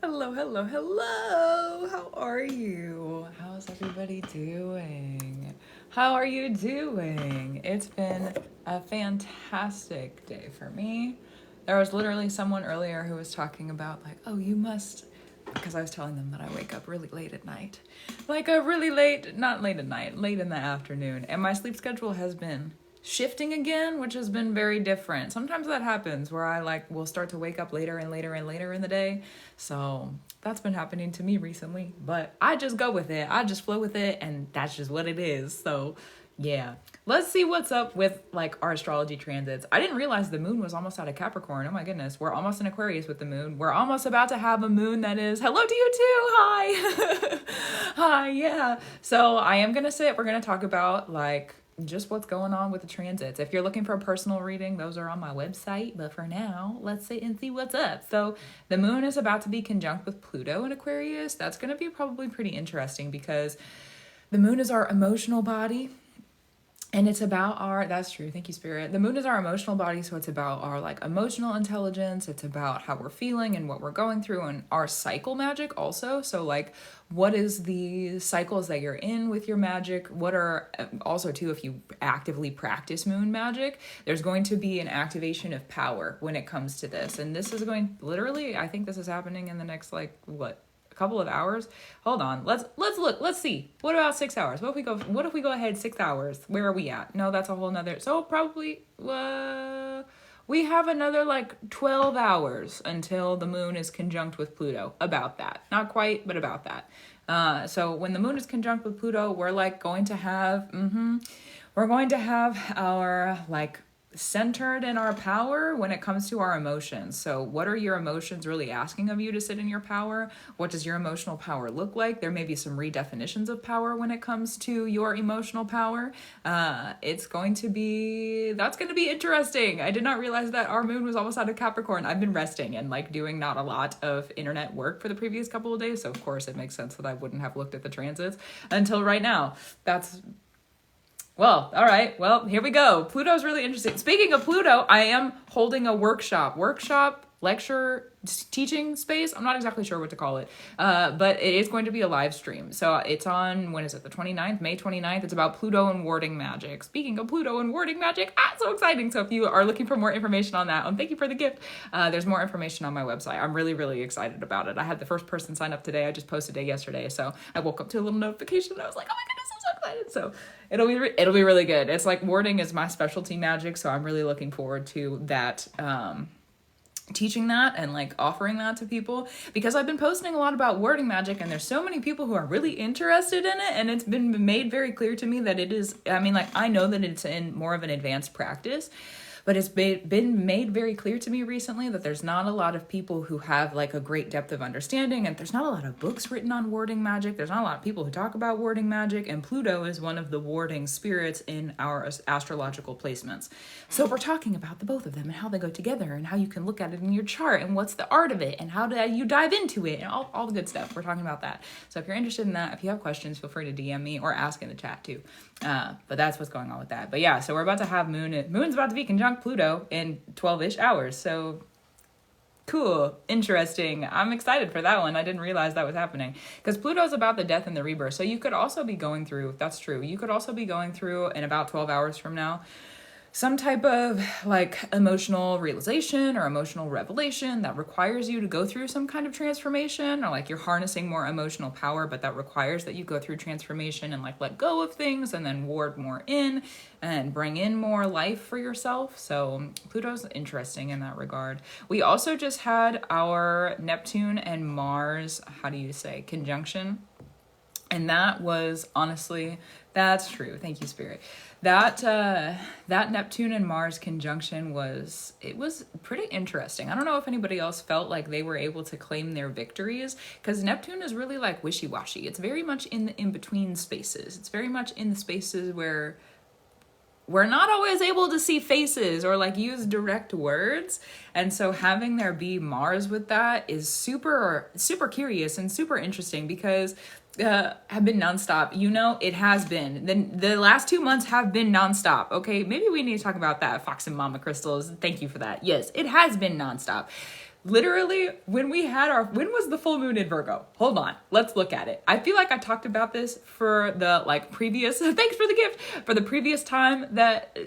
Hello, hello, hello. How are you? How's everybody doing? How are you doing? It's been a fantastic day for me. There was literally someone earlier who was talking about, like, oh, you must, because I was telling them that I wake up really late at night. Like, a really late, not late at night, late in the afternoon. And my sleep schedule has been shifting again, which has been very different. Sometimes that happens where I will start to wake up later and later and later in the day. So that's been happening to me recently, but I just go with it. I just flow with it, and that's just what it is. So yeah, let's see what's up with our astrology transits. I didn't realize the moon was almost out of Capricorn. Oh my goodness, we're almost in Aquarius with the moon. We're almost about to have a moon that is hello to you too. Hi. Hi. Yeah, so I am gonna we're gonna talk about just what's going on with the transits. If you're looking for a personal reading, those are on my website. But for now, let's sit and see what's up. So the moon is about to be conjunct with Pluto in Aquarius. That's going to be probably pretty interesting because the moon is our emotional body. And it's about that's true. Thank you, Spirit. The moon is our emotional body. So it's about our emotional intelligence. It's about how we're feeling and what we're going through, and our cycle magic also. So what is the cycles that you're in with your magic? What are also too, if you actively practice moon magic, there's going to be an activation of power when it comes to this. And this is literally, I think this is happening in the next couple of hours. Hold on. Let's look. Let's see. What about 6 hours? What if we go ahead 6 hours? Where are we at? No, that's a whole nother. So probably we have another 12 hours until the moon is conjunct with Pluto. About that. Not quite, but about that. So when the moon is conjunct with Pluto, we're going to have our centered in our power when it comes to our emotions. So what are your emotions really asking of you to sit in your power? What does your emotional power look like? There may be some redefinitions of power when it comes to your emotional power. That's going to be interesting. I did not realize that our moon was almost out of Capricorn. I've been resting and doing not a lot of internet work for the previous couple of days. So of course it makes sense that I wouldn't have looked at the transits until right now. Well, all right. Well, here we go. Pluto's really interesting. Speaking of Pluto, I am holding a workshop, lecture, teaching space. I'm not exactly sure what to call it, but it is going to be a live stream. So it's on, when is it? The 29th, May 29th. It's about Pluto and warding magic. Speaking of Pluto and warding magic, so exciting. So if you are looking for more information on that, thank you for the gift. There's more information on my website. I'm really, really excited about it. I had the first person sign up today. I just posted it yesterday. So I woke up to a little notification and I was like, oh my goodness, I'm so excited. So it'll be really good. It's warding is my specialty magic. So I'm really looking forward to that, teaching that and offering that to people, because I've been posting a lot about warding magic and there's so many people who are really interested in it, and it's been made very clear to me that it is, I know that it's in more of an advanced practice, but it's been made very clear to me recently that there's not a lot of people who have a great depth of understanding, and there's not a lot of books written on warding magic. There's not a lot of people who talk about warding magic, and Pluto is one of the warding spirits in our astrological placements. So we're talking about the both of them and how they go together and how you can look at it in your chart and what's the art of it and how do you dive into it and all the good stuff. We're talking about that. So if you're interested in that, if you have questions, feel free to DM me or ask in the chat too. But that's what's going on with that. But yeah, so we're about to have Moon's about to be conjunct Pluto in 12-ish hours. So cool, interesting. I'm excited for that one. I didn't realize that was happening because Pluto's about the death and the rebirth. So you could also be going through, that's true. You could also be going through in about 12 hours from now some type of emotional realization or emotional revelation that requires you to go through some kind of transformation, or you're harnessing more emotional power, but that requires that you go through transformation and let go of things and then ward more in and bring in more life for yourself. So Pluto's interesting in that regard. We also just had our Neptune and Mars, conjunction. And that was honestly, that's true. Thank you, Spirit. That Neptune and Mars conjunction was pretty interesting. I don't know if anybody else felt like they were able to claim their victories, because Neptune is really wishy-washy. It's very much in the in-between spaces. It's very much in the spaces where we're not always able to see faces or use direct words. And so having there be Mars with that is super, super curious and super interesting, because have been nonstop. It has been. The last 2 months have been nonstop. Okay, maybe we need to talk about that. Fox and Mama Crystals, thank you for that. Yes, it has been nonstop. literally when was the full moon in Virgo? Hold on, let's look at it. I feel like I talked about this for the like previous, thanks for the gift, for the previous time that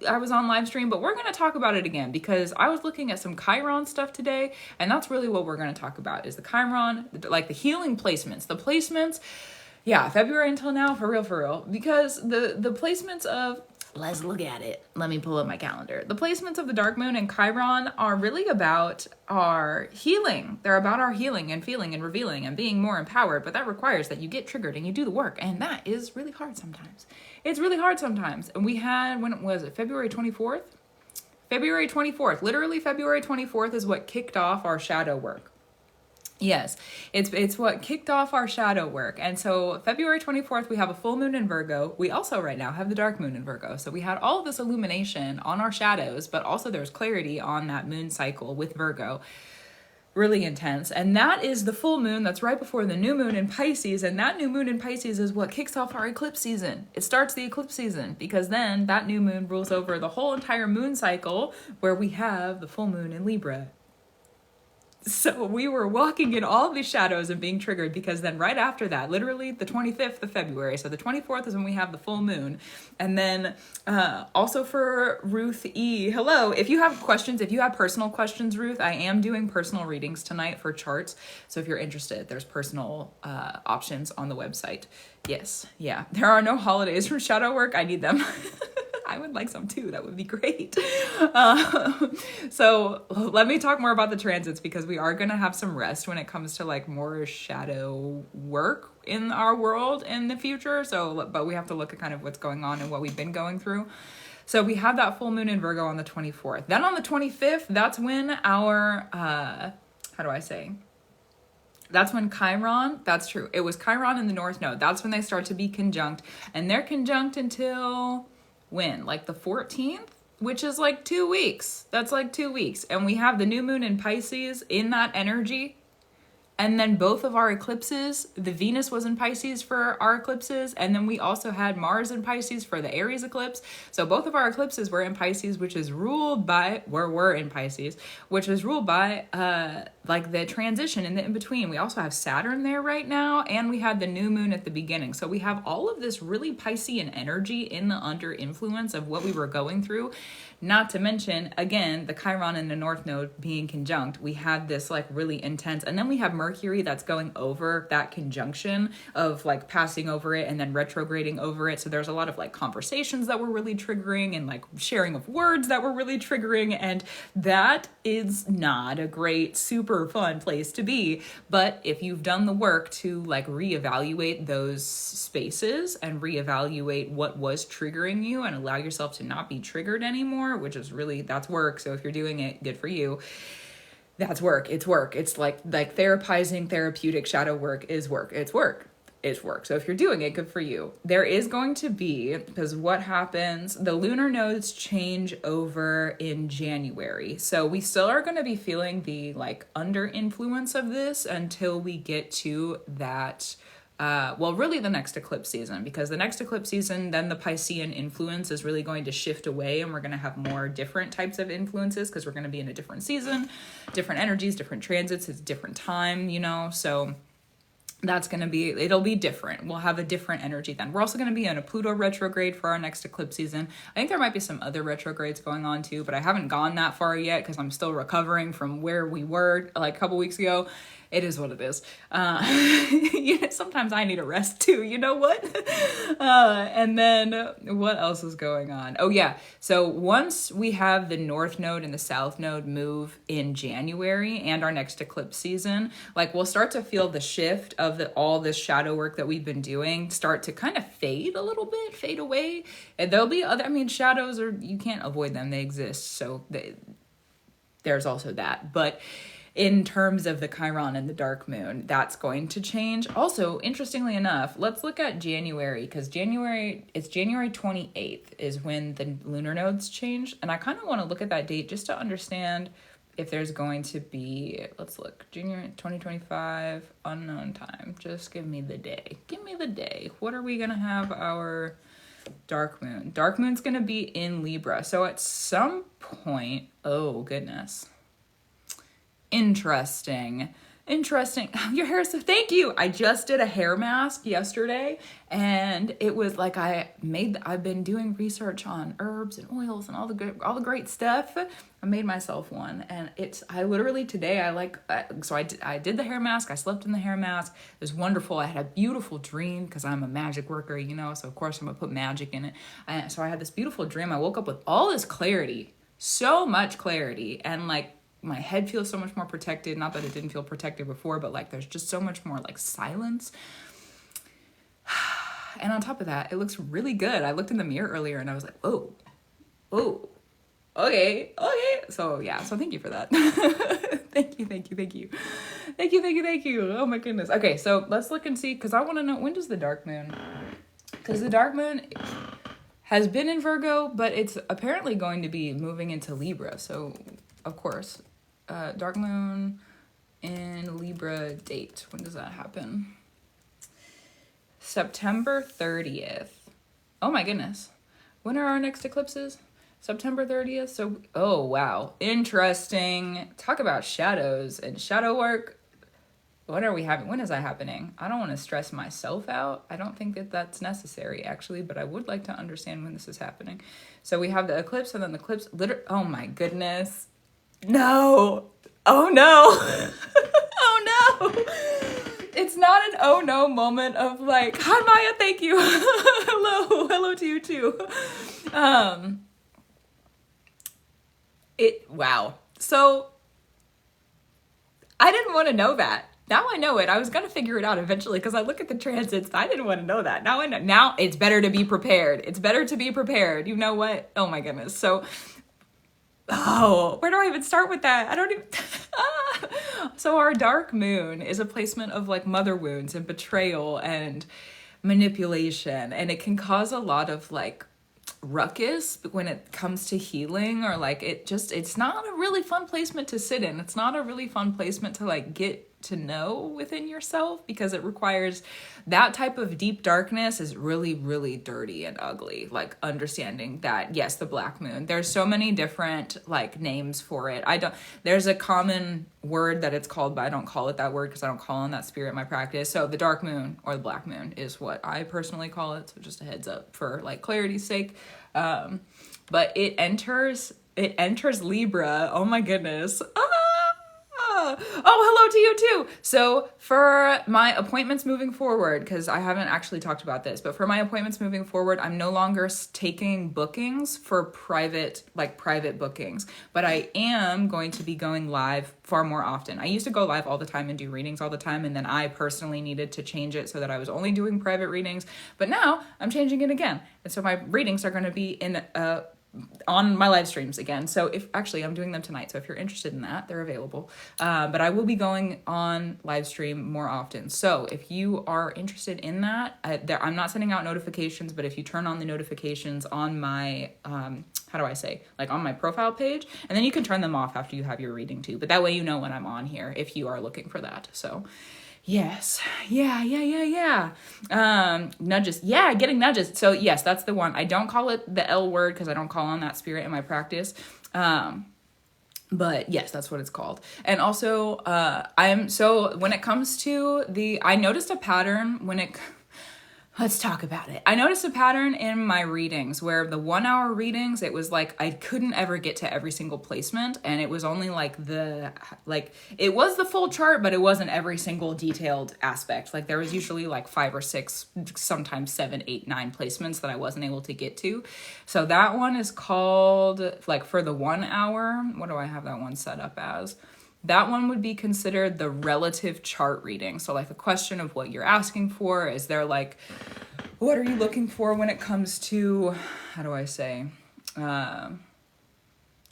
I was on live stream, but we're going to talk about it again because I was looking at some Chiron stuff today, and that's really what we're going to talk about is the Chiron, like the healing placements, yeah, February until now, for real, because the placements of, let's look at it. Let me pull up my calendar. The placements of the dark moon and Chiron are really about our healing. They're about our healing and feeling and revealing and being more empowered, but that requires that you get triggered and you do the work, and that is really hard sometimes. It's really hard sometimes. And we had, when was it, February 24th? February 24th. Literally February 24th is what kicked off our shadow work. Yes, it's what kicked off our shadow work. And so February 24th, we have a full moon in Virgo. We also right now have the dark moon in Virgo. So we had all of this illumination on our shadows, but also there's clarity on that moon cycle with Virgo. Really intense. And that is the full moon that's right before the new moon in Pisces. And that new moon in Pisces is what kicks off our eclipse season. It starts the eclipse season because then that new moon rules over the whole entire moon cycle where we have the full moon in Libra. So we were walking in all these shadows and being triggered because then right after that, literally the 25th of February, so the 24th is when we have the full moon. And then also for Ruth E, hello, if you have questions, if you have personal questions, Ruth, I am doing personal readings tonight for charts. So if you're interested, there's personal options on the website. Yes, yeah, there are no holidays for shadow work. I need them. I would like some too. That would be great. So let me talk more about the transits because we are going to have some rest when it comes to like more shadow work in our world in the future. So, but we have to look at kind of what's going on and what we've been going through. So we have that full moon in Virgo on the 24th. Then on the 25th, that's when our, how do I say? That's when Chiron, that's true. It was Chiron in the North Node. That's when they start to be conjunct, and they're conjunct until when? Like the 14th, which is like 2 weeks. That's like 2 weeks. And we have the new moon in Pisces in that energy. And then both of our eclipses, the Venus was in Pisces for our eclipses. And then we also had Mars in Pisces for the Aries eclipse. So both of our eclipses were in Pisces, which is ruled by, were in Pisces, which is ruled by like the transition and the in-between. We also have Saturn there right now. And we had the new moon at the beginning. So we have all of this really Piscean energy in the under influence of what we were going through. Not to mention, again, the Chiron and the North Node being conjunct, we had this like really intense, and then we have Mercury that's going over that conjunction of like passing over it and then retrograding over it. So there's a lot of like conversations that were really triggering and like sharing of words that were really triggering. And that is not a great, super fun place to be. But if you've done the work to like reevaluate those spaces and reevaluate what was triggering you and allow yourself to not be triggered anymore, which is really, that's work. So if you're doing it, good for you. That's work. It's work. It's like therapizing, therapeutic shadow work is work. It's work. It's work. So if you're doing it, good for you. There is going to be, because what happens, the lunar nodes change over in January. So we still are going to be feeling the like under influence of this until we get to that well, really the next eclipse season, because the next eclipse season, then the Piscean influence is really going to shift away and we're going to have more different types of influences because we're going to be in a different season, different energies, different transits, it's different time, you know, so that's going to be, it'll be different. We'll have a different energy then. We're also going to be in a Pluto retrograde for our next eclipse season. I think there might be some other retrogrades going on too, but I haven't gone that far yet because I'm still recovering from where we were like a couple weeks ago. It is what it is. You know, sometimes I need a rest too, you know what? And then what else is going on? Oh yeah. So once we have the North Node and the South Node move in January and our next eclipse season, like we'll start to feel the shift of all this shadow work that we've been doing start to kind of fade a little bit, fade away. And there'll be other, I mean, shadows are, you can't avoid them. They exist. So there's also that. But in terms of the Chiron and the dark moon, that's going to change. Also, interestingly enough, let's look at January, because it's January 28th is when the lunar nodes change. And I kind of want to look at that date just to understand if there's going to be, let's look, January 2025, unknown time. Just give me the day. Give me the day. What are we going to have our dark moon? Dark moon's going to be in Libra. So at some point, oh goodness. Interesting. Interesting. Your hair is so, thank you. I just did a hair mask yesterday, and it was like I've been doing research on herbs and oils and all the great stuff. I made myself one, and I literally today I did the hair mask. I slept in the hair mask. It was wonderful. I had a beautiful dream because I'm a magic worker, so of course I'm gonna put magic in it. So I had this beautiful dream. I woke up with all this clarity, so much clarity, and like my head feels so much more protected. Not that it didn't feel protected before, but like there's just so much more like silence. And on top of that, it looks really good. I looked in the mirror earlier and I was like, oh, okay. So yeah, so thank you for that. Thank you. Oh my goodness. Okay, so let's look and see, because I want to know, when does the dark moon? Because the dark moon has been in Virgo, but it's apparently going to be moving into Libra. So of course, dark moon in Libra date. When does that happen? September 30th. Oh my goodness. When are our next eclipses? September 30th. So, oh wow. Interesting. Talk about shadows and shadow work. When is that happening? I don't want to stress myself out. I don't think that that's necessary actually, but I would like to understand when this is happening. So we have the eclipse, and then the eclipse, oh my goodness. No. Oh no. Oh no. It's not an oh no moment of like, hi Maya, thank you. Hello to you too. Wow. So I didn't want to know that. Now I know it. I was going to figure it out eventually because I look at the transits. I didn't want to know that. Now I know. Now it's better to be prepared. You know what? Oh my goodness. So where do I even start with that? I don't even. So our dark moon is a placement of like mother wounds and betrayal and manipulation, and it can cause a lot of like ruckus when it comes to healing, or like it's not a really fun placement to sit in. It's not a really fun placement to like get to know within yourself, because it requires that type of deep darkness is really, really dirty and ugly. Like understanding that, yes, the black moon, there's so many different like names for it. There's a common word that it's called, but I don't call it that word because I don't call on that spirit in my practice. So the dark moon or the black moon is what I personally call it. So just a heads up for like clarity's sake. But it enters Libra. Oh my goodness. Oh, hello to you too. So for my appointments moving forward, because I haven't actually talked about this, but for my appointments moving forward, I'm no longer taking bookings for private bookings, but I am going to be going live far more often. I used to go live all the time and do readings all the time, and then I personally needed to change it so that I was only doing private readings, but now I'm changing it again. And so my readings are going to be on my live streams again. So I'm doing them tonight. So if you're interested in that, they're available. But I will be going on live stream more often. So if you are interested in that, I'm not sending out notifications, but if you turn on the notifications on my, on my profile page, and then you can turn them off after you have your reading too. But that way you know when I'm on here if you are looking for that. So yes. Yeah. Nudges. Yeah, getting nudges. So yes, that's the one. I don't call it the L word because I don't call on that spirit in my practice. But yes, that's what it's called. And also, when it comes to I noticed a pattern let's talk about it. I noticed a pattern in my readings where the 1 hour readings, it was like I couldn't ever get to every single placement, and it was only it was the full chart, but it wasn't every single detailed aspect. Like there was usually like 5 or 6, sometimes 7, 8, 9 placements that I wasn't able to get to. So that one is called, like for the 1 hour, what do I have that one set up as? That one would be considered the relative chart reading. So like a question of what you're asking for. Is there like, what are you looking for when it comes to,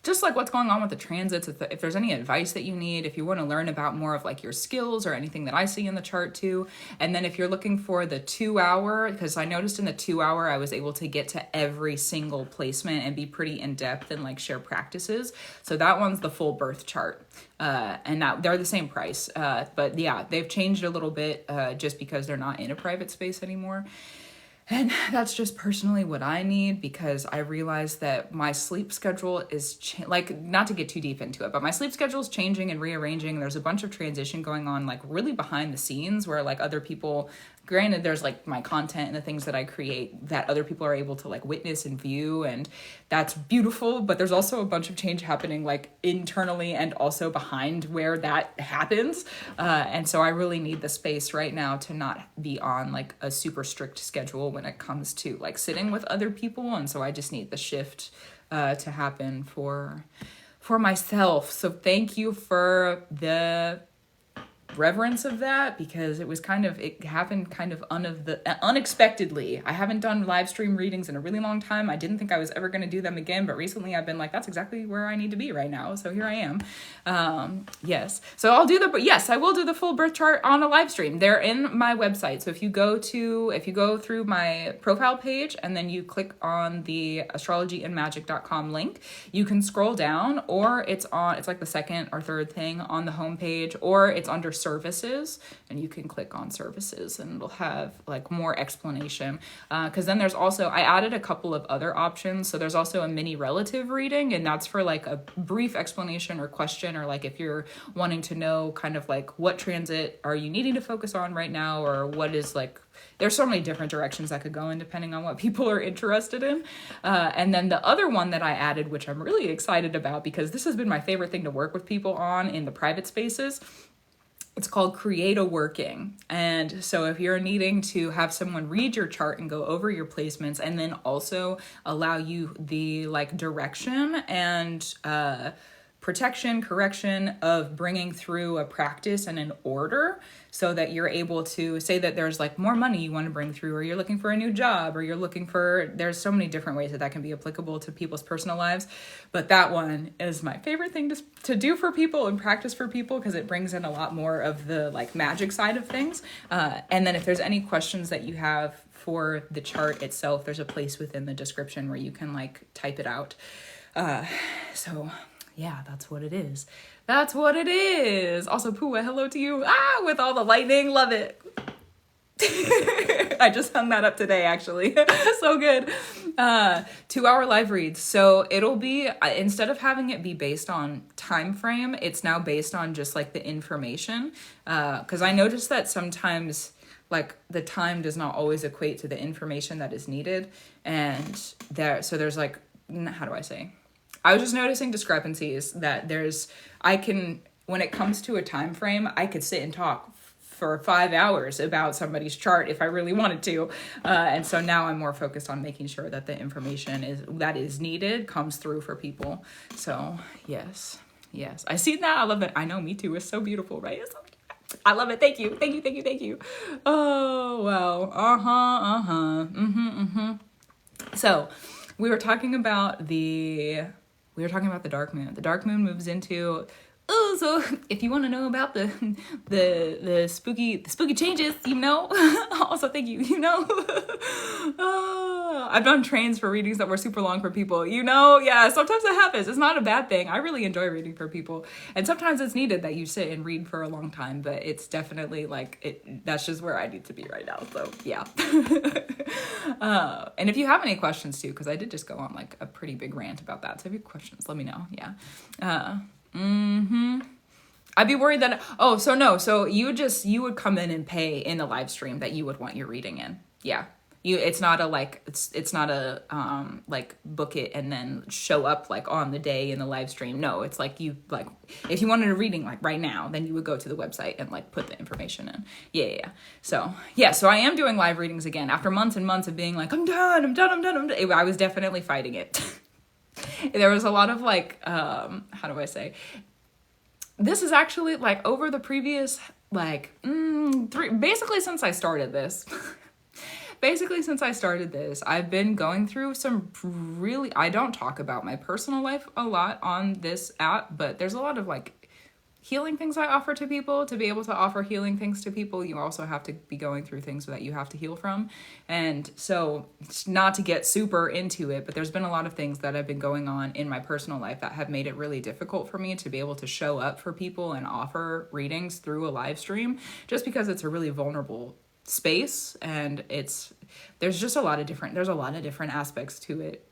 just like what's going on with the transits, if there's any advice that you need, if you want to learn about more of like your skills or anything that I see in the chart too. And then if you're looking for the 2 hour, because I noticed in the 2 hour, I was able to get to every single placement and be pretty in depth and like share practices. So that one's the full birth chart. And now they're the same price. But yeah, they've changed a little bit, just because they're not in a private space anymore. And that's just personally what I need, because I realize that my sleep schedule is, like, not to get too deep into it, but my sleep schedule is changing and rearranging. There's a bunch of transition going on, like, really behind the scenes, where, like, other people, granted, there's, like, my content and the things that I create that other people are able to, like, witness and view, and that's beautiful, but there's also a bunch of change happening, like, internally and also behind where that happens. And so I really need the space right now to not be on, like, a super strict schedule when it comes to, like, sitting with other people. And so I just need the shift to happen for myself. So thank you for the reverence of that, because it happened kind of unexpectedly. I haven't done live stream readings in a really long time. I didn't think I was ever going to do them again, but recently I've been like, that's exactly where I need to be right now. So here I am. Yes. So I will do the full birth chart on a live stream. They're in my website. So if you go through my profile page and then you click on the astrologyandmagic.com link, you can scroll down, or it's like the second or third thing on the homepage, or it's under services, and you can click on services and it'll have, like, more explanation, because then there's also, I added a couple of other options. So there's also a mini relative reading, and that's for, like, a brief explanation or question, or, like, if you're wanting to know kind of, like, what transit are you needing to focus on right now, or what is, like, there's so many different directions that could go in depending on what people are interested in. And then the other one that I added, which I'm really excited about, because this has been my favorite thing to work with people on in the private spaces, it's called Create a Working. And so if you're needing to have someone read your chart and go over your placements, and then also allow you the, like, direction and protection, correction of bringing through a practice and an order, so that you're able to say that there's, like, more money you want to bring through, or you're looking for a new job, or there's so many different ways that can be applicable to people's personal lives. But that one is my favorite thing to do for people and practice for people, because it brings in a lot more of the, like, magic side of things. And then if there's any questions that you have for the chart itself, there's a place within the description where you can, like, type it out. So yeah, that's what it is. That's what it is. Also, Pua, hello to you. With all the lightning. Love it. I just hung that up today, actually. So good. 2-hour live reads. So it'll be, instead of having it be based on time frame, it's now based on just, like, the information. Because I noticed that sometimes, like, the time does not always equate to the information that is needed. And there's, like, how do I say? I was just noticing discrepancies that when it comes to a time frame, I could sit and talk for 5 hours about somebody's chart if I really wanted to. And so now I'm more focused on making sure that the information that is needed comes through for people. So yes. I see that. I love it. I know, me too. It's so beautiful, right? It's so cute. I love it. Thank you. Oh, wow. So we were talking about the dark moon. The dark moon moves into, so if you want to know about the spooky changes, also thank you, I've done trains for readings that were super long for people, yeah, sometimes it happens. It's not a bad thing. I really enjoy reading for people, and sometimes it's needed that you sit and read for a long time, but it's definitely, like, that's just where I need to be right now. So yeah. And if you have any questions too, because I did just go on, like, a pretty big rant about that, so if you have questions, let me know. Yeah. I'd be worried that, so you would come in and pay in the live stream that you would want your reading in. Yeah. It's not a like, book it and then show up, like, on the day in the live stream. No, it's like, if you wanted a reading, like, right now, then you would go to the website and, like, put the information in. Yeah. So I am doing live readings again after months and months of being like, I'm done. I was definitely fighting it. There was a lot of, like, how do I say? This is actually, like, over the previous, like, basically since I started this, I've been going through some I don't talk about my personal life a lot on this app, but there's a lot of, like, healing things I offer to people. To be able to offer healing things to people, you also have to be going through things that you have to heal from. And so, not to get super into it, but there's been a lot of things that have been going on in my personal life that have made it really difficult for me to be able to show up for people and offer readings through a live stream, just because it's a really vulnerable space, and there's a lot of different aspects to it,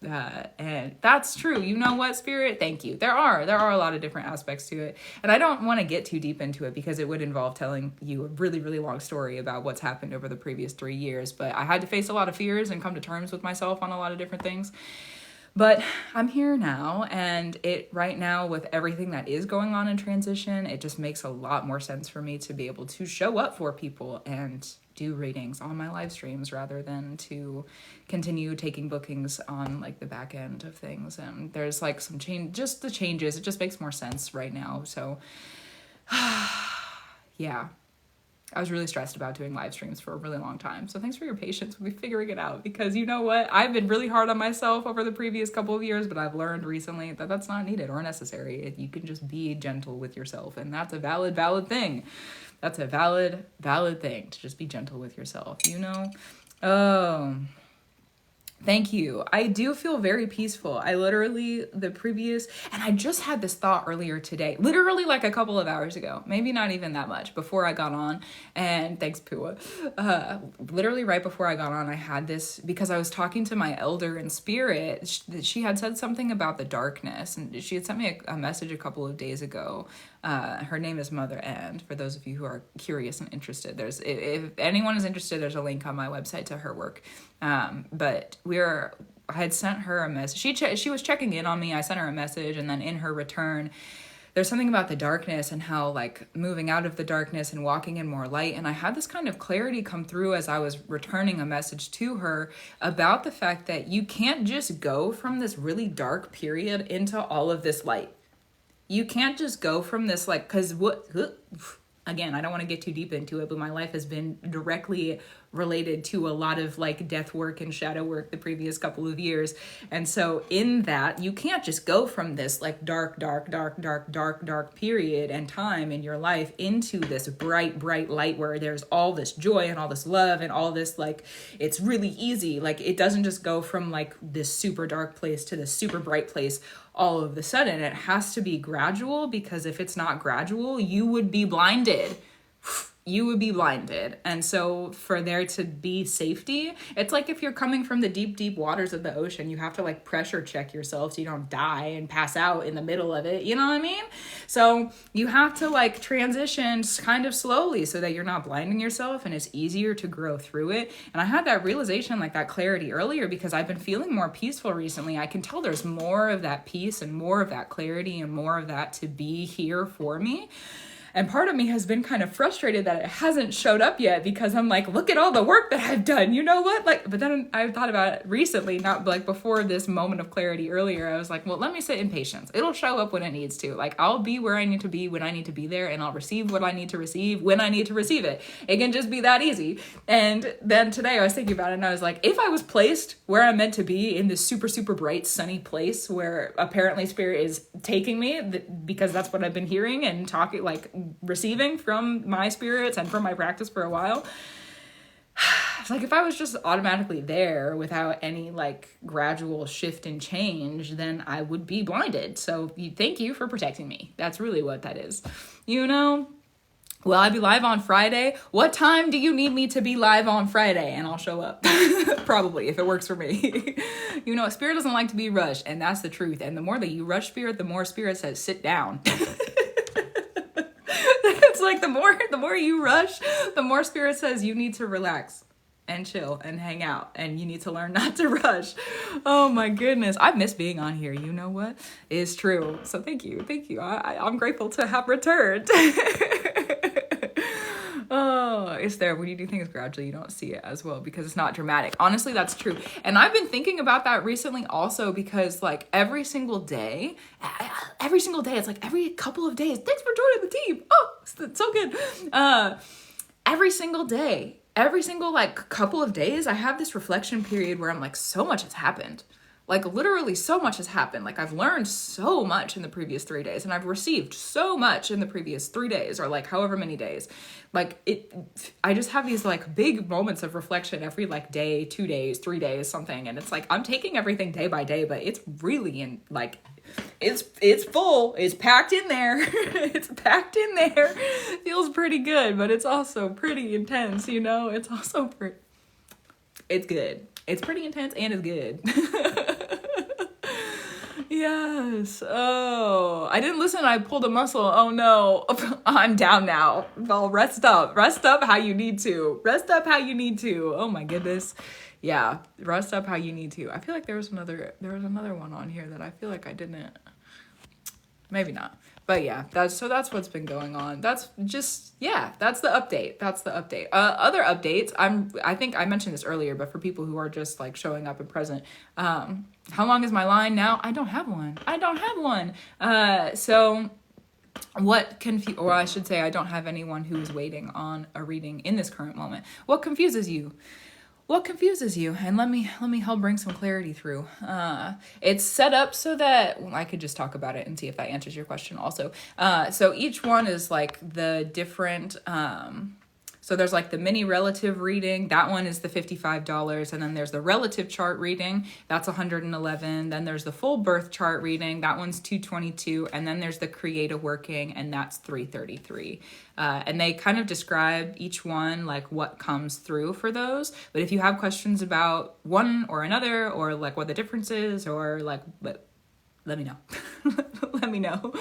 and that's true. You know what, Spirit? Thank you. There are a lot of different aspects to it, and I don't want to get too deep into it because it would involve telling you a really, really long story about what's happened over the previous 3 years. But I had to face a lot of fears and come to terms with myself on a lot of different things. But I'm here now, and right now, with everything that is going on in transition, it just makes a lot more sense for me to be able to show up for people and do readings on my live streams rather than to continue taking bookings on like the back end of things. And there's like some just the changes. It just makes more sense right now. So yeah. I was really stressed about doing live streams for a really long time. So thanks for your patience with me figuring it out, because you know what? I've been really hard on myself over the previous couple of years, but I've learned recently that that's not needed or necessary. You can just be gentle with yourself, and that's a valid thing. That's a valid thing, to just be gentle with yourself, you know? Oh, thank you. I do feel very peaceful. I just had this thought earlier today, literally like a couple of hours ago, maybe not even that much before I got on. And thanks, Pua. Literally right before I got on, I had this because I was talking to my elder in spirit. She had said something about the darkness, and she had sent me a message a couple of days ago. Her name is Mother End, for those of you who are curious and interested. If anyone is interested, there's a link on my website to her work. But I had sent her a message. She was checking in on me. I sent her a message, and then in her return, there's something about the darkness and how like moving out of the darkness and walking in more light. And I had this kind of clarity come through as I was returning a message to her about the fact that you can't just go from this really dark period into all of this light. You can't just go from this, like, again, I don't want to get too deep into it, but my life has been directly related to a lot of like death work and shadow work the previous couple of years. And so in that, you can't just go from this like dark period and time in your life into this bright light where there's all this joy and all this love and all this, like, it's really easy. Like, it doesn't just go from like this super dark place to this super bright place all of a sudden. It has to be gradual, because if it's not gradual, you would be blinded. And so for there to be safety, it's like if you're coming from the deep waters of the ocean, you have to like pressure check yourself so you don't die and pass out in the middle of it. You know what I mean? So you have to like transition kind of slowly so that you're not blinding yourself, and it's easier to grow through it. And I had that realization, like that clarity earlier, because I've been feeling more peaceful recently. I can tell there's more of that peace and more of that clarity and more of that to be here for me. And part of me has been kind of frustrated that it hasn't showed up yet, because I'm like, look at all the work that I've done. You know what? Like, but then I thought about it recently, not like before this moment of clarity earlier. I was like, well, let me sit in patience. It'll show up when it needs to. Like, I'll be where I need to be when I need to be there, and I'll receive what I need to receive when I need to receive it. It can just be that easy. And then today I was thinking about it, and I was like, if I was placed where I'm meant to be in this super, super bright, sunny place where apparently Spirit is taking me, because that's what I've been hearing and talking, like, receiving from my spirits and from my practice for a while. It's like if I was just automatically there without any like gradual shift and change, then I would be blinded. So thank you for protecting me. That's really what that is. You know? Will I be live on Friday? What time do you need me to be live on Friday? And I'll show up. Probably, if it works for me. You know, Spirit doesn't like to be rushed, and that's the truth. And the more that you rush Spirit, the more Spirit says, sit down. It's like the more you rush, the more Spirit says you need to relax and chill and hang out, and you need to learn not to rush. Oh my goodness. I miss being on here. You know what? It's true. So thank you. I'm grateful to have returned. Oh, it's there. When you do things gradually, you don't see it as well because it's not dramatic. Honestly, that's true. And I've been thinking about that recently also, because like every single day, it's like every couple of days. Thanks for joining the team. Oh, it's so good. Every single day, every single like couple of days, I have this reflection period where I'm like, so much has happened. Like literally so much has happened. Like I've learned so much in the previous 3 days, and I've received so much in the previous 3 days, or like however many days. Like I just have these like big moments of reflection every like day, 2 days, 3 days, something. And it's like, I'm taking everything day by day, but it's really in like, it's full, it's packed in there. It's packed in there. Feels pretty good, but it's also pretty intense, you know? It's also it's good. It's pretty intense and it's good. Yes. Oh, I didn't listen. I pulled a muscle. Oh no. I'm down now. Well, rest up. Rest up how you need to. Rest up how you need to. Oh my goodness. Yeah. Rest up how you need to. I feel like there was another one on here that I feel like I didn't. Maybe not. But yeah, that's what's been going on. That's just, yeah, that's the update. Other updates, I think I mentioned this earlier, but for people who are just like showing up and present, how long is my line now? I don't have one. So or I should say I don't have anyone who is waiting on a reading in this current moment. What confuses you? And let me help bring some clarity through. It's set up so that I could just talk about it and see if that answers your question also. So each one is like the different, so there's like the mini relative reading. That one is the $55. And then there's the relative chart reading. That's $111. Then there's the full birth chart reading. That one's $222. And then there's the creative working, and that's $333. And they kind of describe each one, like what comes through for those. But if you have questions about one or another, or like what the difference is, or like, let me know. Let me know.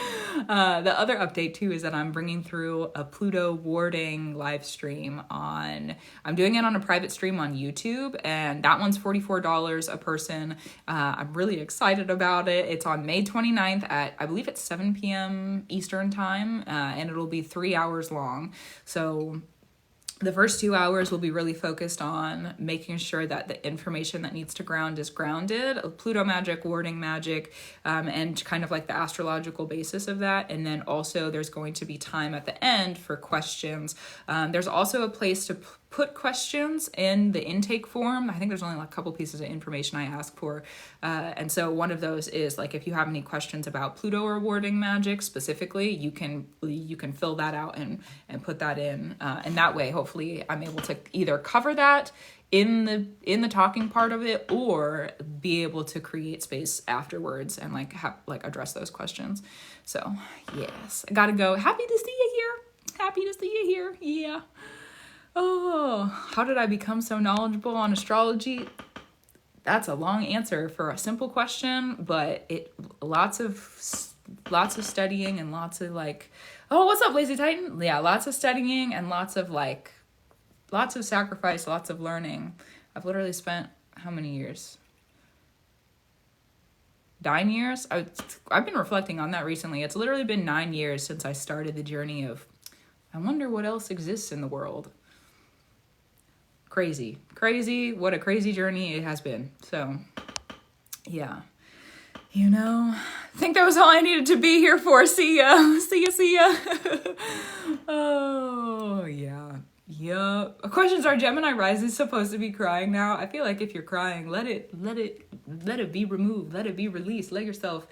The other update too is that I'm bringing through a Pluto warding live stream I'm doing it on a private stream on YouTube, and that one's $44 a person. I'm really excited about it. It's on May 29th at, I believe it's 7 p.m. Eastern time, and it'll be 3 hours long. So the first 2 hours will be really focused on making sure that the information that needs to ground is grounded, Pluto magic, warding magic, and kind of like the astrological basis of that. And then also there's going to be time at the end for questions. There's also a place to put questions in the intake form. I think there's only like a couple pieces of information I ask for. And so one of those is like, if you have any questions about Pluto or warding magic specifically, you can fill that out and put that in. And that way, hopefully I'm able to either cover that in the talking part of it, or be able to create space afterwards and like address those questions. So yes, I gotta go. Happy to see you here. Yeah. Oh, how did I become so knowledgeable on astrology? That's a long answer for a simple question, but lots of studying and lots of like, oh, what's up, Lazy Titan? Yeah, lots of studying and lots of sacrifice, lots of learning. I've literally spent how many years? 9 years? I've been reflecting on that recently. It's literally been 9 years since I started the journey of, I wonder what else exists in the world. Crazy, what a crazy journey it has been. So yeah, I think that was all I needed to be here for. See ya. Oh yeah. Questions are, Gemini rising supposed to be crying now? I feel like if you're crying, let it be removed, let it be released, let yourself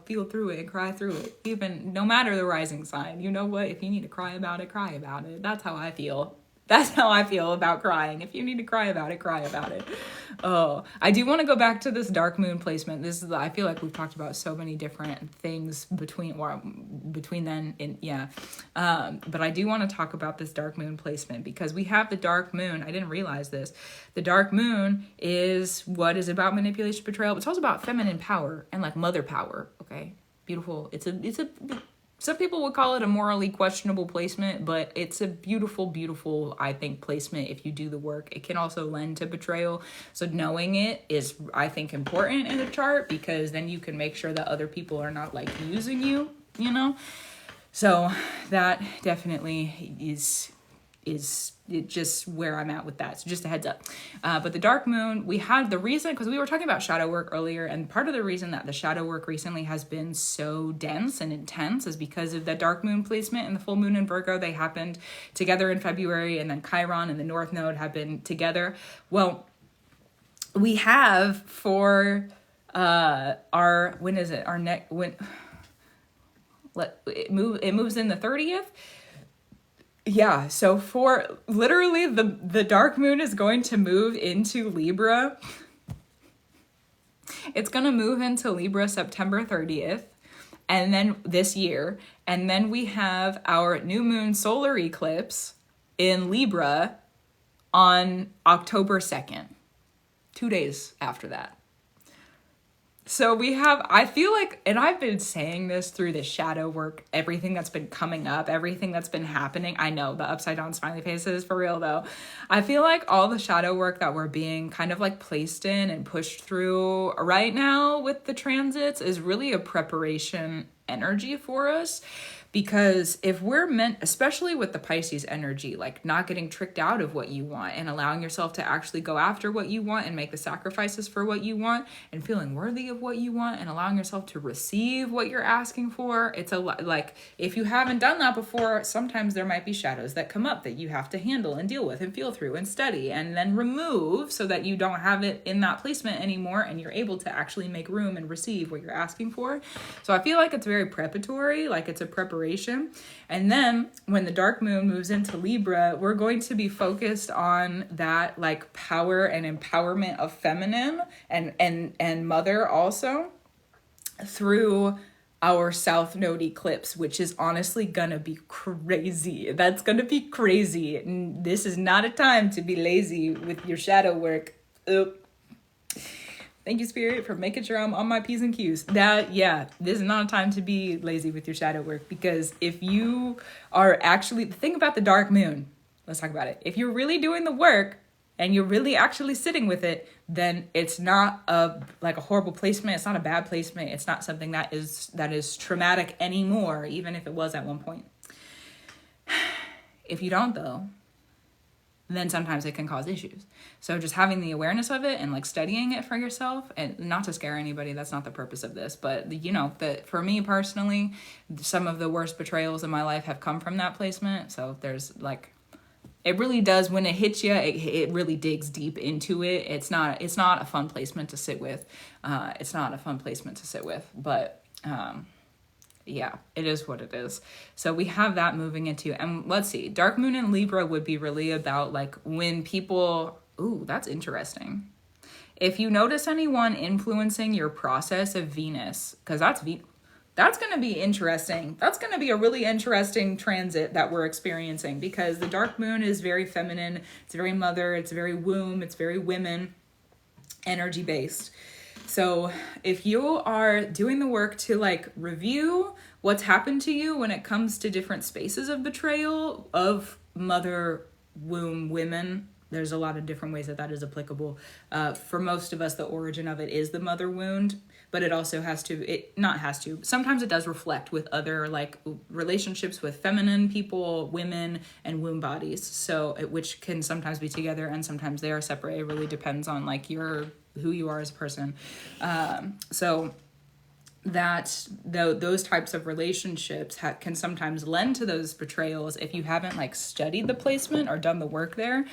feel through it and cry through it. Even no matter the rising sign, you know what? If you need to cry about it, cry about it. That's how I feel. That's how I feel about crying. If you need to cry about it, cry about it. Oh, I do want to go back to this dark moon placement. I feel like we've talked about so many different things between then and yeah. But I do want to talk about this dark moon placement because we have the dark moon. I didn't realize this. The dark moon is what is about manipulation, betrayal. But it's also about feminine power and like mother power. Okay, beautiful. It's a some people would call it a morally questionable placement, but it's a beautiful, beautiful, I think, placement if you do the work. It can also lend to betrayal. So knowing it is, I think, important in a chart because then you can make sure that other people are not like using you, So that definitely is it just where I'm at with that. So just a heads up. But the dark moon, we had the reason, because we were talking about shadow work earlier, and part of the reason that the shadow work recently has been so dense and intense is because of the dark moon placement and the full moon in Virgo. They happened together in February, and then Chiron and the North Node have been together. Well, we have for when is it? Our next, when, it moves in the 30th. Yeah, so for literally the dark moon is going to move into Libra. It's going to move into Libra September 30th, and then this year. And then we have our new moon solar eclipse in Libra on October 2nd, 2 days after that. So we have, I feel like, and I've been saying this through the shadow work, everything that's been coming up, everything that's been happening. I know the upside down smiley faces for real though. I feel like all the shadow work that we're being kind of like placed in and pushed through right now with the transits is really a preparation energy for us. Because if we're meant, especially with the Pisces energy, like not getting tricked out of what you want and allowing yourself to actually go after what you want and make the sacrifices for what you want and feeling worthy of what you want and allowing yourself to receive what you're asking for, it's a lot like if you haven't done that before, sometimes there might be shadows that come up that you have to handle and deal with and feel through and study and then remove so that you don't have it in that placement anymore and you're able to actually make room and receive what you're asking for. So I feel like it's very preparatory, like it's a preparation. And then when the dark moon moves into Libra, we're going to be focused on that like power and empowerment of feminine and mother also through our South Node eclipse, which is honestly gonna be crazy. That's gonna be crazy. This is not a time to be lazy with your shadow work. Thank you, Spirit, for making sure I'm on my P's and Q's. This is not a time to be lazy with your shadow work, because if you are actually, the thing about the dark moon, let's talk about it. If you're really doing the work and you're really actually sitting with it, then it's not a horrible placement. It's not a bad placement. It's not something that is traumatic anymore, even if it was at one point. If you don't though, then sometimes it can cause issues. So just having the awareness of it and like studying it for yourself, and not to scare anybody, that's not the purpose of this, but for me personally, some of the worst betrayals in my life have come from that placement. So there's like, it really does, when it hits you, it really digs deep into it. It's not a fun placement to sit with. But yeah, it is what it is. So we have that moving into, and let's see, dark moon in Libra would be really about like when people, ooh, that's interesting. If you notice anyone influencing your process of Venus, because that's going to be interesting. That's going to be a really interesting transit that we're experiencing, because the dark moon is very feminine. It's very mother. It's very womb. It's very women energy based. So if you are doing the work to like review what's happened to you when it comes to different spaces of betrayal of mother womb women, there's a lot of different ways that is applicable. For most of us, the origin of it is the mother wound, but it also sometimes it does reflect with other like relationships with feminine people, women, and womb bodies. So which can sometimes be together and sometimes they are separate. It really depends on like who you are as a person. So that those types of relationships can sometimes lend to those betrayals if you haven't like studied the placement or done the work there.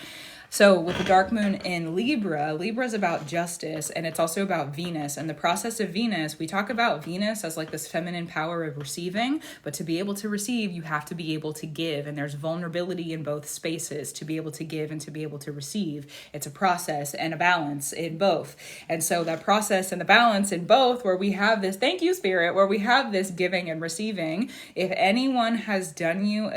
So with the dark moon in Libra is about justice, and it's also about Venus. And the process of Venus, we talk about Venus as like this feminine power of receiving, but to be able to receive, you have to be able to give. And there's vulnerability in both spaces to be able to give and to be able to receive. It's a process and a balance in both. And so that process and the balance in both, where we have this, thank you, Spirit, where we have this giving and receiving, if anyone has done you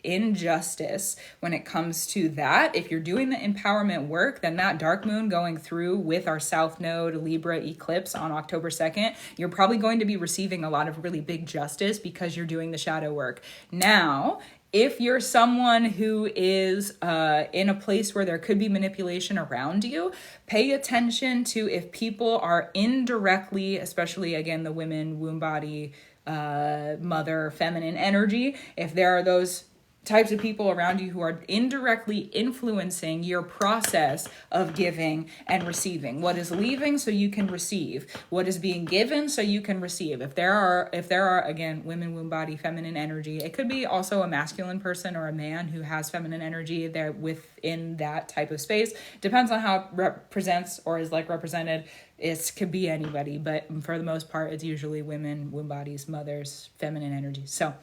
injustice when it comes to that, if you're doing the empowerment work, then that dark moon going through with our South Node Libra eclipse on October 2nd, you're probably going to be receiving a lot of really big justice because you're doing the shadow work. Now, if you're someone who is in a place where there could be manipulation around you, pay attention to if people are indirectly, especially again, the women, womb body, mother, feminine energy, if there are those types of people around you who are indirectly influencing your process of giving and receiving. What is leaving so you can receive? What is being given so you can receive? If there are again, women, womb, body, feminine energy, it could be also a masculine person or a man who has feminine energy there within that type of space. Depends on how it represents or is like represented. It could be anybody, but for the most part, it's usually women, womb bodies, mothers, feminine energy. So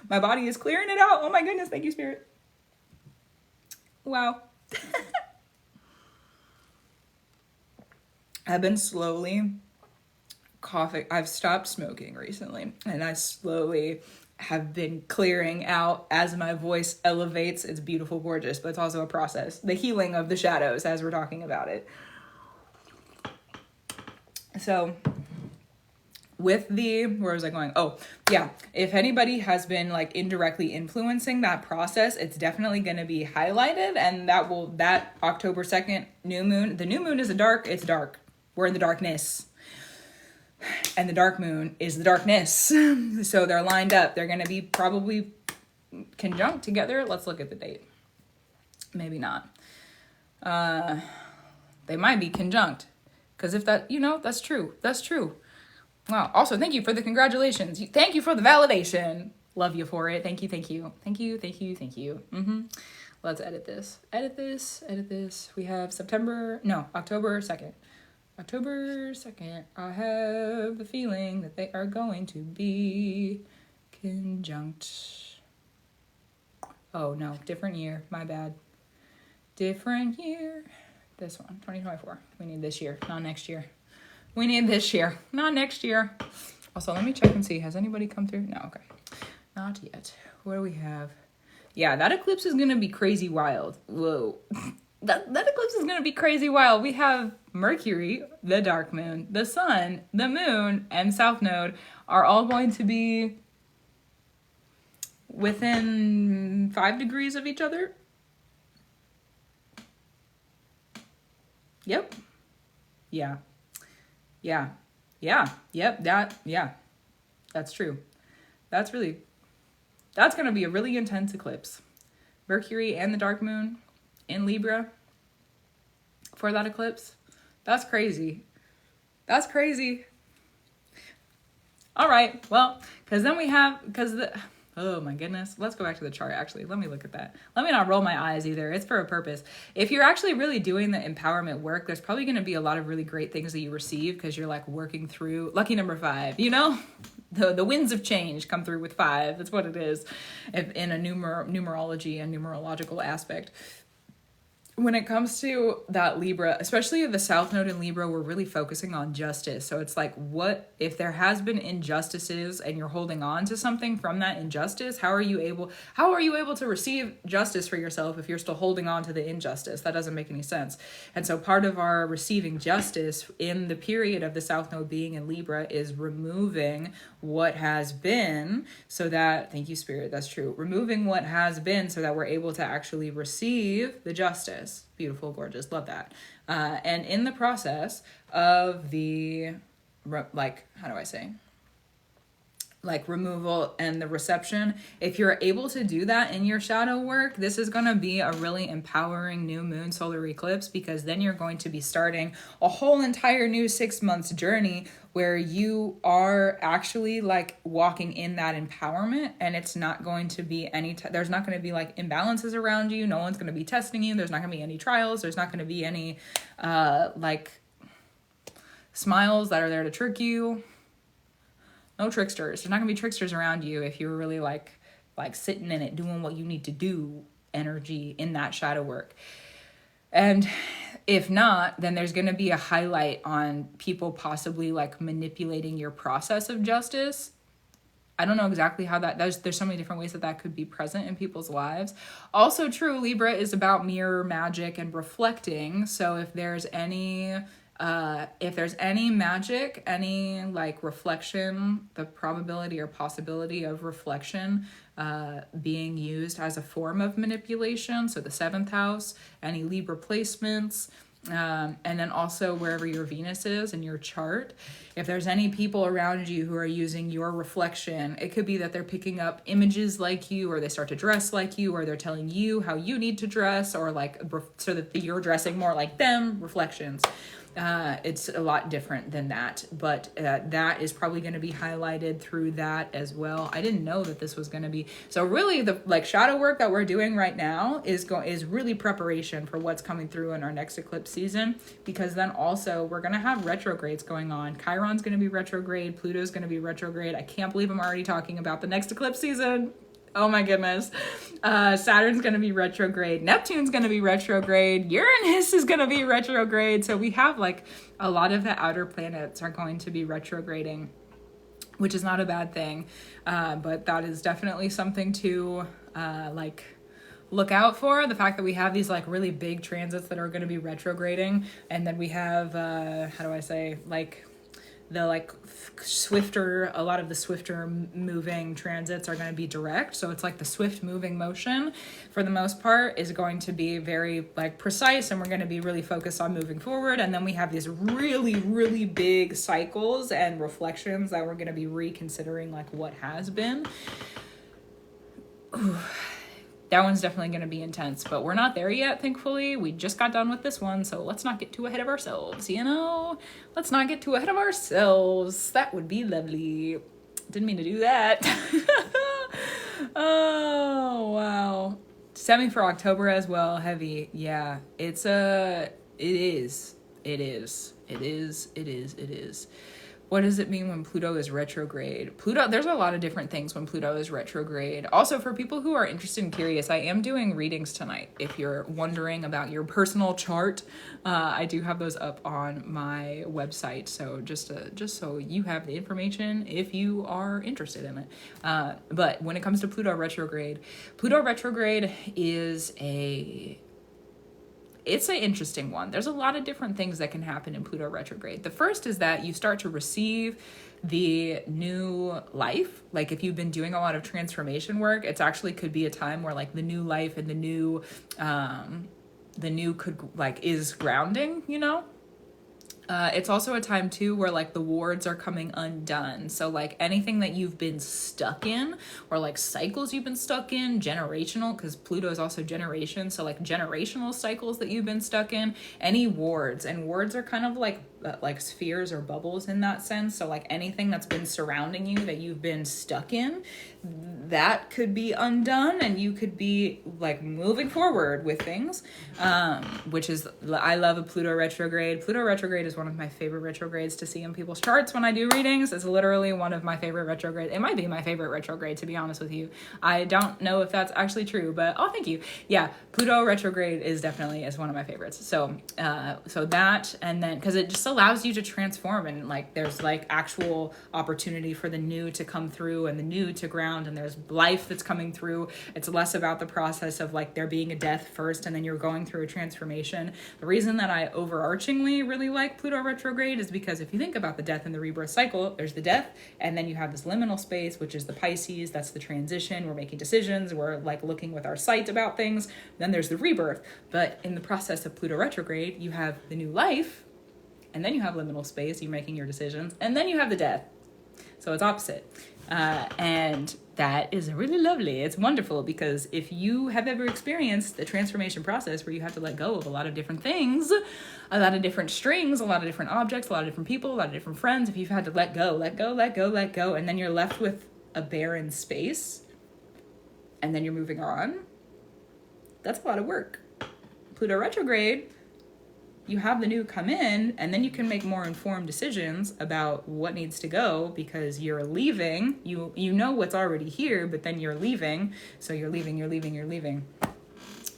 my body is clearing it out. Oh my goodness. Thank you, Spirit. Wow. I've been slowly coughing. I've stopped smoking recently, and I slowly have been clearing out as my voice elevates. It's beautiful, gorgeous, but it's also a process. The healing of the shadows as we're talking about it. So with where was I going? Oh, yeah. If anybody has been like indirectly influencing that process, it's definitely going to be highlighted. And that October 2nd new moon, the new moon is it's dark. We're in the darkness. And the dark moon is the darkness. So they're lined up. They're going to be probably conjunct together. Let's look at the date. Maybe not. They might be conjunct. Because if that, that's true. That's true. Wow. Also, thank you for the congratulations. Thank you for the validation. Love you for it. Thank you. Thank you. Thank you. Thank you. Thank you. Let's edit this. Edit this. We have October 2nd. October 2nd. I have the feeling that they are going to be conjunct. Oh, no. Different year. My bad. Different year. This one. 2024. We need this year, not next year. We need this year, not next year. Also, let me check and see. Has anybody come through? No, okay. Not yet. What do we have? Yeah, that eclipse is going to be crazy wild. Whoa. That eclipse is going to be crazy wild. We have Mercury, the dark moon, the sun, the moon, and south node are all going to be within 5 degrees of each other. Yep. Yeah. Yep, that's true. That's going to be a really intense eclipse. Mercury and the dark moon in Libra for that eclipse. That's crazy. All right, well, oh my goodness. Let's go back to the chart, actually. Let me look at that. Let me not roll my eyes either. It's for a purpose. If you're actually really doing the empowerment work, there's probably going to be a lot of really great things that you receive because you're like working through lucky number 5, The winds of change come through with 5. That's what it is in a numerology and numerological aspect. When it comes to that Libra, especially the South Node in Libra, we're really focusing on justice. So it's like, what if there has been injustices and you're holding on to something from that injustice? How are you able to receive justice for yourself if you're still holding on to the injustice? That doesn't make any sense. And so part of our receiving justice in the period of the South Node being in Libra is removing what has been so that, thank you, Spirit, that's true. Removing what has been so that we're able to actually receive the justice. Beautiful, gorgeous, love that. And in the process of the, removal and the reception, if you're able to do that in your shadow work, this is going to be a really empowering new moon solar eclipse, because then you're going to be starting a whole entire new 6 months journey where you are actually like walking in that empowerment, and it's not going to be there's not going to be like imbalances around you. No one's going to be testing you. There's not going to be any trials. There's not going to be any smiles that are there to trick you. No tricksters. There's not going to be tricksters around you if you're really like sitting in it, doing what you need to do energy in that shadow work. And if not, then there's going to be a highlight on people possibly like manipulating your process of justice. I don't know exactly how there's so many different ways that could be present in people's lives. Also true, Libra is about mirror magic and reflecting. So if there's any magic, any like reflection, the probability or possibility of reflection being used as a form of manipulation. So the 7th house, any Libra placements, And then also wherever your Venus is in your chart, if there's any people around you who are using your reflection, it could be that they're picking up images like you, or they start to dress like you, or they're telling you how you need to dress, or like so that you're dressing more like them, reflections. It's a lot different than that, but that is probably going to be highlighted through that as well. I didn't know that this was going to be, so really the like shadow work that we're doing right now is really preparation for what's coming through in our next eclipse season, because then also we're going to have retrogrades going on. Chiron's going to be retrograde, Pluto's going to be retrograde. I can't believe I'm already talking about the next eclipse season. Oh my goodness. Saturn's going to be retrograde. Neptune's going to be retrograde. Uranus is going to be retrograde. So we have like a lot of the outer planets are going to be retrograding, which is not a bad thing. But that is definitely something to like look out for. The fact that we have these like really big transits that are going to be retrograding. And then we have, how do I say, like the like swifter, a lot of the swifter moving transits are going to be direct. So it's like the swift moving motion for the most part is going to be very like precise, and we're going to be really focused on moving forward. And then we have these really, really big cycles and reflections that we're going to be reconsidering like what has been. Ooh. That one's definitely going to be intense, but we're not there yet, thankfully. We just got done with this one, so let's not get too ahead of ourselves, you know? Let's not get too ahead of ourselves. That would be lovely. Didn't mean to do that. Oh, wow. Semi for October as well, heavy. Yeah, it is. What does it mean when Pluto is retrograde? Pluto, there's a lot of different things when Pluto is retrograde. Also, for people who are interested and curious, I am doing readings tonight. If you're wondering about your personal chart, I do have those up on my website. So just so you have the information if you are interested in it. But when it comes to Pluto retrograde is it's an interesting one. There's a lot of different things that can happen in Pluto retrograde. The first is that you start to receive the new life. Like if you've been doing a lot of transformation work, it's actually could be a time where like the new life and the new could like is grounding, you know? It's also a time too where like the wards are coming undone. So like anything that you've been stuck in, or like cycles you've been stuck in, generational, because Pluto is also generation. So like generational cycles that you've been stuck in, any wards, and wards are kind of like spheres or bubbles in that sense. So like anything that's been surrounding you that you've been stuck in, that could be undone, and you could be like moving forward with things, which is, I love a Pluto retrograde. Pluto retrograde is one of my favorite retrogrades to see in people's charts when I do readings. It's literally one of my favorite retrogrades. It might be my favorite retrograde, to be honest with you. I don't know if that's actually true, but oh, thank you. Yeah, Pluto retrograde is one of my favorites. So that, and then because it just allows you to transform, and like there's like actual opportunity for the new to come through and the new to ground, and there's life that's coming through. It's less about the process of like there being a death first and then you're going through a transformation. The reason that I overarchingly really like Pluto retrograde is because if you think about the death and the rebirth cycle, there's the death, and then you have this liminal space, which is the Pisces. That's the transition. We're making decisions. We're like looking with our sight about things. Then there's the rebirth. But in the process of Pluto retrograde, you have the new life, and then you have liminal space. You're making your decisions, and then you have the death. So it's opposite. And that is really lovely. It's wonderful, because if you have ever experienced the transformation process where you have to let go of a lot of different things, a lot of different strings, a lot of different objects, a lot of different people, a lot of different friends, if you've had to let go, and then you're left with a barren space, and then you're moving on, that's a lot of work. Pluto retrograde, you have the new come in, and then you can make more informed decisions about what needs to go, because you're leaving. You know what's already here, but then you're leaving. So you're leaving.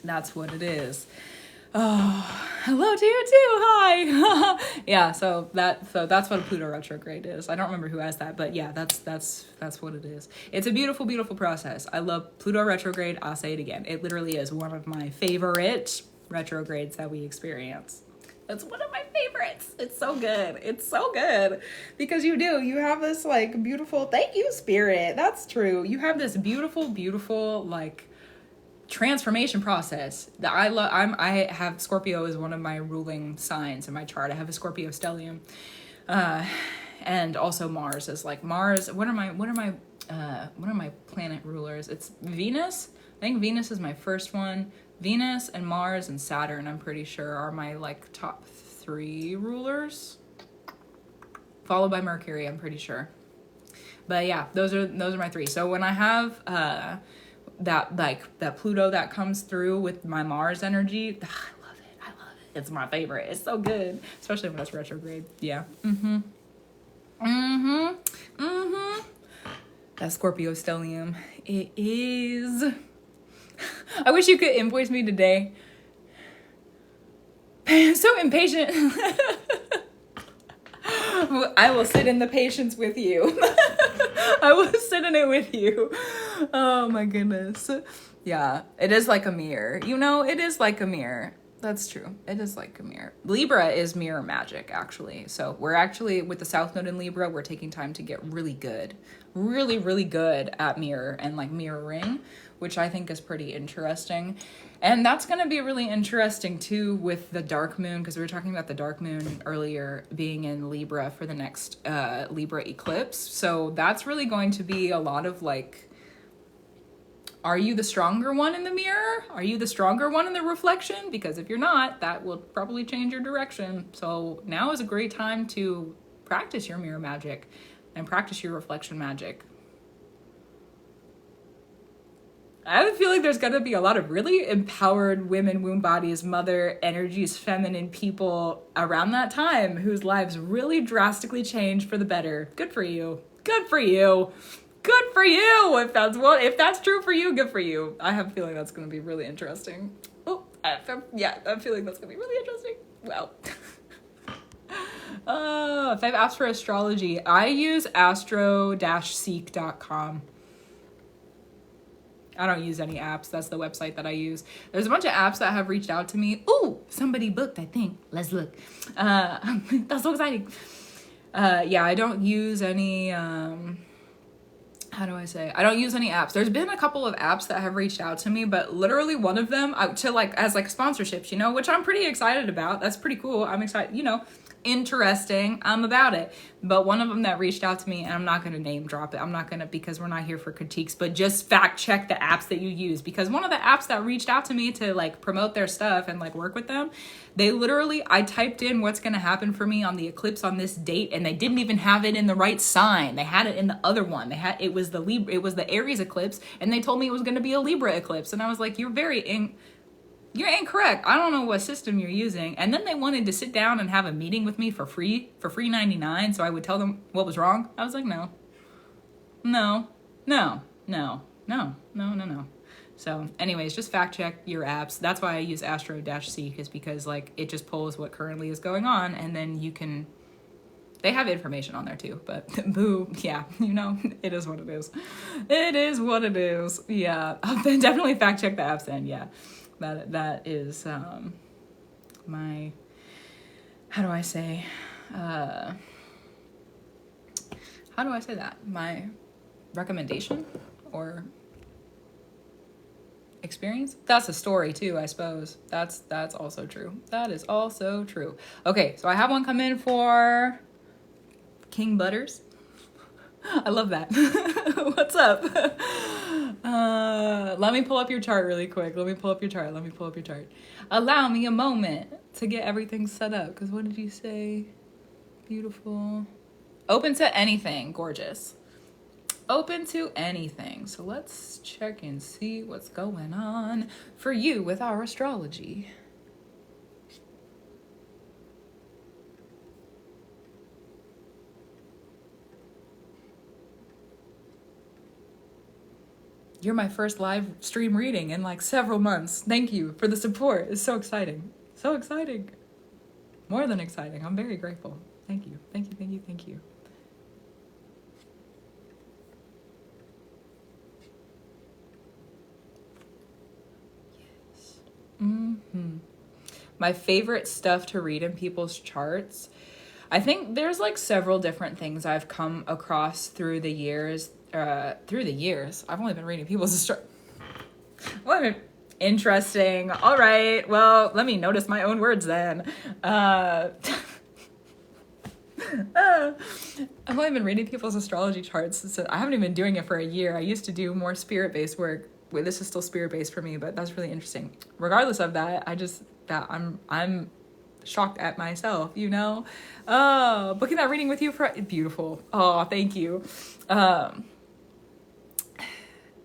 That's what it is. Oh, hello to you too. Hi. Yeah, so that's what a Pluto retrograde is. I don't remember who asked that, but yeah, that's what it is. It's a beautiful, beautiful process. I love Pluto retrograde. I'll say it again. It literally is one of my favorite retrogrades that we experience. It's one of my favorites. It's so good. Because you have this like beautiful, thank you, Spirit. That's true. You have this beautiful, beautiful like transformation process that I love. I have Scorpio as one of my ruling signs in my chart. I have a Scorpio stellium, and also Mars is like Mars. What are my planet rulers? It's Venus. I think Venus is my first one. Venus and Mars and Saturn, I'm pretty sure, are my like top 3 rulers. Followed by Mercury, I'm pretty sure. But yeah, those are my 3. So when I have that Pluto that comes through with my Mars energy, I love it. It's my favorite. It's so good, especially when it's retrograde. Yeah. That Scorpio stellium. It is. I wish you could invoice me today. I'm so impatient. I will sit in the patience with you. I will sit in it with you. Oh my goodness. Yeah, it is like a mirror. You know, it is like a mirror. That's true. It is like a mirror. Libra is mirror magic, actually. So we're actually, with the South Node in Libra, we're taking time to get really good. Really, really good at mirror and like mirroring, which I think is pretty interesting. And that's going to be really interesting too with the dark moon, because we were talking about the dark moon earlier being in Libra for the next Libra eclipse. So that's really going to be a lot of like, are you the stronger one in the mirror? Are you the stronger one in the reflection? Because if you're not, that will probably change your direction. So now is a great time to practice your mirror magic and practice your reflection magic. I have a feeling there's going to be a lot of really empowered women, womb bodies, mother energies, feminine people around that time whose lives really drastically change for the better. Good for you. Good for you. Good for you. If that's true for you, good for you. I have a feeling that's going to be really interesting. Oh, yeah, I'm feeling that's going to be really interesting. Well, if I've asked for astrology, I use astro-seek.com. I don't use any apps. That's the website that I use. There's a bunch of apps that have reached out to me. Ooh, somebody booked, I think. Let's look. That's so exciting. Yeah, I don't use any, how do I say? I don't use any apps. There's been a couple of apps that have reached out to me, but literally one of them to like, as like sponsorships, you know, which I'm pretty excited about. That's pretty cool. I'm excited, you know, interesting. I'm about it. But one of them that reached out to me, and I'm not going to name drop it. I'm not going to, because we're not here for critiques, but just fact check the apps that you use. Because one of the apps that reached out to me to like promote their stuff and like work with them, they literally, I typed in what's going to happen for me on the eclipse on this date, and they didn't even have it in the right sign. They had it in the other one. It was the Aries eclipse, and they told me it was going to be a Libra eclipse. And I was like, you're incorrect. I don't know what system you're using. And then they wanted to sit down and have a meeting with me for free 99. So I would tell them what was wrong. I was like, no. So anyways, just fact check your apps. That's why I use Astro-Seek, is because like it just pulls what currently is going on, and then they have information on there too, but boo, yeah, you know, it is what it is. It is what it is. Yeah, I'll definitely fact check the apps then. Yeah, that is my, how do I say that? My recommendation or experience? That's a story too, I suppose. That's also true. That is also true. Okay, so I have one come in for King Butters. I love that. What's up? Let me pull up your chart really quick. Let me pull up your chart. Allow me a moment to get everything set up. Because what did you say? Beautiful. Open to anything. Gorgeous. Open to anything. So let's check and see what's going on for you with our astrology. You're my first live stream reading in like several months. Thank you for the support. It's so exciting. So exciting. More than exciting. I'm very grateful. Thank you. Thank you. Thank you. Thank you. Yes. My favorite stuff to read in people's charts. I think there's like several different things I've come across through the years. I've only been reading people's Interesting. All right. Well, let me notice my own words then. I've only been reading people's astrology charts. So I haven't even been doing it for a year. I used to do more spirit-based work. Well, this is still spirit-based for me, but that's really interesting. Regardless of that, I'm shocked at myself, you know? Booking that reading with you for beautiful. Oh, thank you.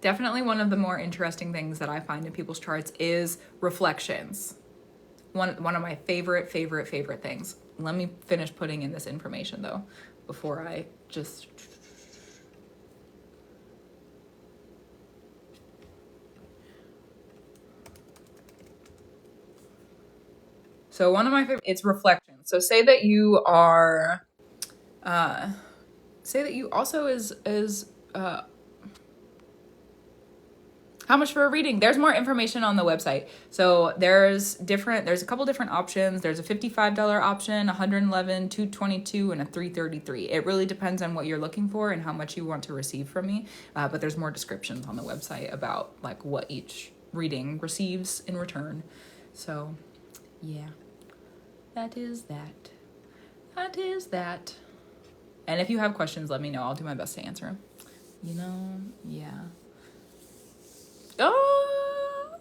Definitely one of the more interesting things that I find in people's charts is reflections. One of my favorite things. Let me finish putting in this information though, before I just... So one of my favorite, it's reflection. So say that you are, say that you also is how much for a reading? There's more information on the website. So there's a couple different options. There's a $55 option, $111, $222, and a $333. It really depends on what you're looking for and how much you want to receive from me. But there's more descriptions on the website about like what each reading receives in return. So yeah, that is that. That is that. And if you have questions, let me know. I'll do my best to answer them. You know, yeah. Oh,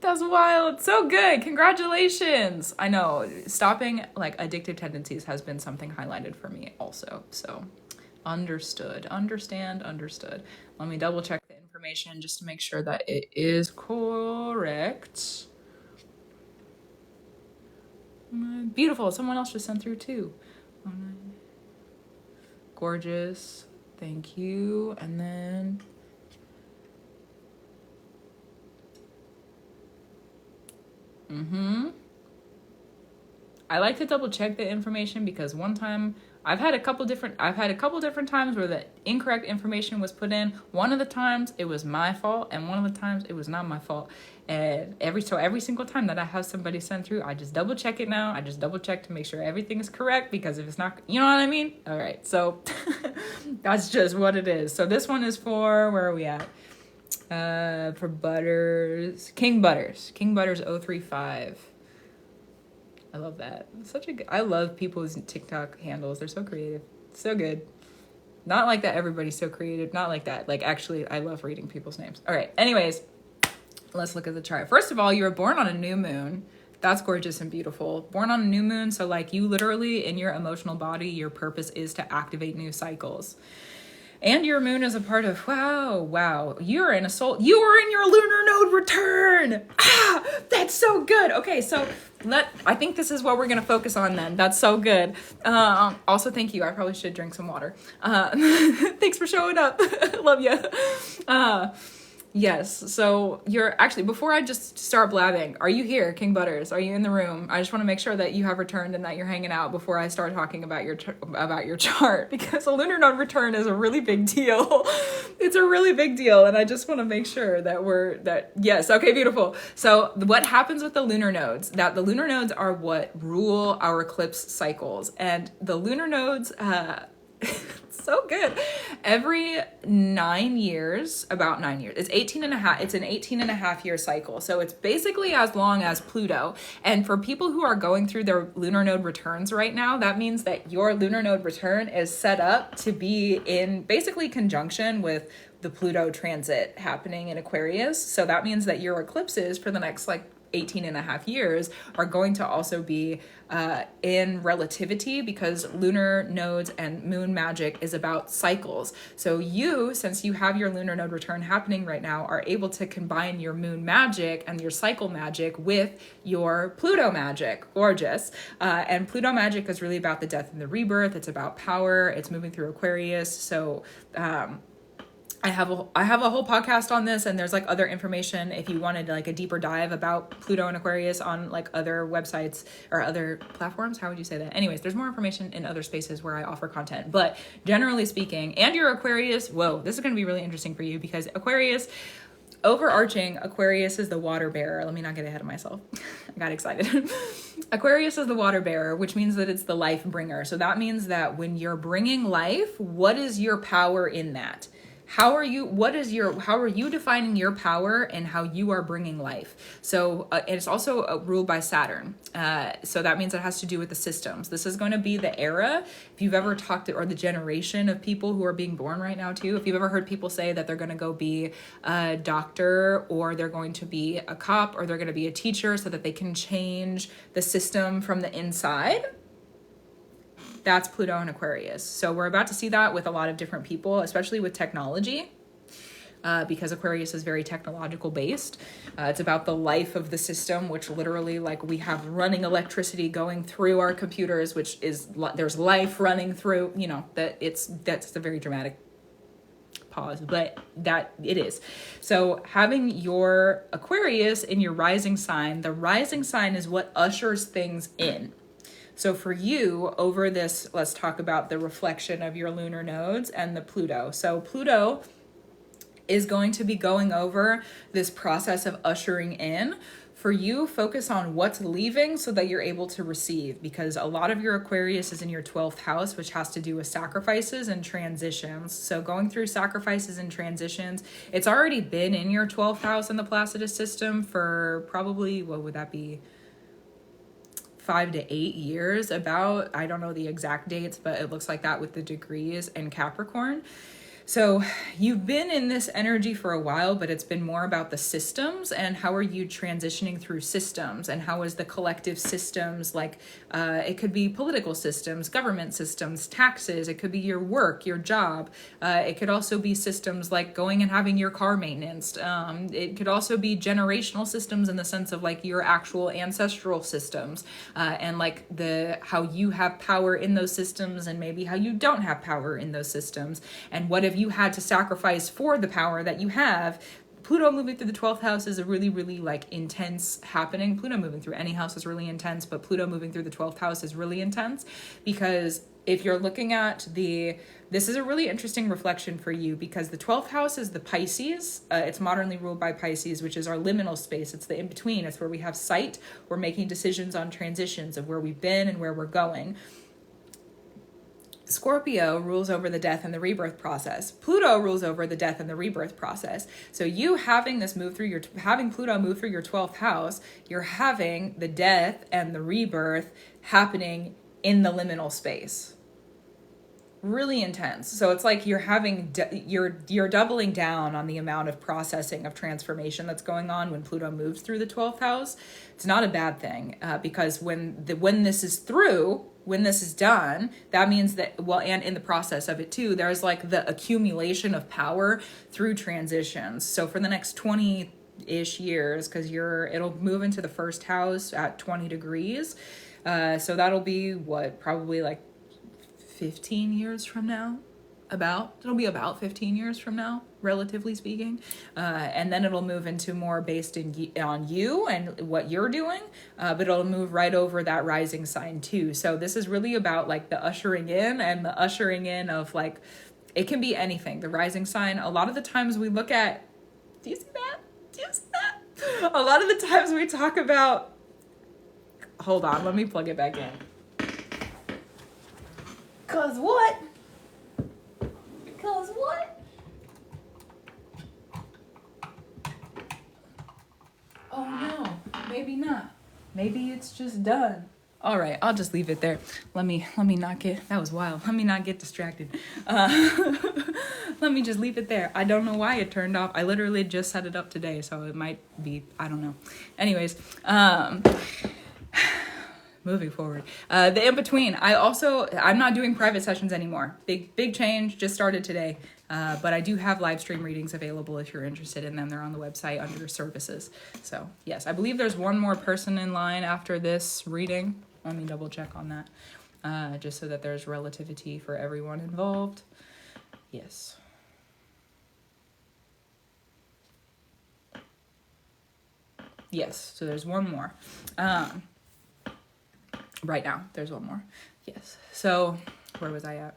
that's wild. So good. Congratulations. I know stopping like addictive tendencies has been something highlighted for me also. So understood. Understood. Let me double check the information just to make sure that it is correct. Beautiful. Someone else just sent through too. Gorgeous. Thank you. And then I like to double check the information because one time I've had a couple different times where the incorrect information was put in. One of the times it was my fault, and one of the times it was not my fault. And every single time that I have somebody send through, I just double check it now. I just double check to make sure everything is correct, because if it's not, you know what I mean? All right, so that's just what it is. So this one is for, where are we at? For Butters, King Butters 035. I love that. I love people's TikTok handles. They're so creative. So good. Not like that everybody's so creative. Not like that. Like, actually, I love reading people's names. All right. Anyways, let's look at the chart. First of all, you were born on a new moon. That's gorgeous and beautiful. Born on a new moon. So like you literally, in your emotional body, your purpose is to activate new cycles. And your moon is a part of, wow, you are in your lunar node return. That's so good. Okay, so I think this is what we're going to focus on then. That's so good. Also, thank you. I probably should drink some water. Thanks for showing up. Love you. Yes, so you're actually, before I just start blabbing, are you here, King Butters? Are you in the room? I just want to make sure that you have returned and that you're hanging out before I start talking about your chart, because a lunar node return is a really big deal. It's a really big deal, and I just want to make sure that yes, okay, beautiful. So what happens with the lunar nodes? That the lunar nodes are what rule our eclipse cycles, and the lunar nodes, so good. Every 9 years, about 9 years, it's 18 and a half. It's an 18 and a half year cycle. So it's basically as long as Pluto. And for people who are going through their lunar node returns right now, that means that your lunar node return is set up to be in basically conjunction with the Pluto transit happening in Aquarius. So that means that your eclipses for the next 18 and a half years are going to also be in relativity, because lunar nodes and moon magic is about cycles. So you, since you have your lunar node return happening right now, are able to combine your moon magic and your cycle magic with your Pluto magic. Gorgeous. And Pluto magic is really about the death and the rebirth. It's about power. It's moving through Aquarius. So I have a whole podcast on this, and there's other information if you wanted a deeper dive about Pluto and Aquarius on other websites or other platforms. How would you say that? Anyways, there's more information in other spaces where I offer content. But generally speaking, and your Aquarius, whoa, this is going to be really interesting for you, because Aquarius, overarching, Aquarius is the water bearer. Let me not get ahead of myself. I got excited. Aquarius is the water bearer, which means that it's the life bringer. So that means that when you're bringing life, what is your power in that? how are you defining your power and how you are bringing life? So and it's also ruled by Saturn. So that means it has to do with the systems. This is going to be the era, if you've ever talked to, or the generation of people who are being born right now too. If you've ever heard people say that they're going to go be a doctor, or they're going to be a cop, or they're going to be a teacher so that they can change the system from the inside, that's Pluto in Aquarius. So we're about to see that with a lot of different people, especially with technology, because Aquarius is very technological based. It's about the life of the system, which literally, like, we have running electricity going through our computers, which is, there's life running through, you know, that's a very dramatic pause, but that it is. So having your Aquarius in your rising sign, the rising sign is what ushers things in. So for you, over this, let's talk about the reflection of your lunar nodes and the Pluto. So Pluto is going to be going over this process of ushering in. For you, focus on what's leaving so that you're able to receive, because a lot of your Aquarius is in your 12th house, which has to do with sacrifices and transitions. So going through sacrifices and transitions, it's already been in your 12th house in the Placidus system for probably, what would that be? 5 to 8 years, about, I don't know the exact dates, but it looks like that with the degrees and Capricorn. So you've been in this energy for a while, but it's been more about the systems and how are you transitioning through systems, and how is the collective systems, like it could be political systems, government systems, taxes, it could be your work, your job. It could also be systems like going and having your car maintenance. It could also be generational systems in the sense of like your actual ancestral systems, and like how you have power in those systems and maybe how you don't have power in those systems, and what if you had to sacrifice for the power that you have. Pluto moving through the 12th house is a really, really like intense happening. Pluto moving through any house is really intense, but Pluto moving through the 12th house is really intense, because if you're looking at this is a really interesting reflection for you, because the 12th house is the Pisces. It's modernly ruled by Pisces, which is our liminal space. It's the in-between. It's where we have sight. We're making decisions on transitions of where we've been and where we're going. Scorpio rules over the death and the rebirth process. Pluto rules over the death and the rebirth process. So you having having Pluto move through your 12th house, you're having the death and the rebirth happening in the liminal space. Really intense. So it's like you're doubling down on the amount of processing of transformation that's going on when Pluto moves through the 12th house. It's not a bad thing, because when this is through, when this is done, that means that, well, and in the process of it too, there's like the accumulation of power through transitions. So for the next 20-ish years, because it'll move into the first house at 20 degrees. So that'll be probably like 15 years from now. It'll be about 15 years from now, relatively speaking. And then it'll move into more based on you and what you're doing, but it'll move right over that rising sign too. So this is really about like the ushering in, and the ushering in of like, it can be anything. The rising sign, a lot of the times we look at, do you see that? A lot of the times we talk about, hold on, let me plug it back in. 'Cause what? Oh no, maybe not. Maybe it's just done. All right, I'll just leave it there. Let me not get, that was wild. Let me not get distracted. Let me just leave it there. I don't know why it turned off. I literally just set it up today, so it might be, I don't know. Anyways, moving forward, the in-between, I'm not doing private sessions anymore. Big change, just started today. But I do have live stream readings available if you're interested in them. They're on the website under services. So yes, I believe there's one more person in line after this reading. Let me double check on that, just so that there's relativity for everyone involved. Yes. Yes, so there's one more. Right now, there's one more. Yes. So where was I at?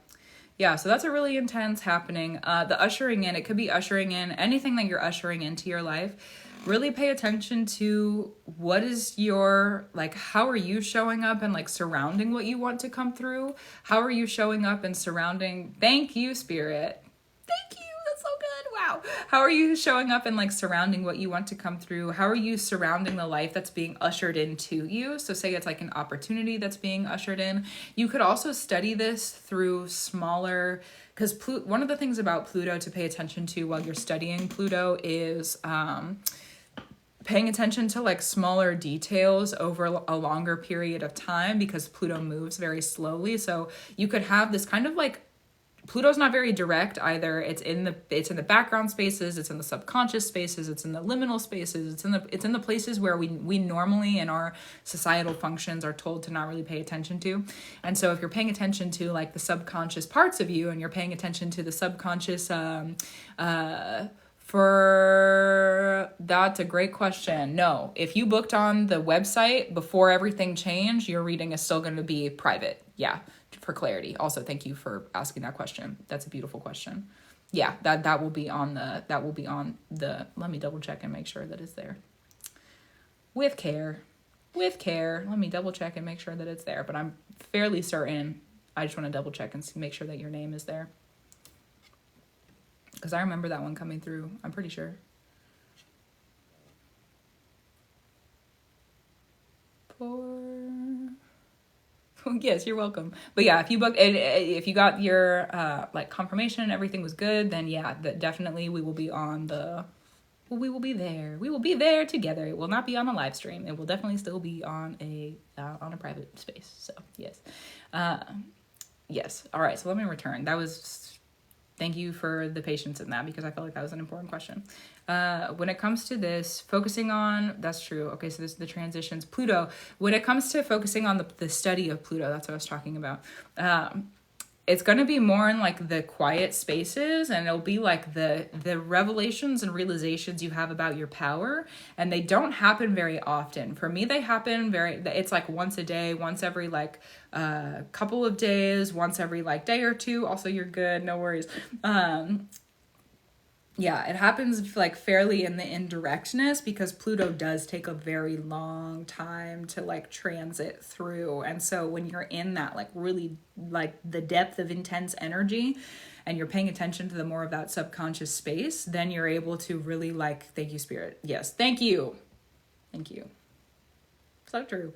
Yeah, so that's a really intense happening. The ushering in, it could be ushering in anything that you're ushering into your life. Really pay attention to what is how are you showing up and like surrounding what you want to come through? How are you showing up and surrounding? Thank you, Spirit. Thank you. That's so How are you showing up and like surrounding what you want to come through? How are you surrounding the life that's being ushered into you? So say it's like an opportunity that's being ushered in. You could also study this through smaller, because one of the things about Pluto to pay attention to while you're studying Pluto is paying attention to like smaller details over a longer period of time, because Pluto moves very slowly. So you could have this kind of like, Pluto's not very direct either. It's in the background spaces, it's in the subconscious spaces, it's in the liminal spaces, it's in the places where we normally in our societal functions are told to not really pay attention to. And so if you're paying attention to like the subconscious parts of you, and you're paying attention to the subconscious that's a great question. No, if you booked on the website before everything changed, your reading is still going to be private. Yeah, for clarity. Also, thank you for asking that question. That's a beautiful question. Yeah, that will be on the, let me double check and make sure that it's there. With care. Let me double check and make sure that it's there, but I'm fairly certain. I just want to double check and make sure that your name is there. Because I remember that one coming through. I'm pretty sure. Yes, you're welcome. But yeah, if you got your like confirmation and everything was good, then yeah, definitely we will be there. We will be there together. It will not be on a live stream. It will definitely still be on a private space. So yes, yes. All right. So let me return. Thank you for the patience in that, because I felt like that was an important question. When it comes to this, focusing on, that's true. Okay, so this is the transitions. Pluto, when it comes to focusing on the study of Pluto, that's what I was talking about. It's going to be more in like the quiet spaces, and it'll be like the revelations and realizations you have about your power, and they don't happen very often. For me, they happen it's like once a day, once every like couple of days, once every like day or two. Also, you're good, no worries. Yeah, it happens like fairly in the indirectness, because Pluto does take a very long time to like transit through. And so when you're in that like really like the depth of intense energy, and you're paying attention to the more of that subconscious space, then you're able to really like, thank you, Spirit. Yes, thank you. So true.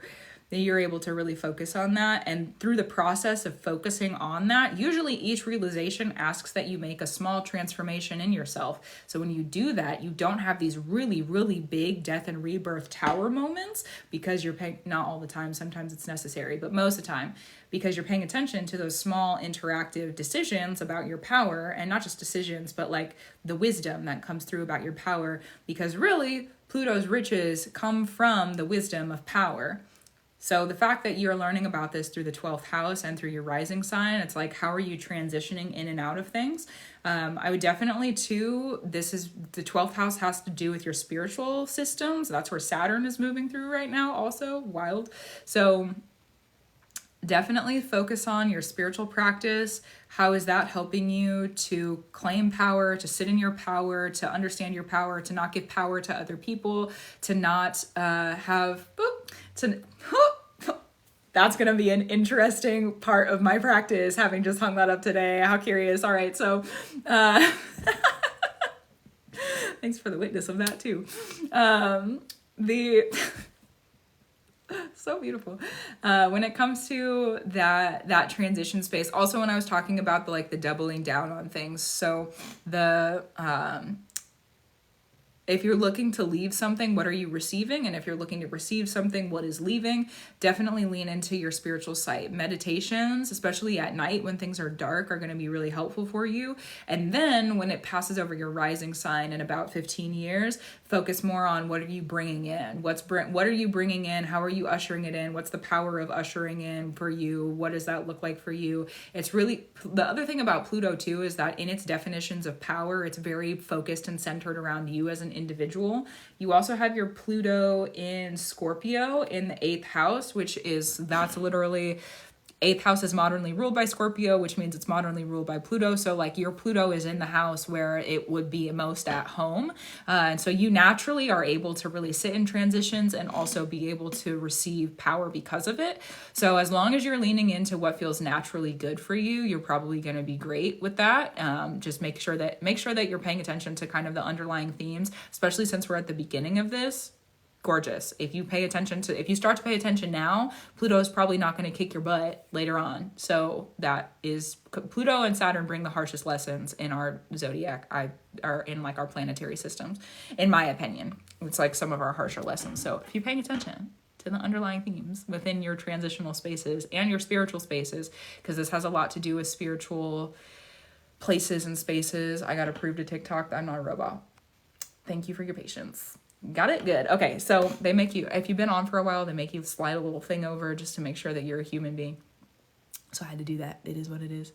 That you're able to really focus on that. And through the process of focusing on that, usually each realization asks that you make a small transformation in yourself. So when you do that, you don't have these really, really big death and rebirth tower moments, because you're paying, not all the time, sometimes it's necessary, but most of the time, because you're paying attention to those small interactive decisions about your power, and not just decisions, but like the wisdom that comes through about your power, because really Pluto's riches come from the wisdom of power. So the fact that you're learning about this through the 12th house and through your rising sign, it's like, how are you transitioning in and out of things? I would definitely too, the 12th house has to do with your spiritual systems. That's where Saturn is moving through right now, also wild. So definitely focus on your spiritual practice. How is that helping you to claim power, to sit in your power, to understand your power, to not give power to other people, to not that's going to be an interesting part of my practice, having just hung that up today. How curious. All right. So, thanks for the witness of that too. So beautiful. When it comes to that transition space, also when I was talking about the doubling down on things. So if you're looking to leave something, what are you receiving? And if you're looking to receive something, what is leaving? Definitely lean into your spiritual side. Meditations, especially at night when things are dark, are going to be really helpful for you. And then when it passes over your rising sign in about 15 years, focus more on what are you bringing in? What are you bringing in? How are you ushering it in? What's the power of ushering in for you? What does that look like for you? It's really, the other thing about Pluto too is that in its definitions of power, it's very focused and centered around you as an individual. You also have your Pluto in Scorpio in the 8th house, that's literally Eighth house is modernly ruled by Scorpio, which means it's modernly ruled by Pluto. So like your Pluto is in the house where it would be most at home. And so you naturally are able to really sit in transitions and also be able to receive power because of it. So as long as you're leaning into what feels naturally good for you, you're probably going to be great with that. Just make sure that you're paying attention to kind of the underlying themes, especially since we're at the beginning of this. Gorgeous. If you start to pay attention now, Pluto is probably not going to kick your butt later on. So that is, Pluto and Saturn bring the harshest lessons in our zodiac, are in like our planetary systems, in my opinion. It's like some of our harsher lessons. So if you're paying attention to the underlying themes within your transitional spaces and your spiritual spaces, because this has a lot to do with spiritual places and spaces. I got to prove to TikTok that I'm not a robot. Thank you for your patience. Got it? Good. Okay, so they make you, if you've been on for a while, they make you slide a little thing over just to make sure that you're a human being. So I had to do that. It is what it is.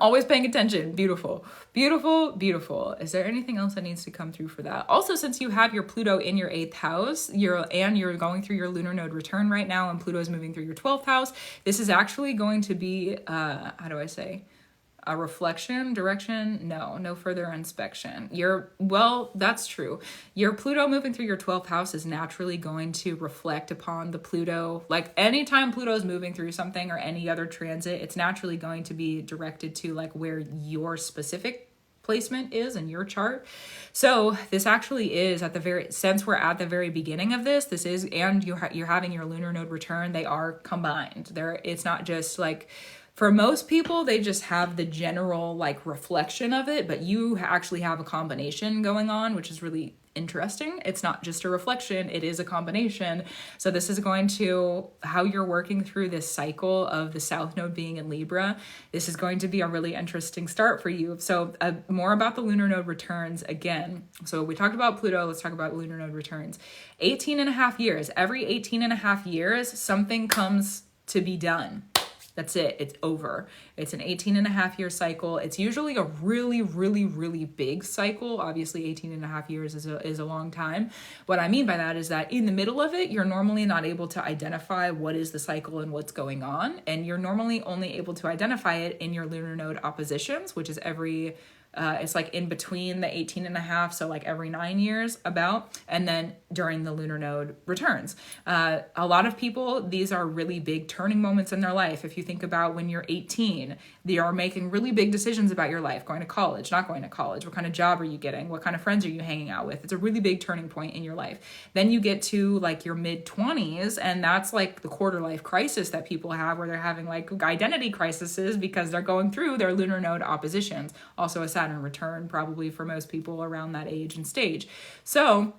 Always paying attention. Beautiful. Beautiful, beautiful. Is there anything else that needs to come through for that? Also, since you have your Pluto in your 8th house, you're going through your lunar node return right now, and Pluto is moving through your 12th house, this is actually going to be, a reflection, direction, no further inspection. That's true. Your Pluto moving through your 12th house is naturally going to reflect upon the Pluto. Like anytime Pluto is moving through something or any other transit, it's naturally going to be directed to like where your specific placement is in your chart. So this actually is since we're at the very beginning of this is, and you're having your lunar node return, they are combined. It's not just like, for most people, they just have the general like reflection of it, but you actually have a combination going on, which is really interesting. It's not just a reflection, it is a combination. So this is going to, how you're working through this cycle of the South Node being in Libra, this is going to be a really interesting start for you. So more about the lunar node returns again. So we talked about Pluto, let's talk about lunar node returns. 18 and a half years. Every 18 and a half years, something comes to be done. That's it. It's over. It's an 18 and a half year cycle. It's usually a really, really, really big cycle. Obviously, 18 and a half years is a long time. What I mean by that is that in the middle of it, you're normally not able to identify what is the cycle and what's going on. And you're normally only able to identify it in your lunar node oppositions, which is it's like in between the 18 and a half, so like every 9 years about, and then during the lunar node returns. A lot of people, these are really big turning moments in their life. If you think about when you're 18, they are making really big decisions about your life, going to college, not going to college, what kind of job are you getting, what kind of friends are you hanging out with. It's a really big turning point in your life. Then you get to like your mid-20s, and that's like the quarter life crisis that people have, where they're having like identity crises because they're going through their lunar node oppositions. Also a Saturn return probably for most people around that age and stage. So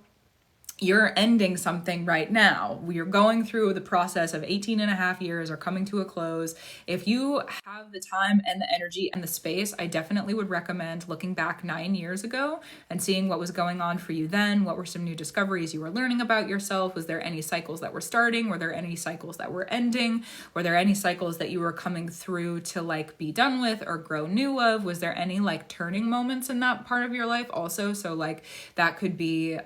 you're ending something right now. You're going through the process of 18 and a half years or coming to a close. If you have the time and the energy and the space, I definitely would recommend looking back 9 years ago and seeing what was going on for you then. What were some new discoveries you were learning about yourself? Was there any cycles that were starting? Were there any cycles that were ending? Were there any cycles that you were coming through to like be done with or grow new of? Was there any like turning moments in that part of your life also? So like that could be,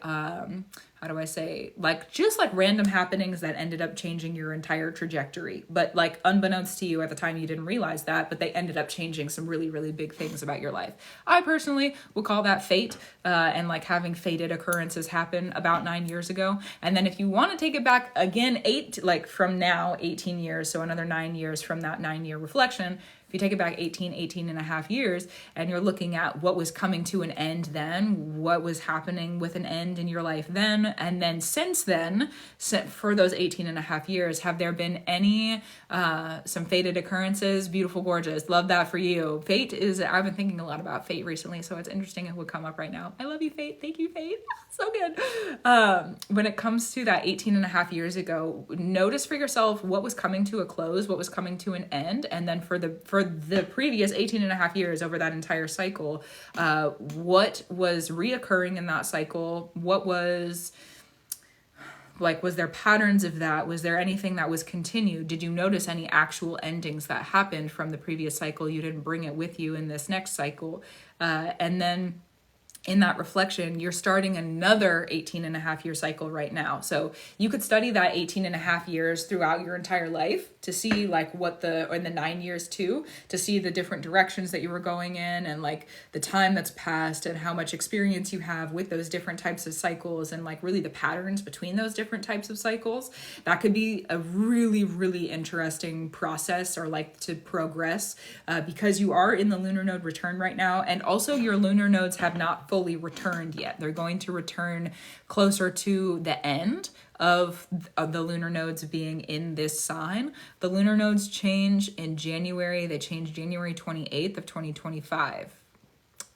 just like random happenings that ended up changing your entire trajectory. But like unbeknownst to you at the time, you didn't realize that, but they ended up changing some really, really big things about your life. I personally will call that fate, and like having fated occurrences happen about 9 years ago. And then if you want to take it back again, from now, 18 years, so another 9 years from that 9-year reflection, if you take it back 18 and a half years, and you're looking at what was coming to an end then, what was happening with an end in your life then, and then since then, for those 18 and a half years, have there been any, some fated occurrences? Beautiful, gorgeous. Love that for you. I've been thinking a lot about fate recently, so it's interesting it would come up right now. I love you, fate. Thank you, fate. So good. When it comes to that 18 and a half years ago, notice for yourself what was coming to a close, what was coming to an end, and then for the previous 18 and a half years over that entire cycle, what was reoccurring in that cycle? What was there patterns of that? Was there anything that was continued? Did you notice any actual endings that happened from the previous cycle? You didn't bring it with you in this next cycle. And then in that reflection, you're starting another 18 and a half year cycle right now. So you could study that 18 and a half years throughout your entire life to see like what in the 9 years too, to see the different directions that you were going in and like the time that's passed and how much experience you have with those different types of cycles and like really the patterns between those different types of cycles. That could be a really, really interesting process or like to progress because you are in the lunar node return right now. And also your lunar nodes have not fully returned yet. They're going to return closer to the end of the lunar nodes being in this sign. The lunar nodes change in January. They change January 28th of 2025.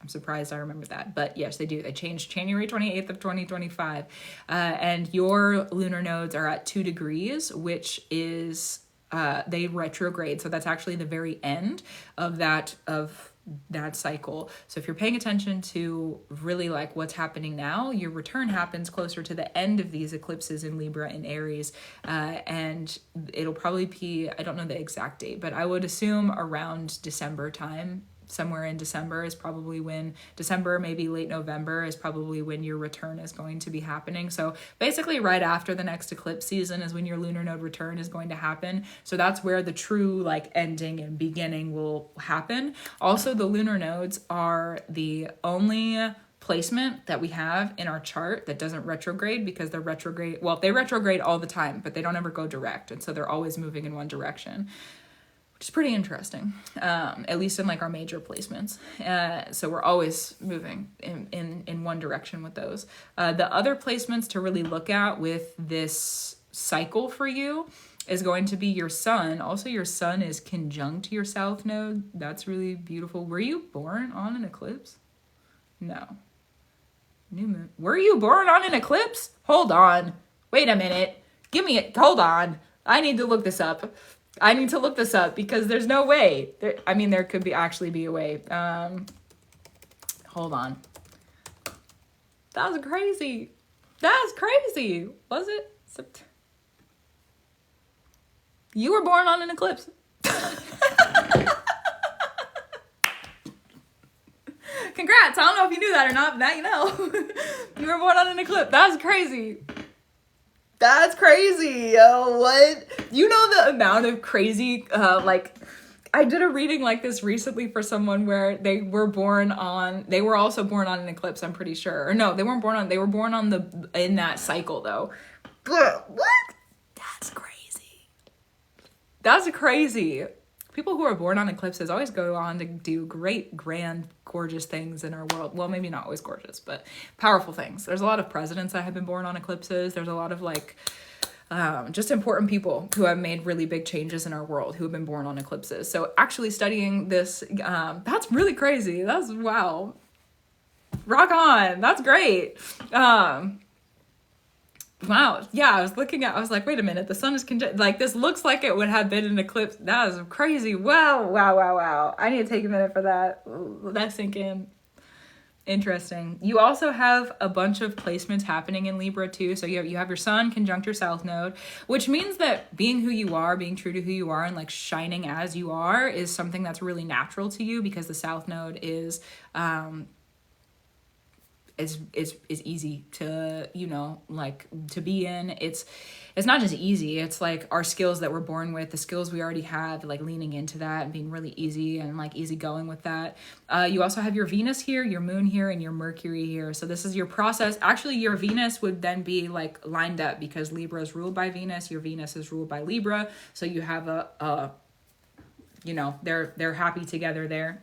I'm surprised I remember that, but yes, they do. They changed January 28th of 2025. And your lunar nodes are at 2 degrees, which is, they retrograde. So that's actually the very end of that cycle. So if you're paying attention to really like what's happening now, your return happens closer to the end of these eclipses in Libra and Aries. And it'll probably be, I don't know the exact date, but I would assume around December time. Somewhere in December is probably when, December, maybe late November is probably when your return is going to be happening. So basically right after the next eclipse season is when your lunar node return is going to happen. So that's where the true like ending and beginning will happen. Also, the lunar nodes are the only placement that we have in our chart that doesn't retrograde because they're retrograde. Well, they retrograde all the time, but they don't ever go direct. And so they're always moving in one direction. Which is pretty interesting, at least in like our major placements. So we're always moving in one direction with those. The other placements to really look at with this cycle for you is going to be your sun. Also, your sun is conjunct your south node. That's really beautiful. Were you born on an eclipse? No. New moon. Were you born on an eclipse? Hold on. Wait a minute. Hold on. I need to look this up. Because there's no way. There could actually be a way. Hold on. That was crazy. Was it? You were born on an eclipse. Congrats. I don't know if you knew that or not, but now you know. You were born on an eclipse. That's crazy. Oh, what? You know the amount of crazy, I did a reading like this recently for someone where they were also born on an eclipse, I'm pretty sure. Or no, they were born in that cycle though. What? That's crazy. People who are born on eclipses always go on to do great, grand, gorgeous things in our world. Well, maybe not always gorgeous, but powerful things. There's a lot of presidents that have been born on eclipses. There's a lot of just important people who have made really big changes in our world who have been born on eclipses. So actually studying this, that's really crazy. That's wow. Rock on. That's great. Wow. Yeah, I was like, wait a minute, the sun is this looks like it would have been an eclipse. That is crazy. Wow. I need to take a minute for that. Let that sink in. Interesting. You also have a bunch of placements happening in Libra too. So you have your sun conjunct your south node, which means that being who you are, being true to who you are and like shining as you are is something that's really natural to you because the south node is easy to, to be in. It's not just easy. It's like our skills that we're born with, the skills we already have, like leaning into that and being really easy and like easy going with that. You also have your Venus here, your moon here, and your Mercury here. So this is your process. Actually, your Venus would then be like lined up because Libra is ruled by Venus. Your Venus is ruled by Libra. So you have they're happy together there.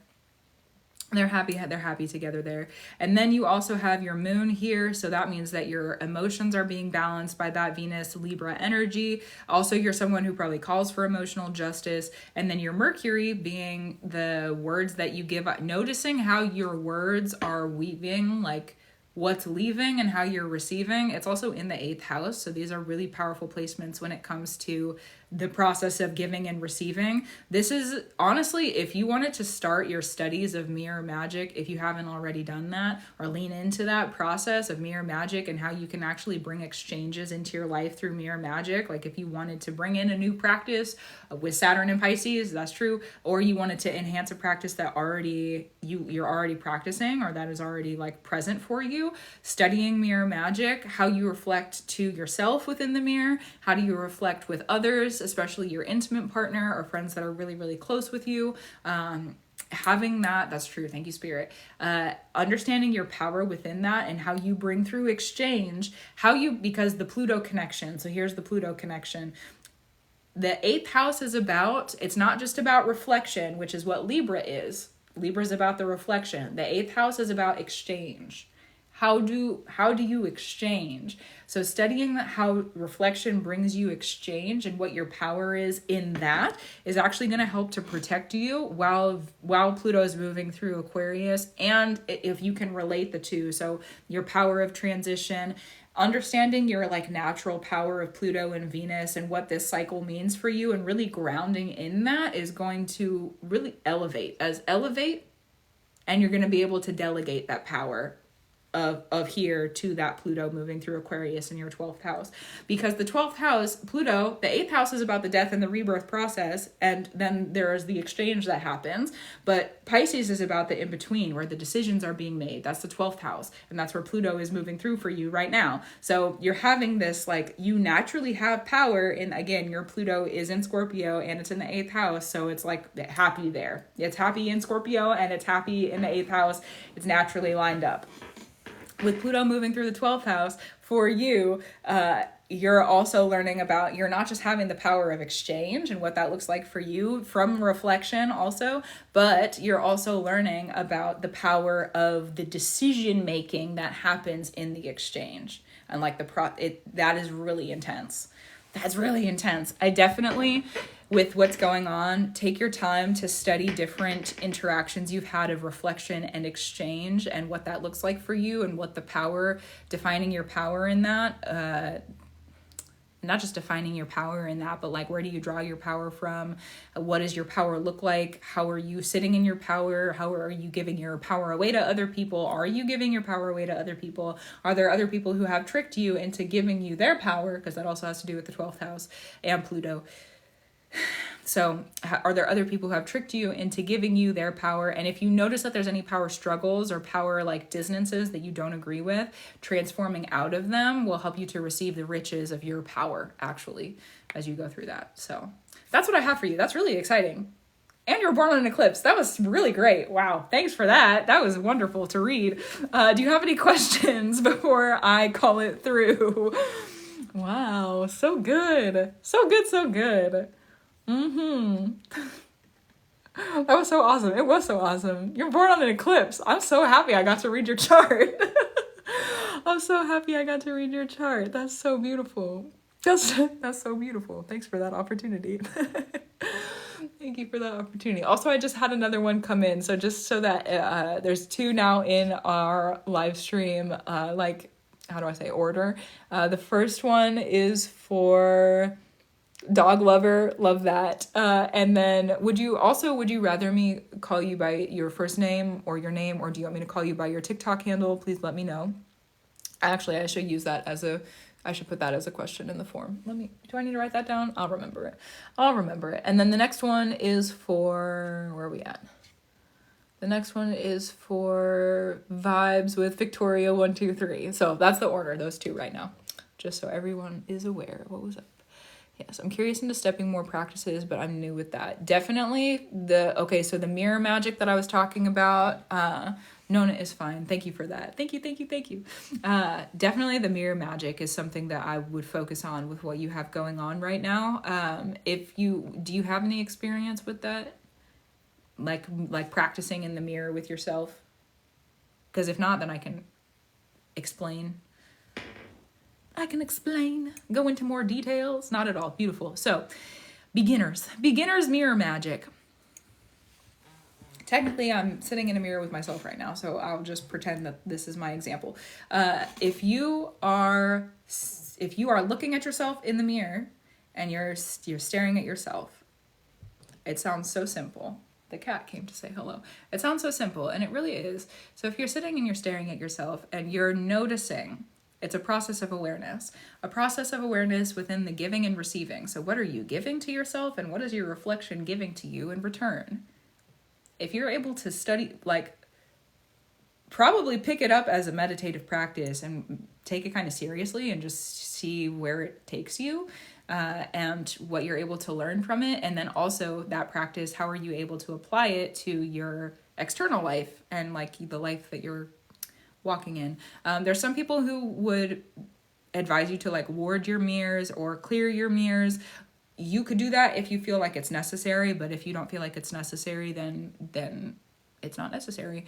They're happy together there. And then you also have your moon here. So that means that your emotions are being balanced by that Venus Libra energy. Also, you're someone who probably calls for emotional justice. And then your Mercury being the words that you give, noticing how your words are weaving, like what's leaving and how you're receiving. It's also in the 8th house. So these are really powerful placements when it comes to the process of giving and receiving. This is honestly, if you wanted to start your studies of mirror magic, if you haven't already done that, or lean into that process of mirror magic and how you can actually bring exchanges into your life through mirror magic. Like if you wanted to bring in a new practice with Saturn and Pisces, that's true. Or you wanted to enhance a practice that you're already practicing, or that is already like present for you. Studying mirror magic, how you reflect to yourself within the mirror, how do you reflect with others, especially your intimate partner or friends that are really, really close with you. Having that's true. Thank you, Spirit. Understanding your power within that and how you bring through exchange, because the Pluto connection. So here's the Pluto connection. The 8th house it's not just about reflection, which is what Libra is. Libra is about the reflection. The 8th house is about exchange. How do you exchange? So studying how reflection brings you exchange and what your power is in that is actually going to help to protect you while Pluto is moving through Aquarius. And if you can relate the two, so your power of transition, understanding your like natural power of Pluto and Venus and what this cycle means for you, and really grounding in that is going to really elevate, and you're going to be able to delegate that power of here to that Pluto moving through Aquarius in your 12th house. Because the 12th house, Pluto, the 8th house is about the death and the rebirth process, and then there's the exchange that happens. But Pisces is about the in-between, where the decisions are being made. That's the 12th house, and that's where Pluto is moving through for you right now. So you're having this, like, you naturally have power, and again, your Pluto is in Scorpio, and it's in the 8th house, so it's like happy there. It's happy in Scorpio, and it's happy in the 8th house. It's naturally lined up. With Pluto moving through the 12th house for you, you're also learning about, you're not just having the power of exchange and what that looks like for you from reflection also, but you're also learning about the power of the decision making that happens in the exchange. And like that is really intense. That's really intense. I definitely, with what's going on, take your time to study different interactions you've had of reflection and exchange and what that looks like for you, and what the power, defining your power in that, not just defining your power in that, but like, where do you draw your power from? What does your power look like? How are you sitting in your power? How are you giving your power away to other people? Are you giving your power away to other people? Are there other people who have tricked you into giving you their power? Because that also has to do with the 12th house and Pluto. So are there other people who have tricked you into giving you their power? And if you notice that there's any power struggles or power like dissonances that you don't agree with, transforming out of them will help you to receive the riches of your power, actually, as you go through that. So that's what I have for you. That's really exciting. And you were born on an eclipse. That was really great. Wow. Thanks for that. That was wonderful to read. Do you have any questions before I call it through? Wow. So good. So good. So good. That was so awesome. It was so awesome. You're born on an eclipse. I'm so happy I got to read your chart. I'm so happy I got to read your chart. That's so beautiful. That's so beautiful. Thanks for that opportunity. Thank you for that opportunity. Also, I just had another one come in. So just so that there's 2 now in our live stream, like, how do I say, order? The first one is for dog lover, love that. And then would you rather me call you by your first name, or your name, or do you want me to call you by your TikTok handle? Please let me know. Actually, I should use that I should put that as a question in the form. Do I need to write that down? I'll remember it. And then the next one is for, where are we at? The next one is for Vibes with Victoria 123. So that's the order, those 2 right now, just so everyone is aware. What was up? Yes, I'm curious into stepping more practices, but I'm new with that. Definitely so the mirror magic that I was talking about, Nona is fine. Thank you for that. Thank you. Definitely the mirror magic is something that I would focus on with what you have going on right now. Do you have any experience with that? Like practicing in the mirror with yourself? Because if not, then I can explain. Go into more details. Not at all. Beautiful. So, beginners mirror magic. technically I'm sitting in a mirror with myself right now, so I'll just pretend that this is my example. If you are looking at yourself in the mirror and you're staring at yourself, it sounds so simple. The cat came to say hello. It sounds so simple, and it really is. So if you're sitting and you're staring at yourself and you're noticing, it's a process of awareness. A process of awareness within the giving and receiving. So what are you giving to yourself, and what is your reflection giving to you in return? If you're able to study, like, probably pick it up as a meditative practice and take it kind of seriously and just see where it takes you, and what you're able to learn from it. And then also that practice, how are you able to apply it to your external life and like the life that you're walking in. There's some people who would advise you to like ward your mirrors or clear your mirrors. You could do that if you feel like it's necessary, but if you don't feel like it's necessary, then it's not necessary.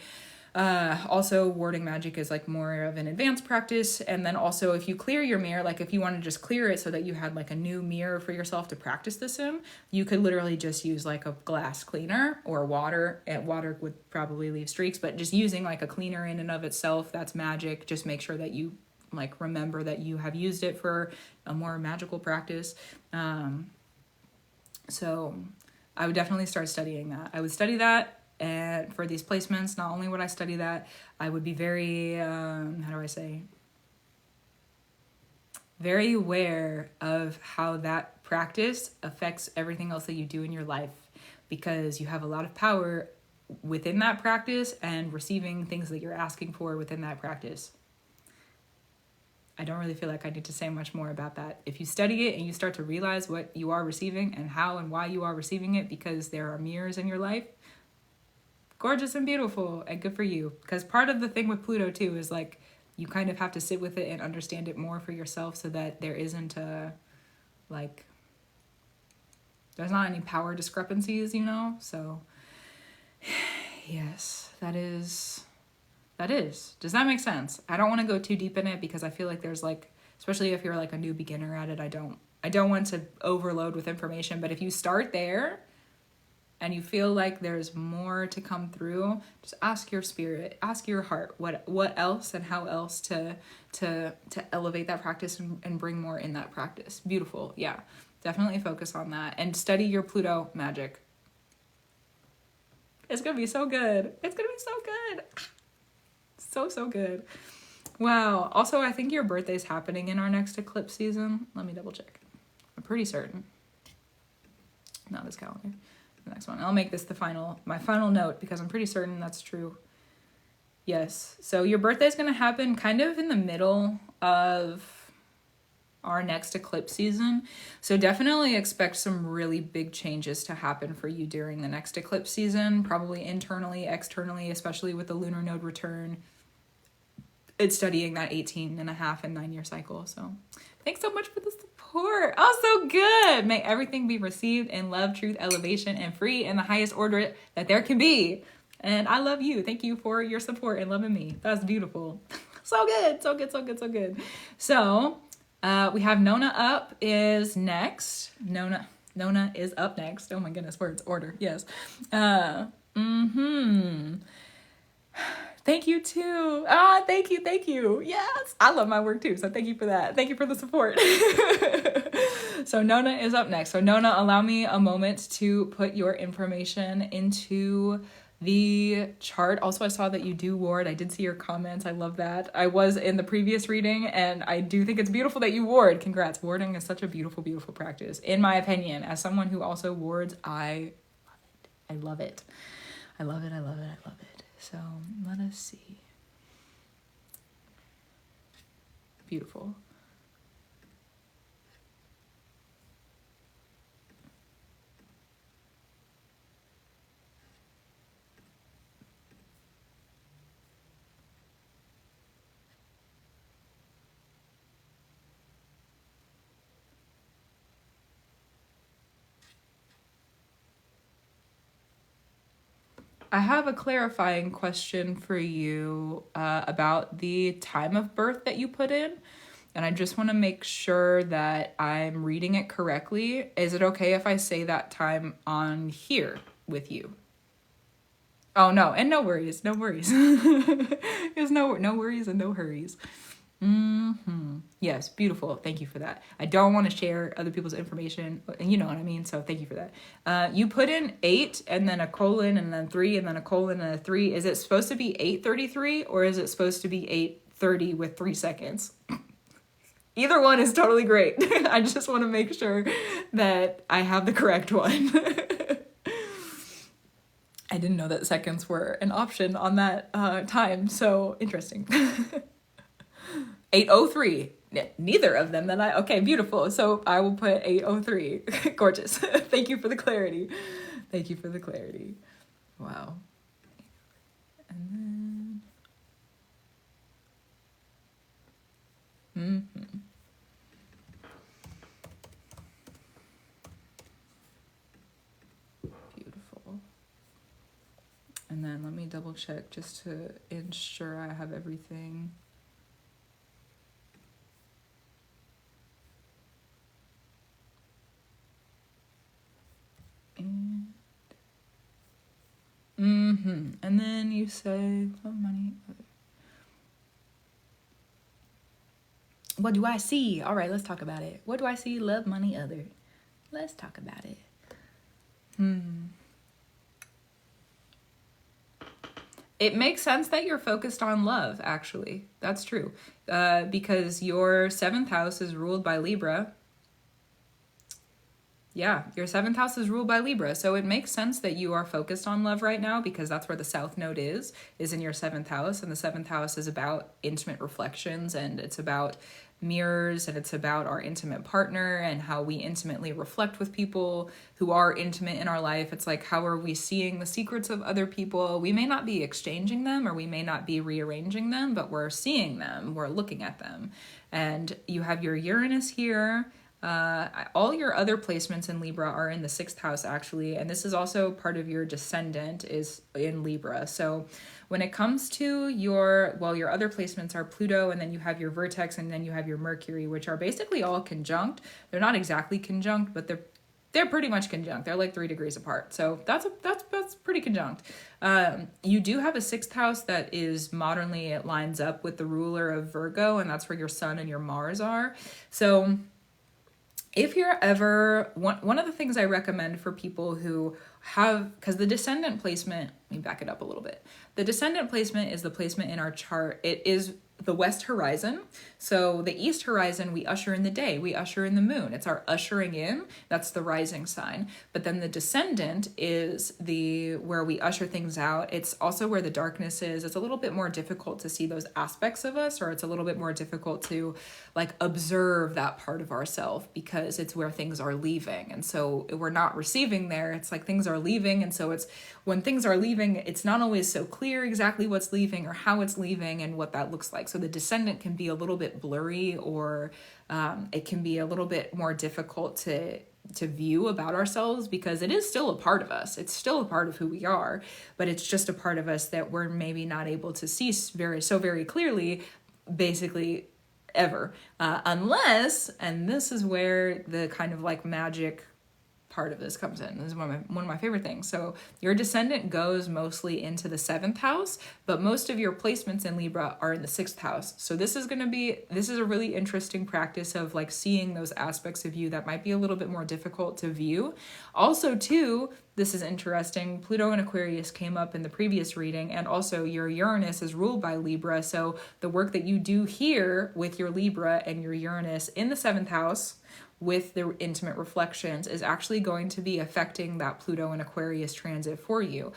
Also, warding magic is like more of an advanced practice. And then also if you clear your mirror, like if you want to just clear it so that you had like a new mirror for yourself to practice this in, you could literally just use like a glass cleaner or water. And water would probably leave streaks, but just using like a cleaner in and of itself, that's magic. Just make sure that you like remember that you have used it for a more magical practice. So I would definitely start studying that. I would study that. And for these placements, not only would I study that, I would be very, very aware of how that practice affects everything else that you do in your life, because you have a lot of power within that practice and receiving things that you're asking for within that practice. I don't really feel like I need to say much more about that. If you study it and you start to realize what you are receiving and how and why you are receiving it, because there are mirrors in your life, gorgeous and beautiful and good for you. Because part of the thing with Pluto too is like you kind of have to sit with it and understand it more for yourself, so that there isn't there's not any power discrepancies, you know? So yes, that is. Does that make sense? I don't want to go too deep in it because I feel like there's like, especially if you're like a new beginner at it, I don't want to overload with information, but if you start there and you feel like there's more to come through, just ask your spirit, ask your heart, what else and how else to elevate that practice and bring more in that practice. Beautiful. Yeah, definitely focus on that and study your Pluto magic. It's going to be so good. It's going to be so good. So good. Wow. Also, I think your birthday's happening in our next eclipse season. Let me double check. I'm pretty certain. Not this calendar. The next one. I'll make this my final note because I'm pretty certain that's true. Yes. So your birthday's going to happen kind of in the middle of our next eclipse season. So definitely expect some really big changes to happen for you during the next eclipse season, probably internally, externally, especially with the lunar node return. It's studying that 18 and a half and 9-year cycle. So thanks so much for the support. Oh, so good. May everything be received in love, truth, elevation, and free in the highest order that there can be. And I love you. Thank you for your support and loving me. That's beautiful. So good. So we have Nona up is next. Nona is up next. Oh my goodness, words, order. Yes. Thank you too. Thank you. Yes. I love my work too. So thank you for that. Thank you for the support. So Nona is up next. So Nona, allow me a moment to put your information into the chart. Also, I saw that you do ward. I did see your comments. I love that. I was in the previous reading and I do think it's beautiful that you ward. Congrats. Warding is such a beautiful, beautiful practice. In my opinion, as someone who also wards, I love it. I love it. So let us see. Beautiful. I have a clarifying question for you about the time of birth that you put in. And I just want to make sure that I'm reading it correctly. Is it okay if I say that time on here with you? Oh no, and no worries, no worries. There's no worries and no hurries. Yes, beautiful. Thank you for that. I don't want to share other people's information, and you know what I mean. So thank you for that. You put in 8 and then a colon and then 3 and then a colon and a 3. Is it supposed to be 8:33 or is it supposed to be 8:30 with 3 seconds? Either one is totally great. I just want to make sure that I have the correct one. I didn't know that seconds were an option on that time. So interesting. 8:03. Neither of them. Okay, beautiful. So I will put 8:03. Gorgeous. Thank you for the clarity. Thank you for the clarity. Wow. And then. Beautiful. And then let me double check just to ensure I have everything. And then you say love money. What do I see? All right, let's talk about it. What do I see? Love money other. Let's talk about it. It makes sense that you're focused on love, actually. That's true. Because your 7th house is ruled by Libra. Yeah, your 7th house is ruled by Libra. So it makes sense that you are focused on love right now because that's where the South Node is in your 7th house. And the 7th house is about intimate reflections and it's about mirrors and it's about our intimate partner and how we intimately reflect with people who are intimate in our life. It's like, how are we seeing the secrets of other people? We may not be exchanging them or we may not be rearranging them, but we're seeing them, we're looking at them. And you have your Uranus here. All your other placements in Libra are in the 6th house, actually. And this is also part of your descendant is in Libra. So when it comes to your other placements are Pluto, and then you have your vertex, and then you have your Mercury, which are basically all conjunct. They're not exactly conjunct, but they're pretty much conjunct. They're like 3 degrees apart. So that's pretty conjunct. You do have a 6th house that is modernly, it lines up with the ruler of Virgo, and that's where your Sun and your Mars are. So if you're ever, one of the things I recommend for people who have, because the descendant placement, let me back it up a little bit. The descendant placement is the placement in our chart. It is the west horizon. So the east horizon, we usher in the day, we usher in the moon. It's our ushering in, that's the rising sign. But then the descendant is where we usher things out. It's also where the darkness is. It's a little bit more difficult to see those aspects of us, or it's a little bit more difficult to like observe that part of ourselves because it's where things are leaving. And so we're not receiving there. It's like things are leaving. And so it's when things are leaving, it's not always so clear exactly what's leaving or how it's leaving and what that looks like. So the descendant can be a little bit blurry, or it can be a little bit more difficult to view about ourselves because it is still a part of us. It's still a part of who we are, but it's just a part of us that we're maybe not able to see very clearly, basically ever, unless, and this is where the kind of like magic part of this comes in. This is one of my favorite things. So your descendant goes mostly into the 7th house, but most of your placements in Libra are in the 6th house. So this is a really interesting practice of like seeing those aspects of you that might be a little bit more difficult to view. Also too, this is interesting, Pluto and Aquarius came up in the previous reading, and also your Uranus is ruled by Libra. So the work that you do here with your Libra and your Uranus in the 7th house with the intimate reflections is actually going to be affecting that Pluto and Aquarius transit for you.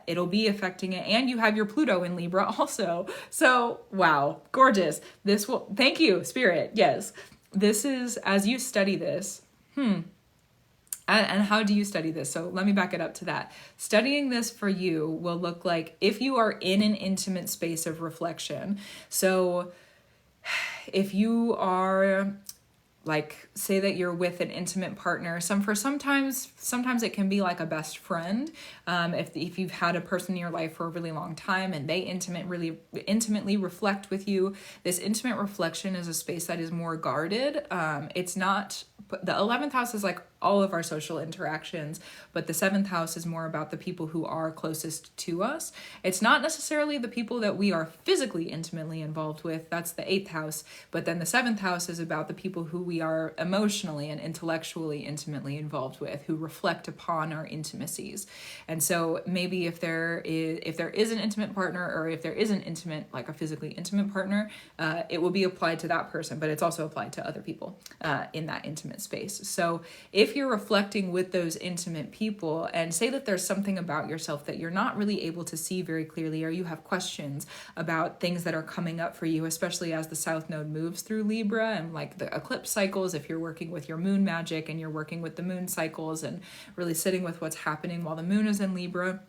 It'll be affecting it, and you have your Pluto in Libra also. So, wow, gorgeous. Thank you, Spirit. Yes, this is, as you study this, and how do you study this? So let me back it up to that. Studying this for you will look like if you are in an intimate space of reflection. So if you are, like, say that you're with an intimate partner. Sometimes it can be like a best friend. If you've had a person in your life for a really long time and they intimately reflect with you, this intimate reflection is a space that is more guarded. It's not, the 11th house is like all of our social interactions, but the seventh house is more about the people who are closest to us. It's not necessarily the people that we are physically intimately involved with. That's the eighth house. But then the seventh house is about the people who we are emotionally and intellectually intimately involved with, who reflect upon our intimacies. And so maybe if there is an intimate partner, or if there is an intimate, like a physically intimate partner, it will be applied to that person, but it's also applied to other people in that intimate space. So if you're reflecting with those intimate people, and say that there's something about yourself that you're not really able to see very clearly, or you have questions about things that are coming up for you, especially as the South Node moves through Libra and like the eclipse cycles, if you're working with your moon magic and you're working with the moon cycles and really sitting with what's happening while the moon is in Libra,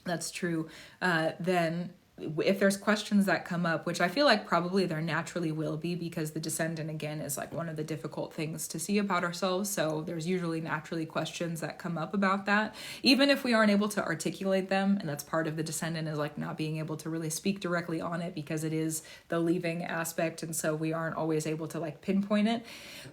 that's true, then if there's questions that come up, which I feel like probably there naturally will be, because the descendant again is like one of the difficult things to see about ourselves, so there's usually naturally questions that come up about that, even if we aren't able to articulate them. And that's part of the descendant, is like not being able to really speak directly on it, because it is the leaving aspect, and so we aren't always able to like pinpoint it.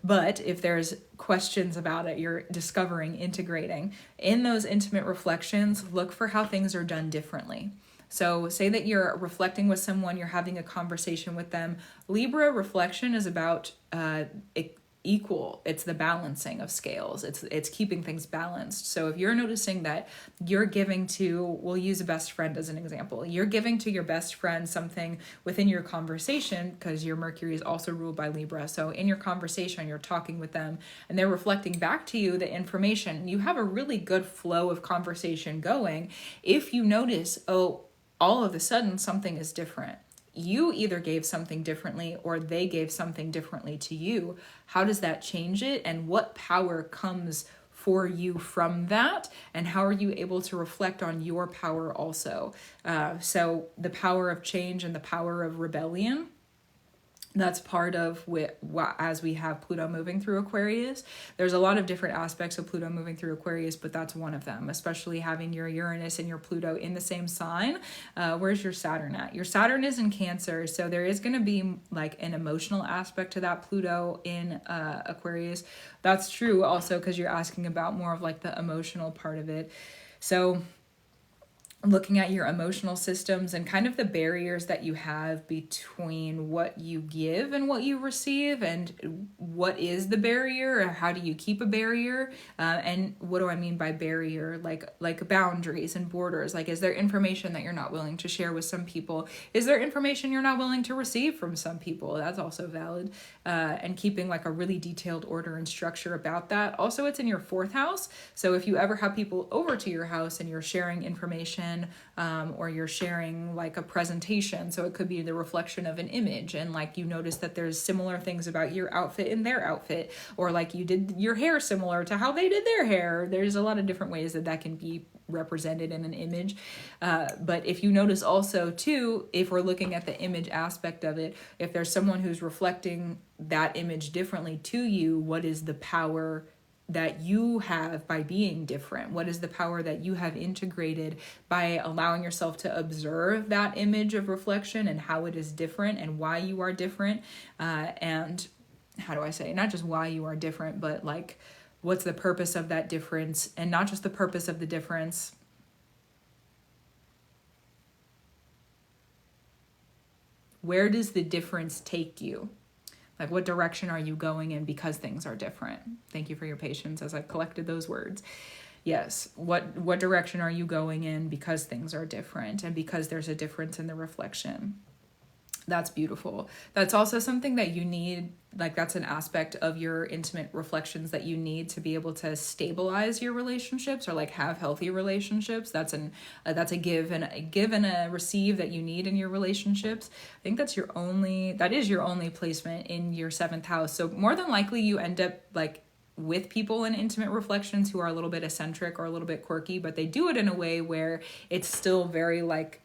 But if there's questions about it, you're discovering, integrating in those intimate reflections, look for how things are done differently. So say that you're reflecting with someone, you're having a conversation with them. Libra reflection is about equal. It's the balancing of scales. It's keeping things balanced. So if you're noticing that you're giving to, we'll use a best friend as an example. You're giving to your best friend something within your conversation, because your Mercury is also ruled by Libra. So in your conversation, you're talking with them and they're reflecting back to you the information. You have a really good flow of conversation going. If you notice, all of a sudden something is different. You either gave something differently or they gave something differently to you. How does that change it? And what power comes for you from that? And how are you able to reflect on your power also? So the power of change and the power of rebellion, that's part of as we have Pluto moving through Aquarius. There's a lot of different aspects of Pluto moving through Aquarius, but that's one of them, especially having your Uranus and your Pluto in the same sign. Where's your Saturn at? Your Saturn is in Cancer, so there is going to be like an emotional aspect to that Pluto in Aquarius. That's true also because you're asking about more of like the emotional part of it. So looking at your emotional systems and kind of the barriers that you have between what you give and what you receive, and what is the barrier, or how do you keep a barrier, and what do I mean by barrier? Like boundaries and borders. Like, is there information that you're not willing to share with some people? Is there information you're not willing to receive from some people? That's also valid. And keeping like a really detailed order and structure about that. Also, it's in your fourth house, so if you ever have people over to your house and you're sharing information, or you're sharing like a presentation, so it could be the reflection of an image, and like you notice that there's similar things about your outfit in their outfit, or like you did your hair similar to how they did their hair. There's a lot of different ways that can be represented in an image. But if you notice also too, if we're looking at the image aspect of it, if there's someone who's reflecting that image differently to you, what is the power that you have by being different? What is the power that you have integrated by allowing yourself to observe that image of reflection and how it is different and why you are different? And how do I say, not just why you are different, but like, what's the purpose of that difference? And not just the purpose of the difference, where does the difference take you? Like, what direction are you going in because things are different? Thank you for your patience as I collected those words. Yes, what direction are you going in because things are different and because there's a difference in the reflection? That's beautiful. That's also something that you need, like that's an aspect of your intimate reflections that you need to be able to stabilize your relationships or like have healthy relationships. That's a give and a receive that you need in your relationships. I think that is your only placement in your seventh house. So more than likely you end up like with people in intimate reflections who are a little bit eccentric or a little bit quirky, but they do it in a way where it's still very like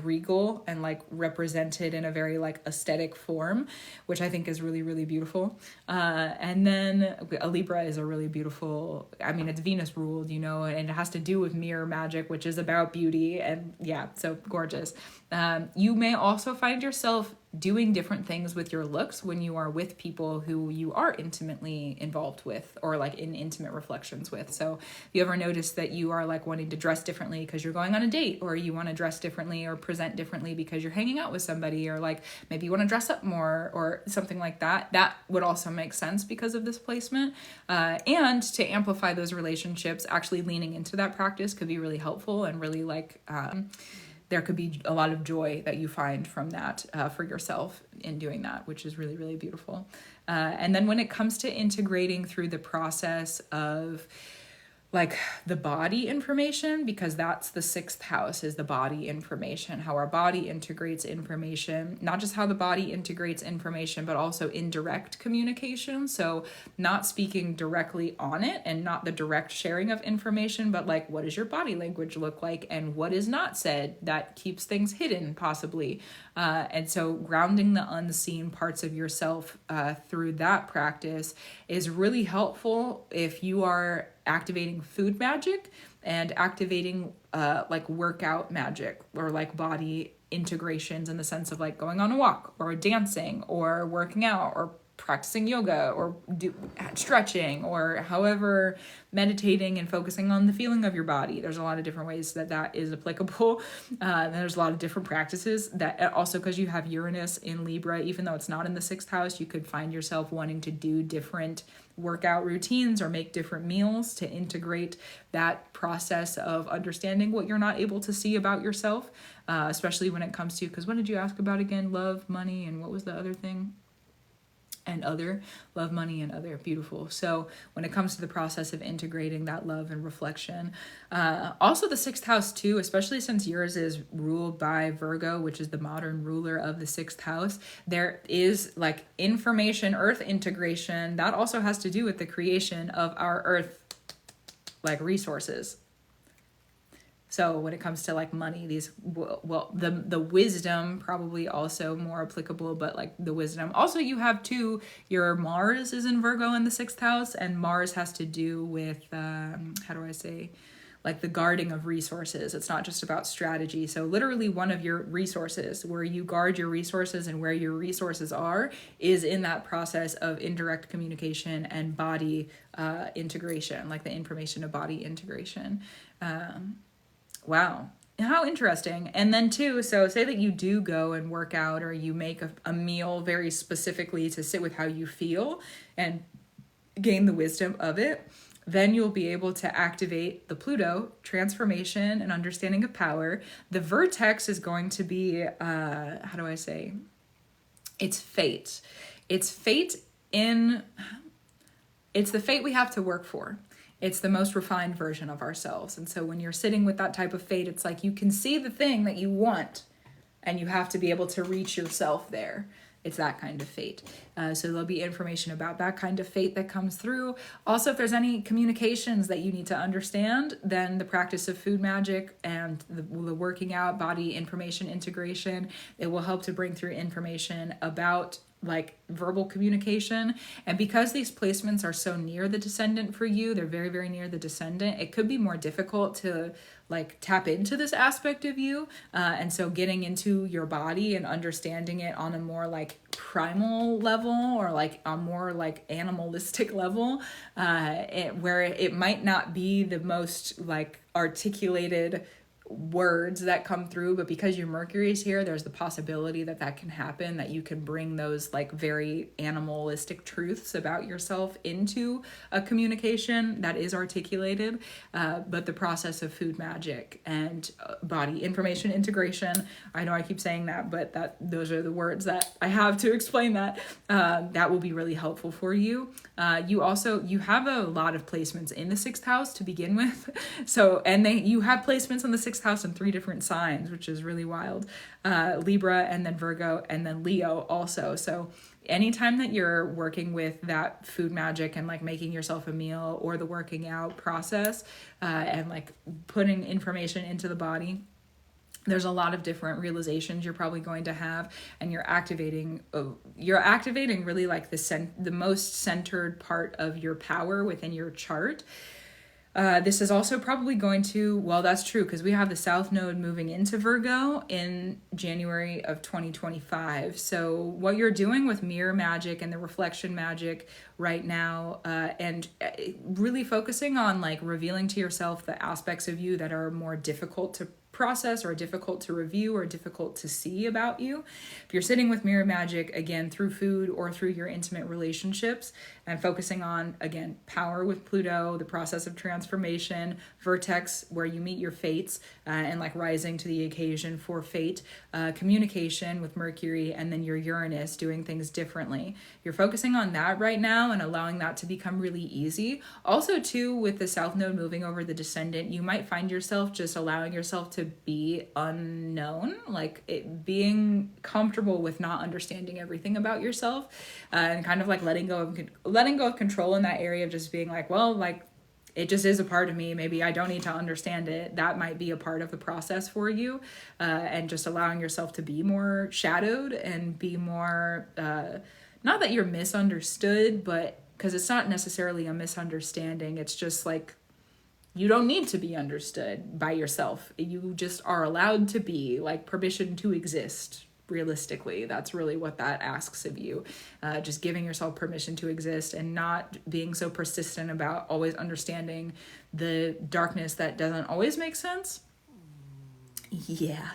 regal and like represented in a very like aesthetic form, which I think is really, really beautiful. And then a Libra is a really beautiful, I mean, it's Venus ruled, and it has to do with mirror magic, which is about beauty, and yeah, so gorgeous. You may also find yourself doing different things with your looks when you are with people who you are intimately involved with, or like in intimate reflections with. So if you ever notice that you are like wanting to dress differently because you're going on a date, or you want to dress differently or present differently because you're hanging out with somebody, or like maybe you want to dress up more or something like that, that would also make sense because of this placement. And to amplify those relationships, actually leaning into that practice could be really helpful, and really like there could be a lot of joy that you find from that for yourself in doing that, which is really, really beautiful. And then when it comes to integrating through the process of like the body information, because that's the 6th house, is the body information, how our body integrates information, not just how the body integrates information, but also indirect communication. So not speaking directly on it, and not the direct sharing of information, but like, what does your body language look like, and what is not said that keeps things hidden possibly. And so grounding the unseen parts of yourself through that practice is really helpful if you are activating food magic and activating like workout magic, or like body integrations in the sense of like going on a walk or dancing or working out or practicing yoga or stretching, or however, meditating and focusing on the feeling of your body. There's a lot of different ways that that is applicable. And there's a lot of different practices that also, because you have Uranus in Libra, even though it's not in the 6th house, you could find yourself wanting to do different workout routines or make different meals to integrate that process of understanding what you're not able to see about yourself, especially when it comes to, because what did you ask about again? Love, money, and what was the other thing? And other. Love, money, and other. Beautiful. So when it comes to the process of integrating that love and reflection, also the 6th house too, especially since yours is ruled by Virgo, which is the modern ruler of the 6th house, there is like information, earth integration. That also has to do with the creation of our earth, like resources. So when it comes to like money, these, well, the wisdom probably also more applicable, but like the wisdom. Also, you have too, your Mars is in Virgo in the 6th house, and Mars has to do with, how do I say, like the guarding of resources. It's not just about strategy. So literally one of your resources, where you guard your resources and where your resources are, is in that process of indirect communication and body integration, like the information of body integration. Wow, how interesting. And then too, so say that you do go and work out, or you make a meal very specifically to sit with how you feel and gain the wisdom of it, then you'll be able to activate the Pluto, transformation and understanding of power. The vertex is going to be, how do I say? It's fate. It's fate it's the fate we have to work for. It's the most refined version of ourselves. And so when you're sitting with that type of fate, it's like you can see the thing that you want, and you have to be able to reach yourself there. It's that kind of fate. So there'll be information about that kind of fate that comes through. Also, if there's any communications that you need to understand, then the practice of food magic and the working out, body information integration, it will help to bring through information about like verbal communication. And because these placements are so near the descendant for you, they're very, very near the descendant, it could be more difficult to like tap into this aspect of you. And so getting into your body and understanding it on a more like primal level, or like a more like animalistic level, where it might not be the most like articulated words that come through, but because your Mercury is here, there's the possibility that that can happen, that you can bring those like very animalistic truths about yourself into a communication that is articulated. But the process of food magic and body information integration, I know I keep saying that, but those are the words that I have to explain that. That will be really helpful for you. You have a lot of placements in the 6th house to begin with. So, and you have placements in the 6th house in 3 different signs, which is really wild. Libra, and then Virgo, and then Leo also. So anytime that you're working with that food magic and like making yourself a meal, or the working out process, and like putting information into the body, there's a lot of different realizations you're probably going to have, and you're activating really like the most centered part of your power within your chart. This is also probably going to, well, that's true because we have the South Node moving into Virgo in January of 2025. So what you're doing with mirror magic and the reflection magic right now, and really focusing on like revealing to yourself the aspects of you that are more difficult to process or difficult to review or difficult to see about you. If you're sitting with mirror magic, again, through food or through your intimate relationships, and focusing on, again, power with Pluto, the process of transformation, vertex, where you meet your fates, and like rising to the occasion for fate, communication with Mercury, and then your Uranus doing things differently. You're focusing on that right now and allowing that to become really easy. Also, too, with the South Node moving over the descendant, you might find yourself just allowing yourself to be unknown, like it being comfortable with not understanding everything about yourself, and kind of like letting go of control in that area of just being like, well, like it just is a part of me. Maybe I don't need to understand it. That might be a part of the process for you, and just allowing yourself to be more shadowed and be more, not that you're misunderstood, but because it's not necessarily a misunderstanding. It's just like, you don't need to be understood by yourself. You just are allowed to be, like permission to exist. Realistically, that's really what that asks of you. Just giving yourself permission to exist and not being so persistent about always understanding the darkness that doesn't always make sense. Yeah,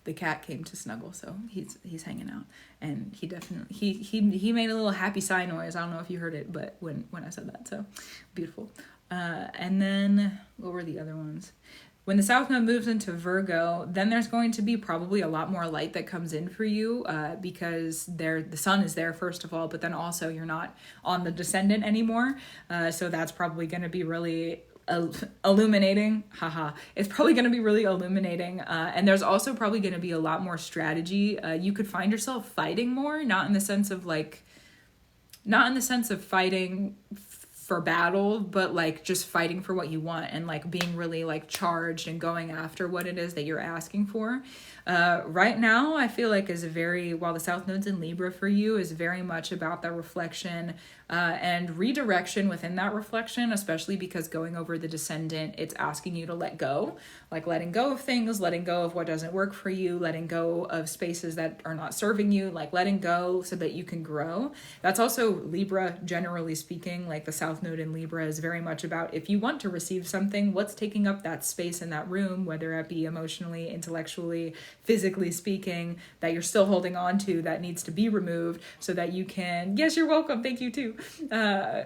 the cat came to snuggle, so he's hanging out, and he definitely he made a little happy sigh noise. I don't know if you heard it, but when I said that, so beautiful. And then what were the other ones? When the South Node moves into Virgo, then there's going to be probably a lot more light that comes in for you, because the sun is there, first of all, but then also you're not on the descendant anymore. So that's probably going to be really illuminating. It's probably going to be really illuminating. And there's also probably going to be a lot more strategy. You could find yourself fighting more, not in the sense of fighting for battle, but like just fighting for what you want and like being really like charged and going after what it is that you're asking for. Right now, I feel like while the South Node's in Libra for you, is very much about that reflection and redirection within that reflection, especially because going over the descendant, it's asking you to let go, like letting go of things, letting go of what doesn't work for you, letting go of spaces that are not serving you, like letting go so that you can grow. That's also Libra, generally speaking. Like the South Node in Libra is very much about, if you want to receive something, what's taking up that space in that room, whether it be emotionally, intellectually, physically speaking, that you're still holding on to, that needs to be removed so that you can, yes, you're welcome, thank you too,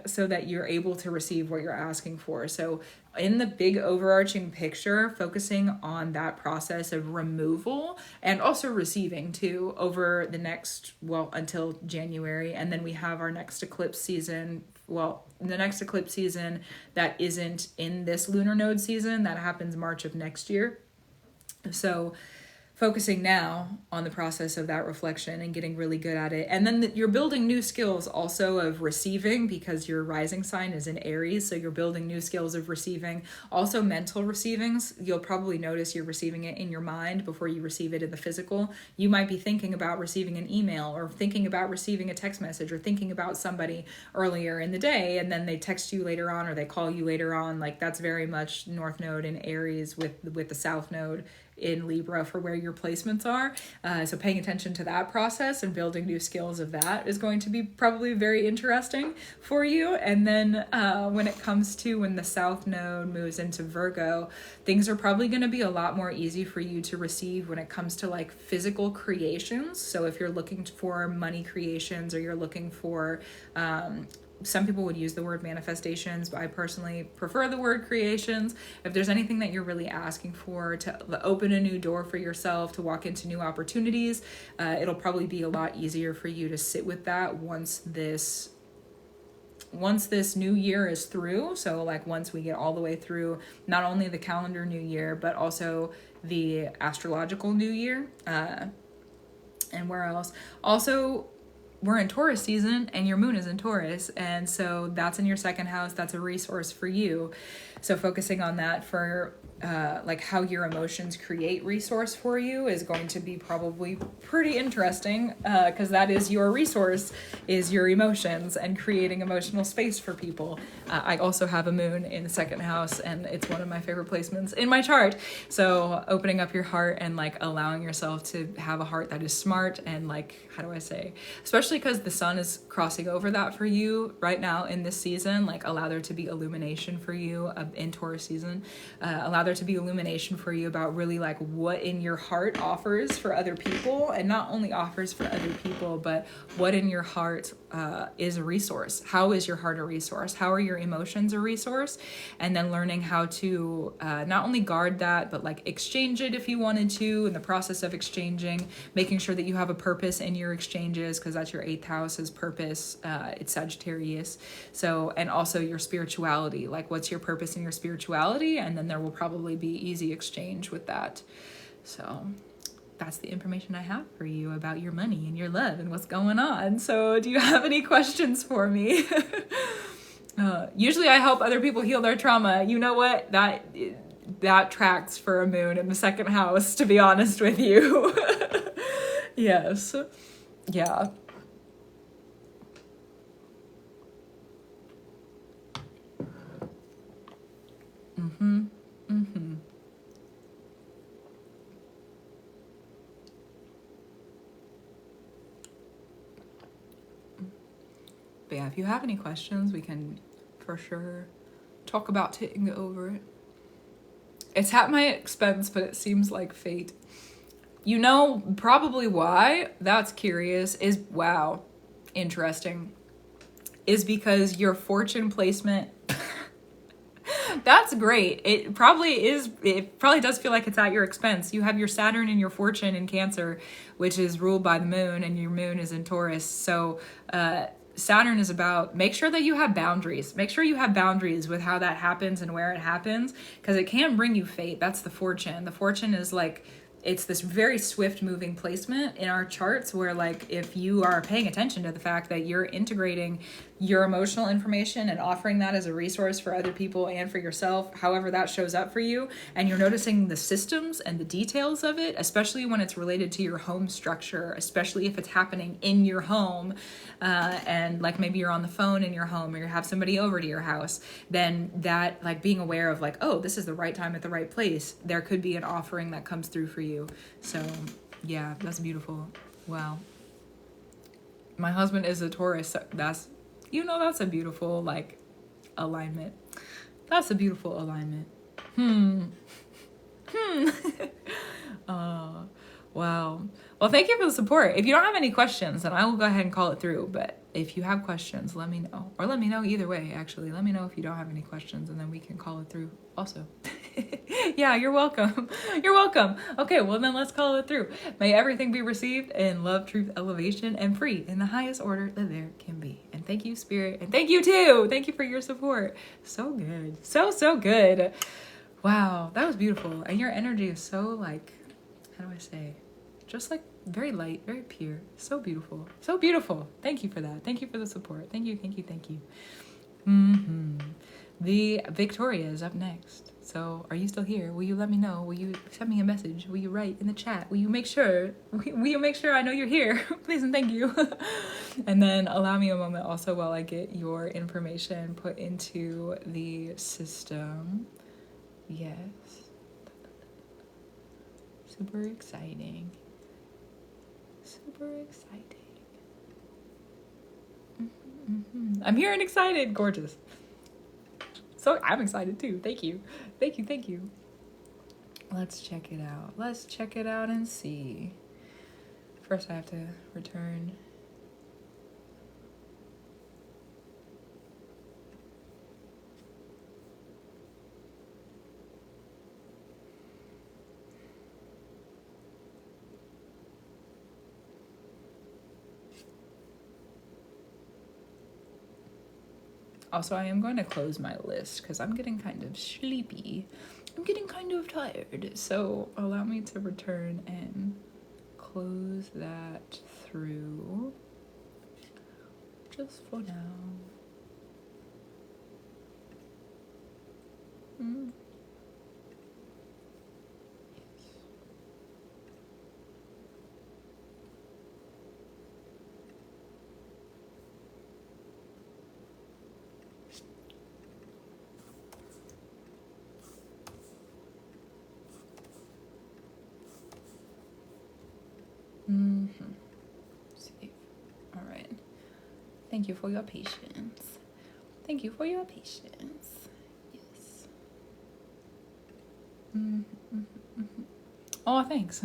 so that you're able to receive what you're asking for. So in the big overarching picture, focusing on that process of removal and also receiving too over the next, until January. And then we have our next eclipse season. The next eclipse season that isn't in this lunar node season, that happens March of next year. So focusing now on the process of that reflection and getting really good at it. And then you're building new skills also of receiving, because your rising sign is in Aries. So you're building new skills of receiving, also mental receivings. You'll probably notice you're receiving it in your mind before you receive it in the physical. You might be thinking about receiving an email or thinking about receiving a text message or thinking about somebody earlier in the day, and then they text you later on or they call you later on. Like that's very much North Node in Aries with the South Node in Libra for where your placements are. So paying attention to that process and building new skills of that is going to be probably very interesting for you. And then when it comes to when the South Node moves into Virgo, things are probably going to be a lot more easy for you to receive when it comes to like physical creations. So if you're looking for money creations, or you're looking for some people would use the word manifestations, but I personally prefer the word creations. If there's anything that you're really asking for to open a new door for yourself, to walk into new opportunities, it'll probably be a lot easier for you to sit with that once this new year is through. So like once we get all the way through not only the calendar new year, but also the astrological new year. And where else? Also, we're in Taurus season and your moon is in Taurus. And so that's in your second house. That's a resource for you. So focusing on that for like how your emotions create resource for you is going to be probably pretty interesting, because that is your resource, is your emotions and creating emotional space for people. I also have a moon in the second house, and it's one of my favorite placements in my chart. So opening up your heart and like allowing yourself to have a heart that is smart and like, how do I say, especially because the sun is crossing over that for you right now in this season, like allow there to be illumination for you in Taurus season. Allow there to be illumination for you about really like what in your heart offers for other people, and not only offers for other people, but what in your heart is a resource. How is your heart a resource? How are your emotions a resource? And then learning how to not only guard that, but like exchange it if you wanted to, in the process of exchanging, making sure that you have a purpose in your exchanges, because that's your 8th house is purpose. It's Sagittarius. So, and also your spirituality, like what's your purpose in your spirituality? And then there will probably be easy exchange with that. So that's the information I have for you about your money and your love and what's going on. So do you have any questions for me? Usually I help other people heal their trauma. You know what? That tracks for a moon in the second house, to be honest with you. Yes. Yeah. But yeah, if you have any questions, we can for sure talk about it and go over it. It's at my expense, but it seems like fate. You know, probably why that's curious is, wow, interesting, is because your fortune placement, that's great. It probably does feel like it's at your expense. You have your Saturn and your fortune in Cancer, which is ruled by the moon, and your moon is in Taurus. So, Saturn is about, make sure that you have boundaries. Make sure you have boundaries with how that happens and where it happens, because it can bring you fate. That's the fortune. The fortune is like, it's this very swift moving placement in our charts where like if you are paying attention to the fact that you're integrating your emotional information and offering that as a resource for other people and for yourself, however that shows up for you, and you're noticing the systems and the details of it, especially when it's related to your home structure, especially if it's happening in your home, and like maybe you're on the phone in your home or you have somebody over to your house, then that like being aware of like, oh, this is the right time at the right place, there could be an offering that comes through for you. So yeah, that's beautiful. Wow. My husband is a Taurus, so that's a beautiful like alignment. That's a beautiful alignment. Wow. Well, thank you for the support. If you don't have any questions, then I will go ahead and call it through. But if you have questions, let me know. Or let me know either way, actually. Let me know if you don't have any questions, and then we can call it through also. Yeah, you're welcome. You're welcome. Okay, well then let's call it through. May everything be received in love, truth, elevation, and free in the highest order that there can be. And thank you, Spirit. And thank you too. Thank you for your support. So good. So good. Wow, that was beautiful. And your energy is so like, how do I say? Just like very light, very pure. So beautiful. So beautiful. Thank you for that. Thank you for the support. Thank you. The Victoria is up next. So are you still here? Will you let me know? Will you send me a message? Will you write in the chat? Will you make sure I know you're here? Please and thank you. And then allow me a moment also while I get your information put into the system. Yes. Super exciting. I'm here and excited. Gorgeous. So I'm excited too. Thank you. Let's check it out and see. First I have to return. Also, I am going to close my list because I'm getting kind of sleepy. I'm getting kind of tired. So allow me to return and close that through just for now. Thank you for your patience. Thank you for your patience. Yes. Oh, thanks.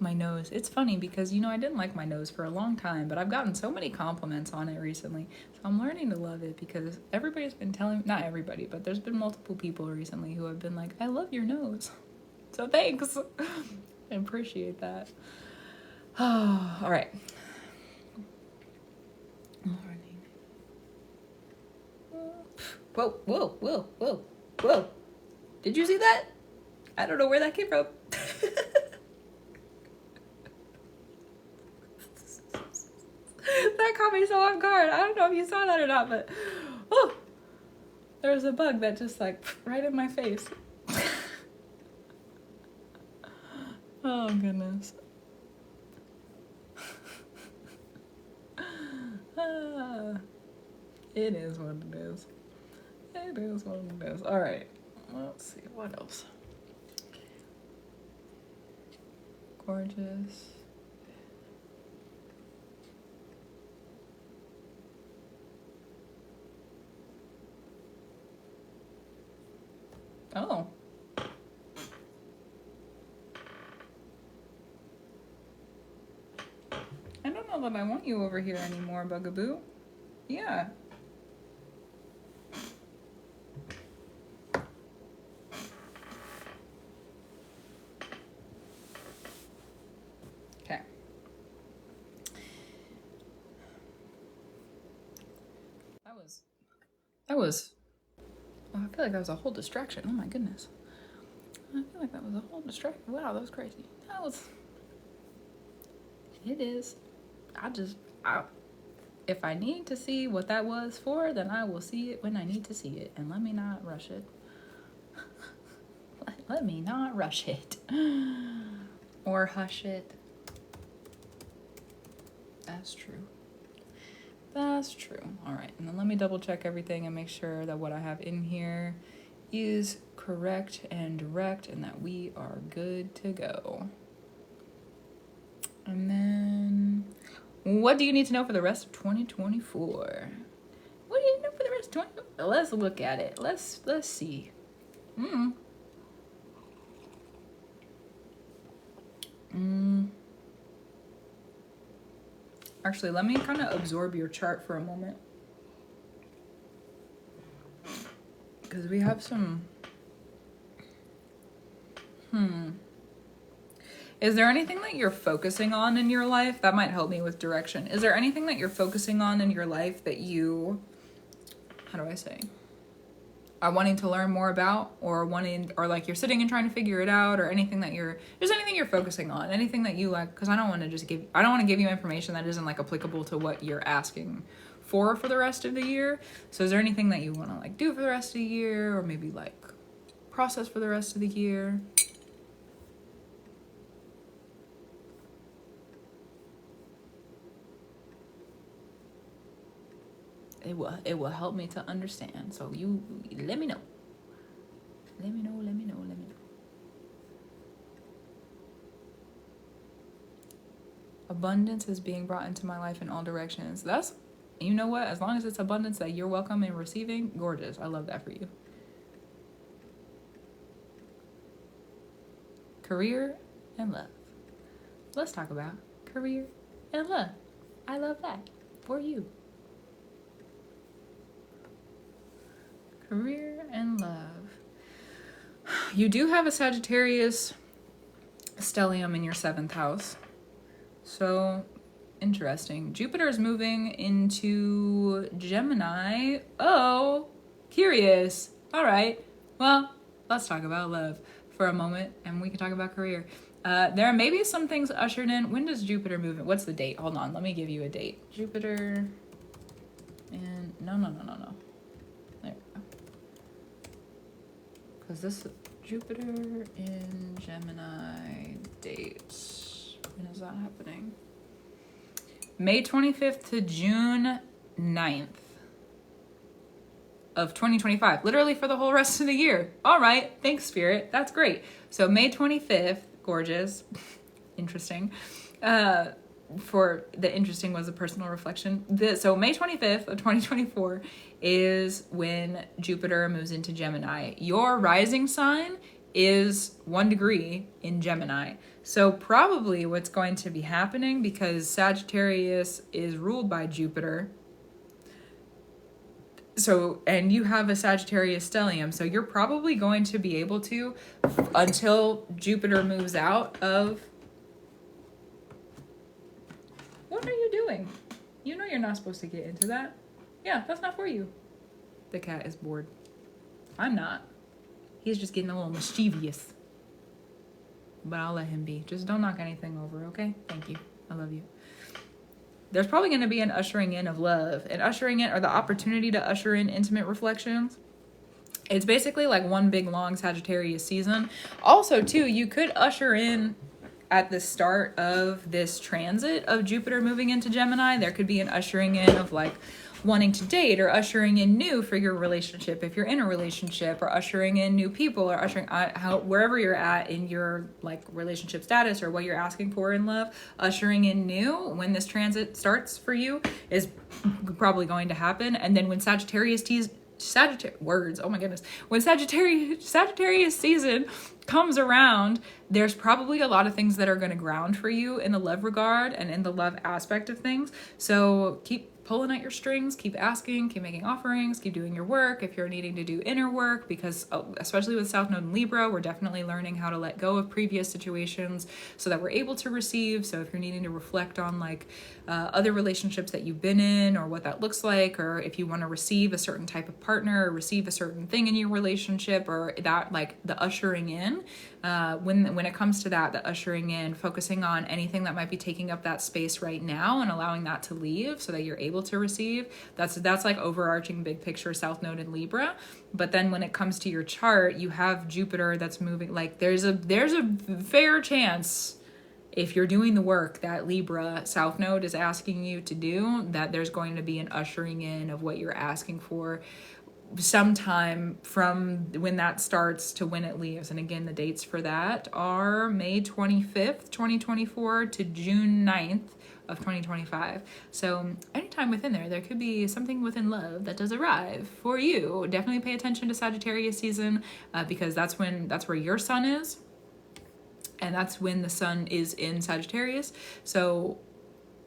My nose. It's funny because, I didn't like my nose for a long time, but I've gotten so many compliments on it recently. So I'm learning to love it because everybody's been telling me, not everybody, but there's been multiple people recently who have been like, I love your nose. So thanks. I appreciate that. Oh, all right. Whoa, whoa, whoa, whoa, whoa. Did you see that? I don't know where that came from. That caught me so off guard. I don't know if you saw that or not, but oh, there was a bug that just like right in my face. Oh, goodness. It is what it is. It is what it is. All right. Let's see. What else? Gorgeous. Oh. I don't know that I want you over here anymore, Bugaboo. Yeah. Okay. That was, oh, I feel like that was a whole distraction. Oh my goodness. I feel like that was a whole distraction. Wow, that was crazy. It is. If I need to see what that was for, then I will see it when I need to see it. And let me not rush it. Let me not rush it. Or hush it. That's true. That's true. All right. And then let me double check everything and make sure that what I have in here is correct and direct and that we are good to go. And then, what do you need to know for the rest of 2024? What do you know for the rest of 2024? Let's look at it. Let's see. Actually, let me kind of absorb your chart for a moment. Because we have some... Is there anything that you're focusing on in your life? That might help me with direction. Is there anything that you're focusing on in your life that you... How do I say? Are wanting to learn more about, or like you're sitting and trying to figure it out, or anything that there's anything you're focusing on, anything that you like, because I don't want to give you information that isn't like applicable to what you're asking for the rest of the year. So is there anything that you want to like do for the rest of the year, or maybe like process for the rest of the year? It will help me to understand. So you let me know. Let me know. Abundance is being brought into my life in all directions. That's, you know what? As long as it's abundance that you're welcome in receiving, gorgeous. I love that for you. Career and love. Let's talk about career and love. I love that for you. Career and love. You do have a Sagittarius stellium in your 7th house. So interesting. Jupiter is moving into Gemini. Oh, curious. All right. Well, let's talk about love for a moment and we can talk about career. There may be some things ushered in. When does Jupiter move in? What's the date? Hold on. Let me give you a date. Jupiter and no. There we go. Because this Jupiter in Gemini dates. When is that happening? May 25th to June 9th of 2025. Literally for the whole rest of the year. All right. Thanks, Spirit. That's great. So May 25th, gorgeous. Interesting. for the interesting was a personal reflection. So May 25th of 2024 is when Jupiter moves into Gemini. Your rising sign is 1 degree in Gemini. So probably what's going to be happening, because Sagittarius is ruled by Jupiter. So, and you have a Sagittarius stellium, so you're probably going to be able to, until Jupiter moves out of... What are you doing? You know you're not supposed to get into that. Yeah, that's not for you. The cat is bored. I'm not. He's just getting a little mischievous. But I'll let him be. Just don't knock anything over, okay? Thank you. I love you. There's probably going to be an ushering in of love. And ushering in, or the opportunity to usher in intimate reflections. It's basically like one big long Sagittarius season. Also, too, you could usher in at the start of this transit of Jupiter moving into Gemini. There could be an ushering in of like wanting to date, or ushering in new for your relationship if you're in a relationship, or ushering in new people, or ushering wherever you're at in your like relationship status or what you're asking for in love. Ushering in new when this transit starts for you is probably going to happen. And then when Sagittarius season comes around, there's probably a lot of things that are going to ground for you in the love regard and in the love aspect of things. So keep pulling at your strings, keep asking, keep making offerings, keep doing your work if you're needing to do inner work, because especially with South Node in Libra, we're definitely learning how to let go of previous situations so that we're able to receive. So if you're needing to reflect on like other relationships that you've been in, or what that looks like, or if you want to receive a certain type of partner, or receive a certain thing in your relationship, or that like the ushering in, when it comes to that, the ushering in, focusing on anything that might be taking up that space right now and allowing that to leave so that you're able to receive. That's like overarching big picture South Node in Libra. But then when it comes to your chart, you have Jupiter that's moving. Like there's a fair chance, if you're doing the work that Libra South Node is asking you to do, that there's going to be an ushering in of what you're asking for sometime from when that starts to when it leaves. And again, the dates for that are May 25th, 2024 to June 9th of 2025. So anytime within there could be something within love that does arrive for you. Definitely pay attention to Sagittarius season, because that's where your sun is. And that's when the sun is in Sagittarius. So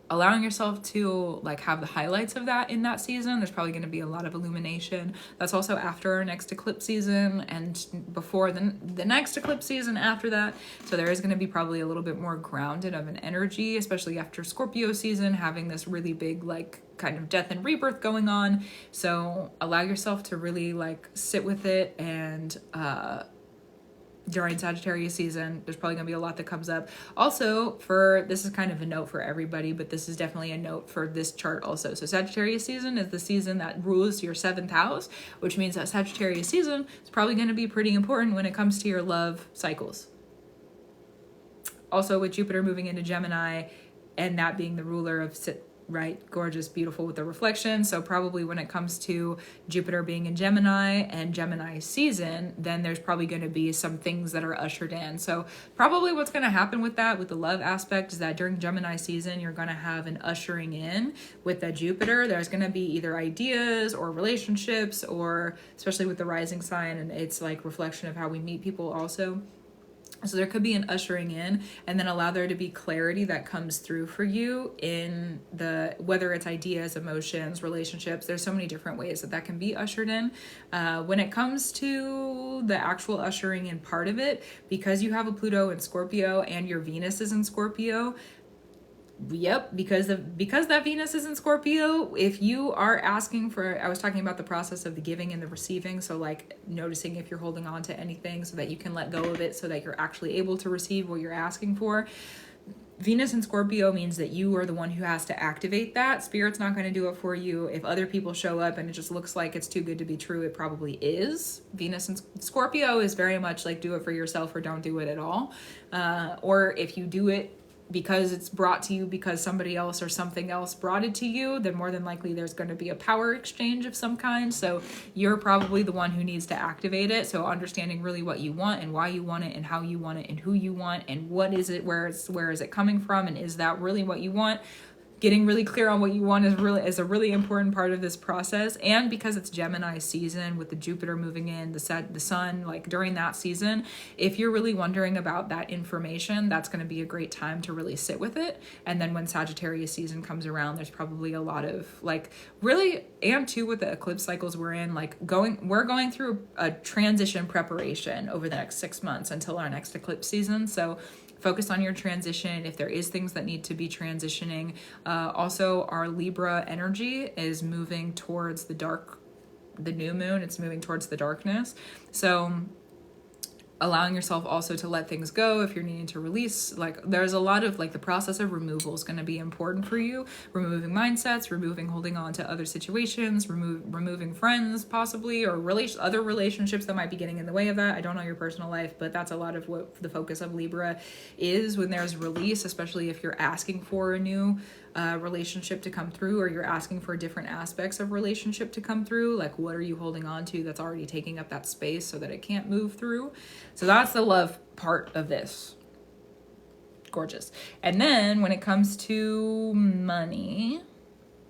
allowing yourself to like have the highlights of that in that season. There's probably going to be a lot of illumination. That's also after our next eclipse season and before the next eclipse season after that. So there is going to be probably a little bit more grounded of an energy, especially after Scorpio season, having this really big like kind of death and rebirth going on. So allow yourself to really like sit with it. And during Sagittarius season, there's probably gonna be a lot that comes up. Also, this is kind of a note for everybody, but this is definitely a note for this chart also. So Sagittarius season is the season that rules your 7th house, which means that Sagittarius season is probably gonna be pretty important when it comes to your love cycles. Also with Jupiter moving into Gemini and that being the ruler of right, gorgeous, beautiful with the reflection. So probably when it comes to Jupiter being in Gemini and Gemini season, then there's probably going to be some things that are ushered in. So probably what's going to happen with that, with the love aspect, is that during Gemini season, you're going to have an ushering in with the Jupiter. There's going to be either ideas or relationships, or especially with the rising sign, and it's like reflection of how we meet people also. So there could be an ushering in, and then allow there to be clarity that comes through for you in whether it's ideas, emotions, relationships. There's so many different ways that can be ushered in. When it comes to the actual ushering in part of it, because you have a Pluto in Scorpio and your Venus is in Scorpio, because that Venus is in Scorpio, if you are asking for, I was talking about the process of the giving and the receiving, so like noticing if you're holding on to anything so that you can let go of it so that you're actually able to receive what you're asking for. Venus in Scorpio means that you are the one who has to activate that. Spirit's not going to do it for you. If other people show up and it just looks like it's too good to be true, it probably is. Venus in Scorpio is very much like do it for yourself or don't do it at all. Or if you do it because it's brought to you because somebody else or something else brought it to you, then more than likely there's going to be a power exchange of some kind. So you're probably the one who needs to activate it. So understanding really what you want and why you want it and how you want it and who you want and what is it, where is it coming from, and is that really what you want? Getting really clear on what you want is a really important part of this process. And because it's Gemini season with the Jupiter moving in, the sun, like during that season, if you're really wondering about that information, that's going to be a great time to really sit with it. And then when Sagittarius season comes around, there's probably a lot of like really, and too with the eclipse cycles we're in, like we're going through a transition preparation over the next 6 months until our next eclipse season. So focus on your transition if there is things that need to be transitioning. Also, our Libra energy is moving towards the new moon. It's moving towards the darkness. So allowing yourself also to let things go if you're needing to release, like there's a lot of like the process of removal is going to be important for you. Removing mindsets, holding on to other situations, removing friends possibly, or other relationships that might be getting in the way of that. I don't know your personal life, but that's a lot of what the focus of Libra is when there's release, especially if you're asking for a new relationship to come through, or you're asking for different aspects of relationship to come through. Like, what are you holding on to that's already taking up that space so that it can't move through? So that's the love part of this. Gorgeous. And then when it comes to money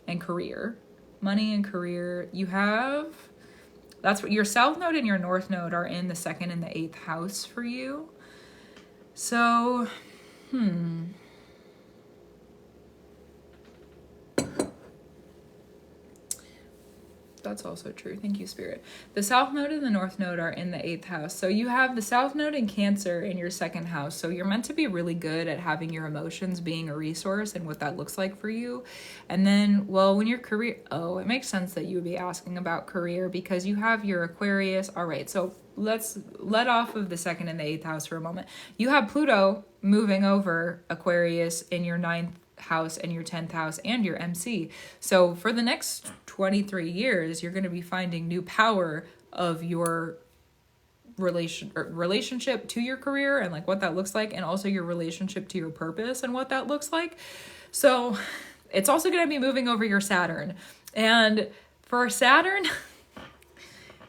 and career, you have, that's what your South Node and your North Node are in the 2nd and the 8th house for you. So, That's also true. Thank you, Spirit. The South Node and the North Node are in the 8th house. So you have the South Node in Cancer in your 2nd house. So you're meant to be really good at having your emotions being a resource and what that looks like for you. And then, well, when your career, it makes sense that you would be asking about career because you have your Aquarius. All right, so let's let off of the 2nd and the 8th house for a moment. You have Pluto moving over Aquarius in your 9th house and your 10th house and your MC. So for the next 23 years, you're going to be finding new power of your relationship to your career and like what that looks like, and also your relationship to your purpose and what that looks like. So it's also going to be moving over your Saturn. And for Saturn,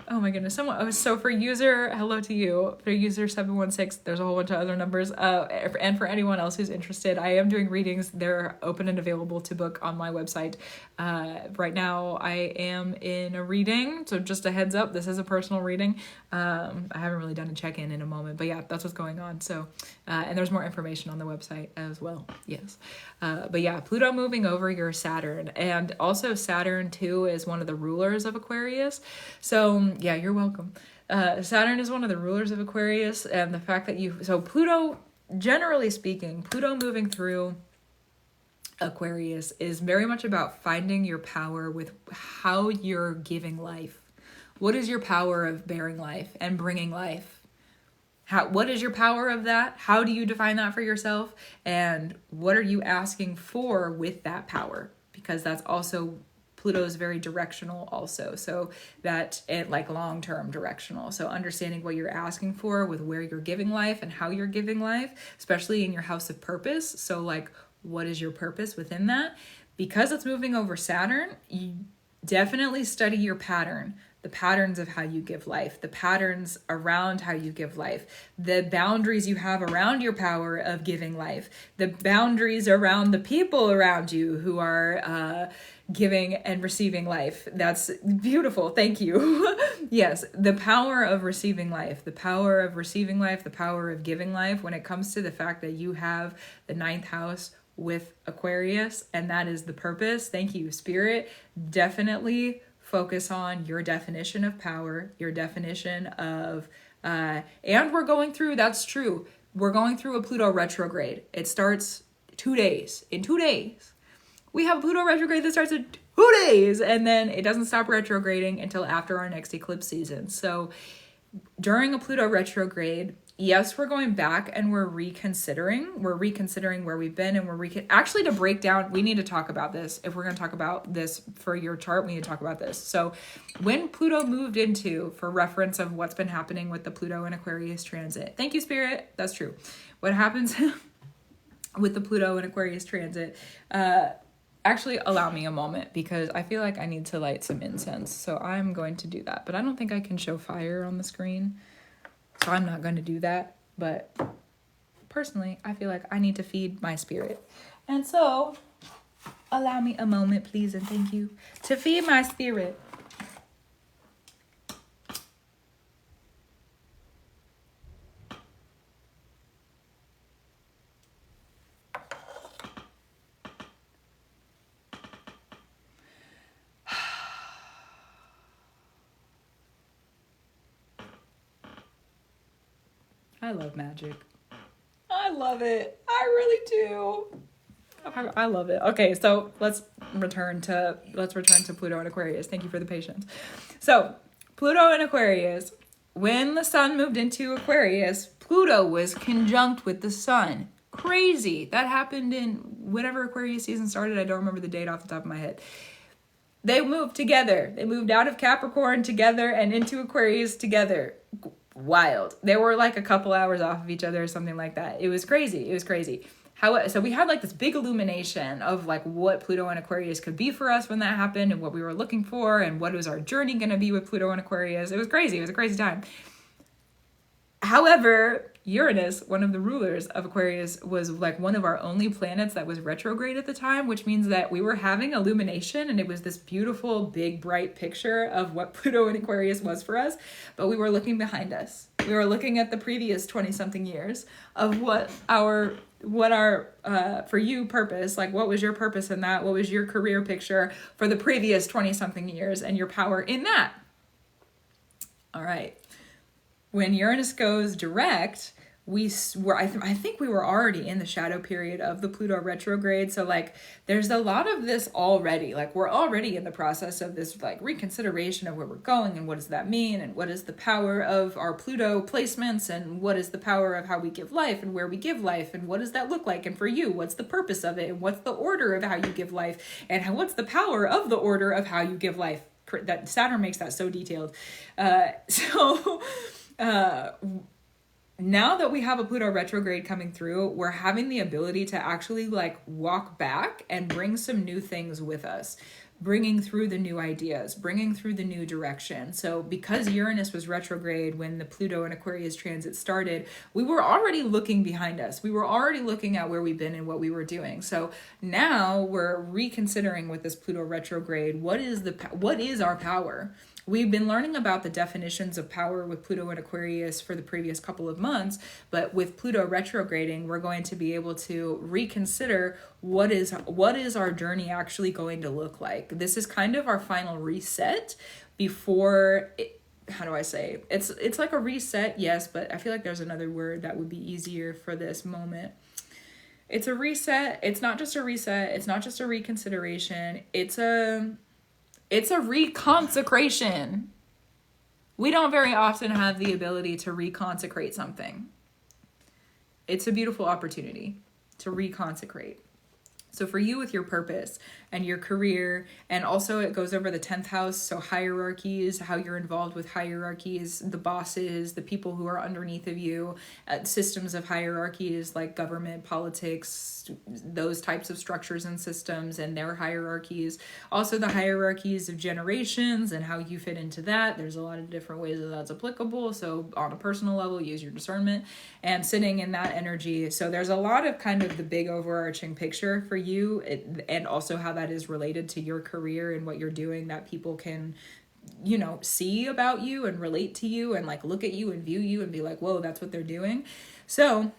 oh my goodness, so for user, hello to you, for user 716, there's a whole bunch of other numbers, and for anyone else who's interested, I am doing readings. They're open and available to book on my website. Right now I am in a reading, so just a heads up, this is a personal reading. I haven't really done a check-in in a moment, but yeah, that's what's going on. So, and there's more information on the website as well, yes. But yeah, Pluto moving over your Saturn, and also Saturn too is one of the rulers of Aquarius. So yeah, you're welcome. Saturn is one of the rulers of Aquarius, and the fact that so Pluto, generally speaking, Pluto moving through Aquarius is very much about finding your power with how you're giving life. What is your power of bearing life and bringing life? What is your power of that? How do you define that for yourself? And what are you asking for with that power? Because that's also, Pluto is very directional also. So that it like long-term directional. So understanding what you're asking for with where you're giving life and how you're giving life, especially in your house of purpose. So like, what is your purpose within that? Because it's moving over Saturn, you definitely study your pattern. The patterns of how you give life, the patterns around how you give life, the boundaries you have around your power of giving life, the boundaries around the people around you who are giving and receiving life. That's beautiful. Thank you. Yes, the power of receiving life, the power of receiving life, the power of giving life when it comes to the fact that you have the 9th house with Aquarius, and that is the purpose. Thank you, Spirit. Definitely focus on your definition of power, your definition of, and we're going through, that's true, we're going through a Pluto retrograde. It starts 2 days. In 2 days. We have Pluto retrograde that starts in 2 days, and then it doesn't stop retrograding until after our next eclipse season. So during a Pluto retrograde, yes, we're going back and we're reconsidering where we've been, and actually, to break down, we need to talk about this. If we're going to talk about this for your chart, we need to talk about this. So when Pluto moved into, for reference of what's been happening with the Pluto and Aquarius transit, thank you, Spirit, that's true. What happens with the Pluto and Aquarius transit. Actually, allow me a moment because I feel like I need to light some incense. So I'm going to do that. But I don't think I can show fire on the screen. So I'm not going to do that. But personally, I feel like I need to feed my spirit. And so allow me a moment, please, and thank you, to feed my spirit. I love magic. I love it. I really do. I love it. Okay, so let's return to Pluto and Aquarius. Thank you for the patience. So, Pluto and Aquarius, when the sun moved into Aquarius, Pluto was conjunct with the sun. Crazy. That happened in whenever Aquarius season started. I don't remember the date off the top of my head. They moved together. They moved out of Capricorn together and into Aquarius together. Wild. They were like a couple hours off of each other or something like that. It was crazy. It was crazy. So we had like this big illumination of like what Pluto and Aquarius could be for us when that happened and what we were looking for and what was our journey going to be with Pluto and Aquarius. It was crazy. It was a crazy time. However, Uranus, one of the rulers of Aquarius, was like one of our only planets that was retrograde at the time, which means that we were having illumination and it was this beautiful, big, bright picture of what Pluto and Aquarius was for us. But we were looking behind us. We were looking at the previous 20-something years of what our for you purpose, like what was your purpose in that? What was your career picture for the previous 20-something years and your power in that? All right. When Uranus goes direct, I think we were already in the shadow period of the Pluto retrograde. So like there's a lot of this already. Like we're already in the process of this like reconsideration of where we're going and what does that mean and what is the power of our Pluto placements and what is the power of how we give life and where we give life and what does that look like, and for you, what's the purpose of it and what's the order of how you give life and what's the power of the order of how you give life. That Saturn makes that so detailed. Now that we have a Pluto retrograde coming through, we're having the ability to actually like walk back and bring some new things with us, bringing through the new ideas, bringing through the new direction. So because Uranus was retrograde when the Pluto and Aquarius transit started, we were already looking behind us. We were already looking at where we've been and what we were doing. So now we're reconsidering with this Pluto retrograde, what is our power? We've been learning about the definitions of power with Pluto and Aquarius for the previous couple of months, but with Pluto retrograding, we're going to be able to reconsider what is our journey actually going to look like. This is kind of our final reset before how do I say? It's like a reset, yes, but I feel like there's another word that would be easier for this moment. It's a reset. It's not just a reset. It's not just a reconsideration. It's a reconsecration. We don't very often have the ability to reconsecrate something. It's a beautiful opportunity to reconsecrate. So for you with your purpose and your career, and also it goes over the 10th house, so hierarchies, how you're involved with hierarchies, the bosses, the people who are underneath of you, systems of hierarchies like government, politics, those types of structures and systems and their hierarchies. Also the hierarchies of generations and how you fit into that. There's a lot of different ways that that's applicable. So on a personal level, use your discernment and sitting in that energy. So there's a lot of kind of the big overarching picture for you, and also how that is related to your career and what you're doing that people can, see about you and relate to you and like look at you and view you and be like, whoa, that's what they're doing. So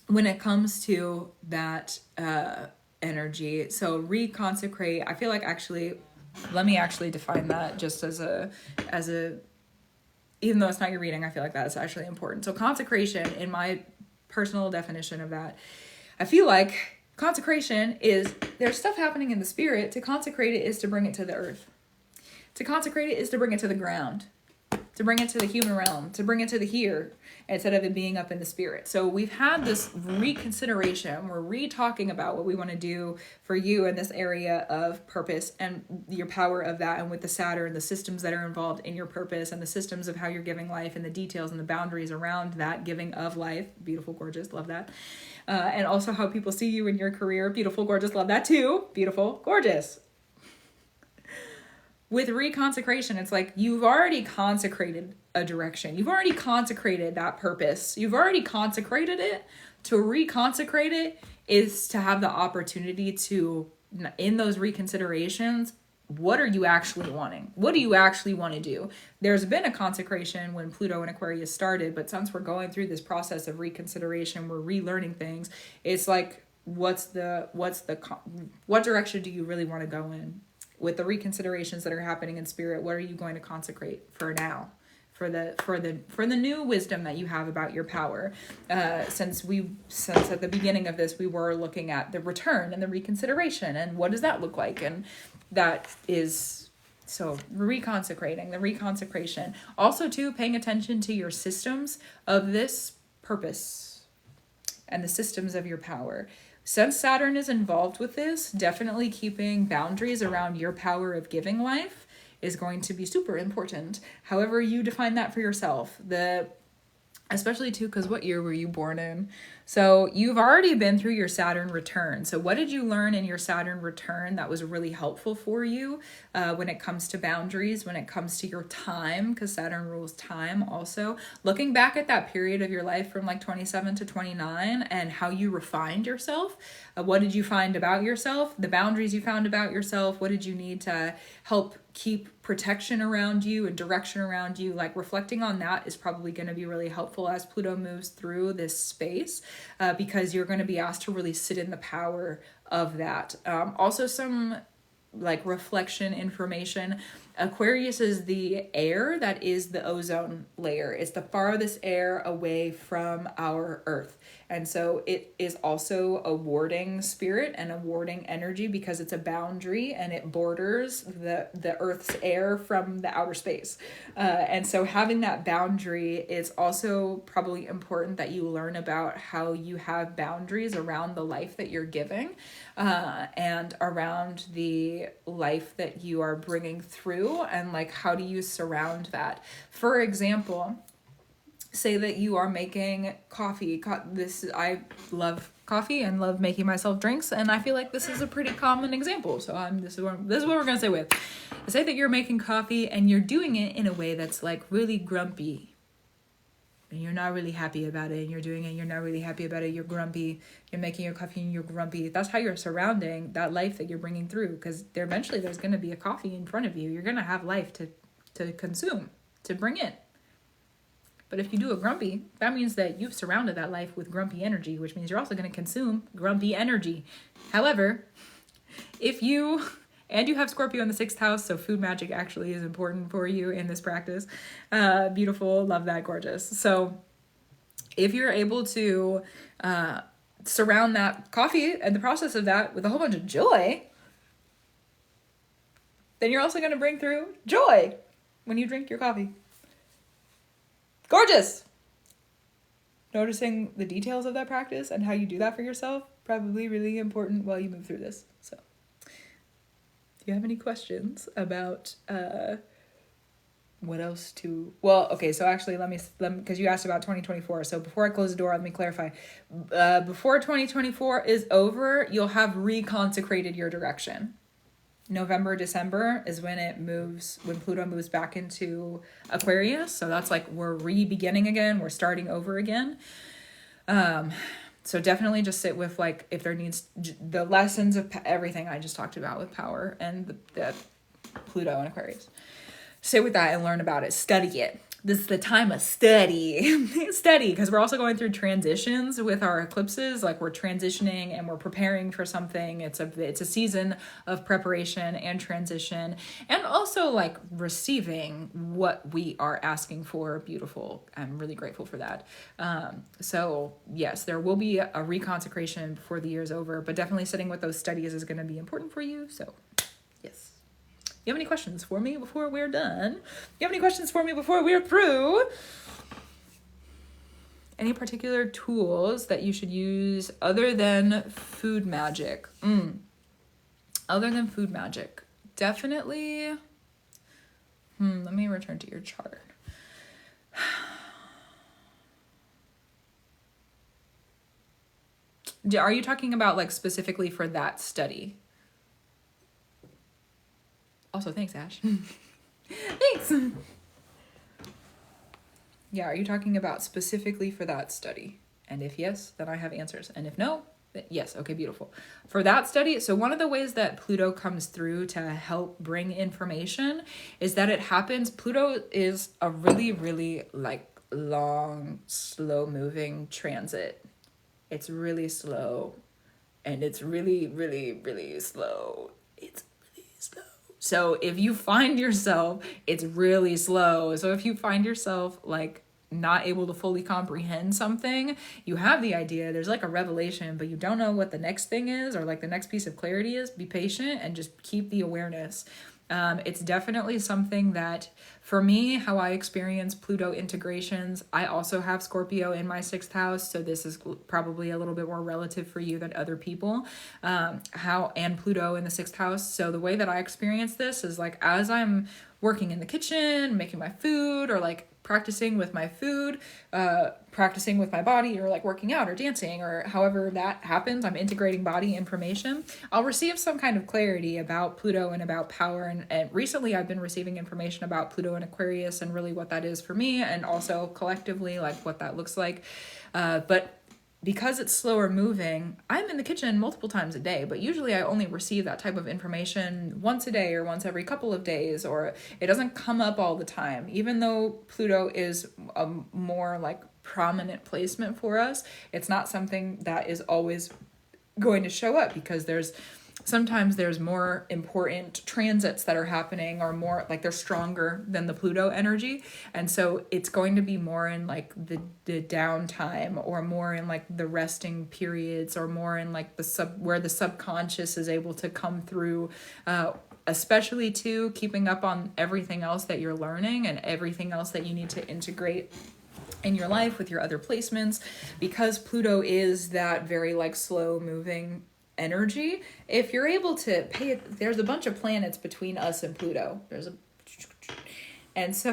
when it comes to that energy, so reconsecrate, I feel like let me define that just as a, even though it's not your reading, I feel like that's actually important. So consecration, in my personal definition of that, I feel like consecration is, there's stuff happening in the spirit. To consecrate it is to bring it to the earth. To consecrate it is to bring it to the ground. to bring it to the human realm, to bring it to the here, instead of it being up in the spirit. So we've had this reconsideration. We're re-talking about what we want to do for you in this area of purpose and your power of that, and with the Saturn, the systems that are involved in your purpose, and the systems of how you're giving life, and the details and the boundaries around that giving of life. Beautiful, gorgeous, love that. And also how people see you in your career. Beautiful, gorgeous, love that too. Beautiful, gorgeous. With reconsecration, it's like you've already consecrated a direction. You've already consecrated that purpose. You've already consecrated it. To reconsecrate it is to have the opportunity to, in those reconsiderations, what are you actually wanting? What do you actually want to do? There's been a consecration when Pluto and Aquarius started, but since we're going through this process of reconsideration, we're relearning things. It's like, what direction do you really want to go in? With the reconsiderations that are happening in spirit, what are you going to consecrate for now? For the new wisdom that you have about your power. Since at the beginning of this, we were looking at the return and the reconsideration, and what does that look like? And that is, so reconsecrating, the reconsecration. Also too, paying attention to your systems of this purpose and the systems of your power. Since Saturn is involved with this, definitely keeping boundaries around your power of giving life is going to be super important. However you define that for yourself. Especially too, because what year were you born in? So you've already been through your Saturn return. So what did you learn in your Saturn return that was really helpful for you when it comes to boundaries, when it comes to your time, because Saturn rules time also. Looking back at that period of your life from like 27 to 29 and how you refined yourself. What did you find about yourself? The boundaries you found about yourself. What did you need to help keep protection around you and direction around you? Like reflecting on that is probably going to be really helpful as Pluto moves through this space, because you're going to be asked to really sit in the power of that. Also some like reflection information. Aquarius is the air that is the ozone layer. It's the farthest air away from our Earth. And so it is also a warding spirit and a warding energy because it's a boundary and it borders the Earth's air from the outer space. And so having that boundary is also probably important that you learn about how you have boundaries around the life that you're giving, and around the life that you are bringing through, and like how do you surround that. For example, say that you are making coffee. I love coffee and love making myself drinks, and I feel like this is a pretty common example. So this is what we're gonna say with. Say that you're making coffee and you're doing it in a way that's like really grumpy. And you're not really happy about it, and you're doing it, you're not really happy about it, you're grumpy, you're making your coffee and you're grumpy. That's how you're surrounding that life that you're bringing through, because eventually there's going to be a coffee in front of you. You're going to have life to consume, to bring in. But if you do a grumpy, that means that you've surrounded that life with grumpy energy, which means you're also going to consume grumpy energy. However, if you have Scorpio in the 6th house, so food magic actually is important for you in this practice. Beautiful, love that, gorgeous. So if you're able to surround that coffee and the process of that with a whole bunch of joy, then you're also going to bring through joy when you drink your coffee. Gorgeous! Noticing the details of that practice and how you do that for yourself, probably really important while you move through this. So, do you have any questions about what else to... Well, okay, so actually let me because you asked about 2024. So before I close the door, let me clarify. Before 2024 is over, you'll have reconsecrated your direction. November, December is when Pluto moves back into Aquarius. So that's like we're re-beginning again. We're starting over again. So definitely just sit with like if there needs the lessons of everything I just talked about with power and the Pluto and Aquarius. Sit with that and learn about it. Study it. This is the time of study. Study, because we're also going through transitions with our eclipses. Like we're transitioning and we're preparing for something. It's a season of preparation and transition, and also like receiving what we are asking for. Beautiful. I'm really grateful for that. So yes, there will be a reconsecration before the year is over, but definitely sitting with those studies is going to be important for you. So yes. You have any questions for me before we're done? You have any questions for me before we're through? Any particular tools that you should use other than food magic? Other than food magic. Definitely. Let me return to your chart. Are you talking about like specifically for that study? Also, thanks, Ash. Thanks. Yeah, are you talking about specifically for that study? And if yes, then I have answers. And if no, then yes. Okay, beautiful. For that study, so one of the ways that Pluto comes through to help bring information is that it happens. Pluto is a really, really like long, slow moving transit. It's really slow and it's really, really, really slow. It's really slow. So if you find yourself, it's really slow. So if you find yourself like not able to fully comprehend something, you have the idea, there's like a revelation, but you don't know what the next thing is or like the next piece of clarity is, be patient and just keep the awareness. It's definitely something that, for me, how I experience Pluto integrations, I also have Scorpio in my 6th house, so this is probably a little bit more relative for you than other people, and Pluto in the 6th house. So the way that I experience this is like as I'm working in the kitchen, making my food, or like practicing with my food, practicing with my body, or like working out or dancing, or however that happens, I'm integrating body information. I'll receive some kind of clarity about Pluto and about power. And recently I've been receiving information about Pluto and Aquarius and really what that is for me, and also collectively like what that looks like. But because it's slower moving, I'm in the kitchen multiple times a day, but usually I only receive that type of information once a day or once every couple of days, or it doesn't come up all the time. Even though Pluto is a more like prominent placement for us, it's not something that is always going to show up because sometimes there's more important transits that are happening, or more like they're stronger than the Pluto energy. And so it's going to be more in like the downtime, or more in like the resting periods, or more in like where the subconscious is able to come through, especially to keeping up on everything else that you're learning and everything else that you need to integrate in your life with your other placements, because Pluto is that very like slow moving energy. If you're able to pay it, there's a bunch of planets between us and Pluto. There's a bunch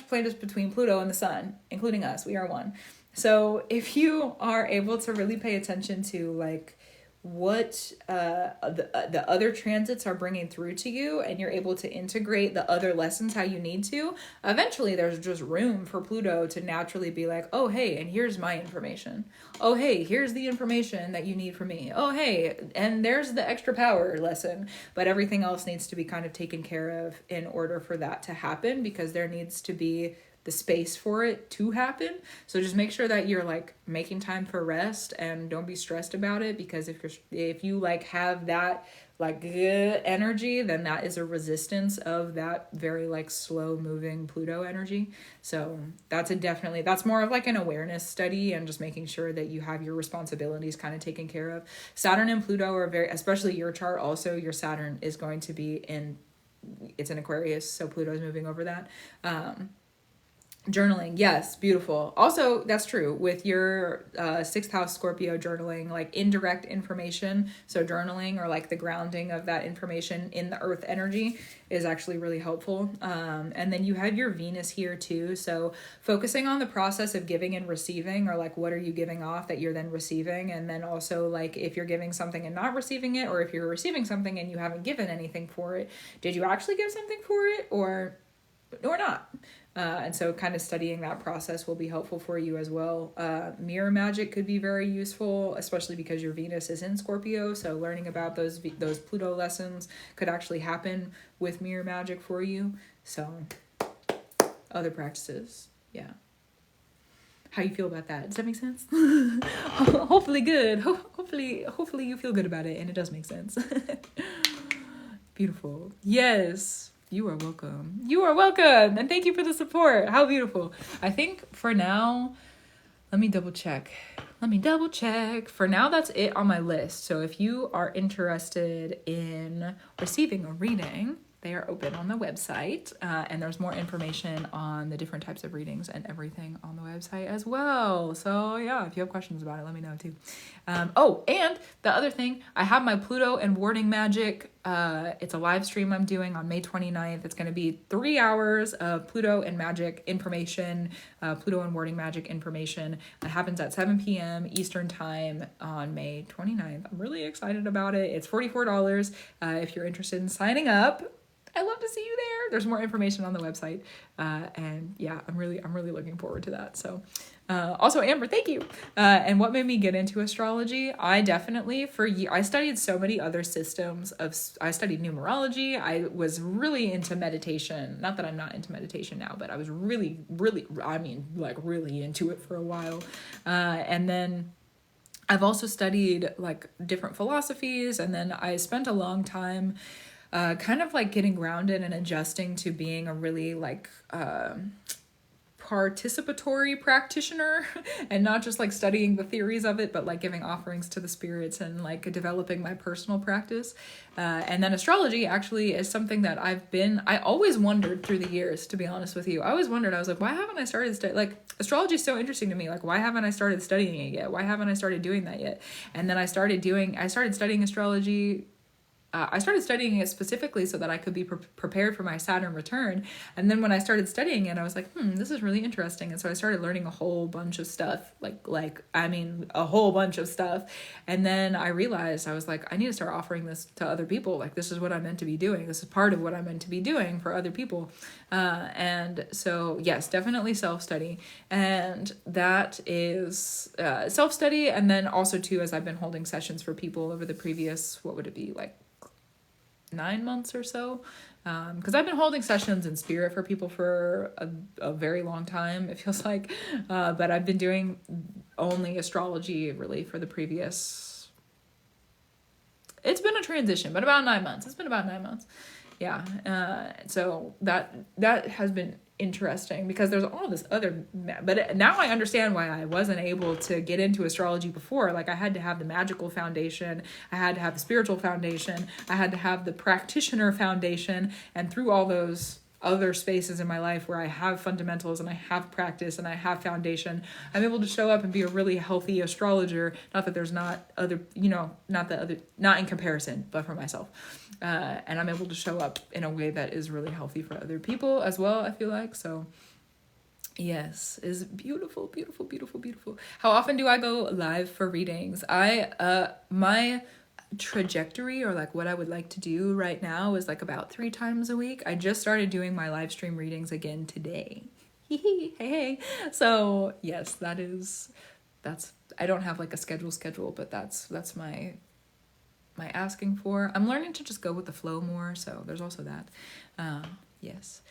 of planets between Pluto and the sun, including us. We are one. So if you are able to really pay attention to like what the other transits are bringing through to you, and you're able to integrate the other lessons how you need to, eventually there's just room for Pluto to naturally be like, oh hey, and here's my information. Oh hey, here's the information that you need from me. Oh hey, and there's the extra power lesson. But everything else needs to be kind of taken care of in order for that to happen, because there needs to be the space for it to happen. So just make sure that you're like making time for rest, and don't be stressed about it, because if you like have that like good energy, then that is a resistance of that very like slow moving Pluto energy. So that's more of like an awareness study, and just making sure that you have your responsibilities kind of taken care of. Saturn and Pluto are especially your chart also, your Saturn is going to be it's in Aquarius, so Pluto is moving over that. Journaling, yes, beautiful. Also, that's true with your 6th house Scorpio journaling, like indirect information. So journaling, or like the grounding of that information in the earth energy, is actually really helpful. And then you have your Venus here too. So focusing on the process of giving and receiving, or like what are you giving off that you're then receiving. And then also like if you're giving something and not receiving it, or if you're receiving something and you haven't given anything for it, did you actually give something for it or not? And so kind of studying that process will be helpful for you as well. Mirror magic could be very useful, especially because your Venus is in Scorpio. So learning about those Pluto lessons could actually happen with mirror magic for you. So other practices. Yeah. How you feel about that? Does that make sense? Hopefully good. Hopefully you feel good about it and it does make sense. Beautiful. Yes. You are welcome. You are welcome. And thank you for the support. How beautiful. I think for now, let me double check. For now, that's it on my list. So if you are interested in receiving a reading, They are open on the website, and there's more information on the different types of readings and everything on the website as well. So yeah, if you have questions about it, let me know too. Oh, and the other thing, I have my Pluto and Warding Magic. It's a live stream I'm doing on May 29th. It's going to be 3 hours of Pluto and Magic information, Pluto and Warding Magic information. It happens at 7 p.m. Eastern Time on May 29th. I'm really excited about it. It's $44 if you're interested in signing up. I love to see you there. There's more information on the website. And yeah, I'm really looking forward to that. So, also Amber, thank you. And what made me get into astrology? I definitely, I studied so many other systems I studied numerology. I was really into meditation. Not that I'm not into meditation now, but I was really into it for a while. And then I've also studied like different philosophies. And then I spent a long time kind of like getting grounded and adjusting to being a really like participatory practitioner and not just like studying the theories of it, but like giving offerings to the spirits and like developing my personal practice. And then astrology actually is something that I always wondered through the years, to be honest with you. I always wondered, I was like, why haven't I started like astrology is so interesting to me. Like, why haven't I started studying it yet? Why haven't I started doing that yet? And then I started studying astrology. I started studying it specifically so that I could be prepared for my Saturn return. And then when I started studying it, I was like, this is really interesting. And so I started learning a whole bunch of stuff, a whole bunch of stuff. And then I realized, I was like, I need to start offering this to other people. Like, this is what I'm meant to be doing. This is part of what I'm meant to be doing for other people. And so, yes, definitely self-study. And that is self-study. And then also, too, as I've been holding sessions for people over the previous, what would it be, like 9 months or so, because I've been holding sessions in spirit for people for a very long time, it feels like, but I've been doing only astrology really for the previous, it's been a transition, but about 9 months. It's been about 9 months. Yeah. So that has been interesting because there's all this other, but now I understand why I wasn't able to get into astrology before. Like, I had to have the magical foundation, I had to have the spiritual foundation, I had to have the practitioner foundation, and through all those other spaces in my life where I have fundamentals and I have practice and I have foundation, I'm able to show up and be a really healthy astrologer. Not that there's not other, not in comparison, but for myself. And I'm able to show up in a way that is really healthy for other people as well, I feel like. So yes, is beautiful, beautiful, beautiful, beautiful. How often do I go live for readings? My trajectory, or like what I would like to do right now, is like about 3 times a week. I just started doing my live stream readings again today. Hey. So yes, that's I don't have like a schedule, but that's my asking for. I'm learning to just go with the flow more, so there's also that. Yes.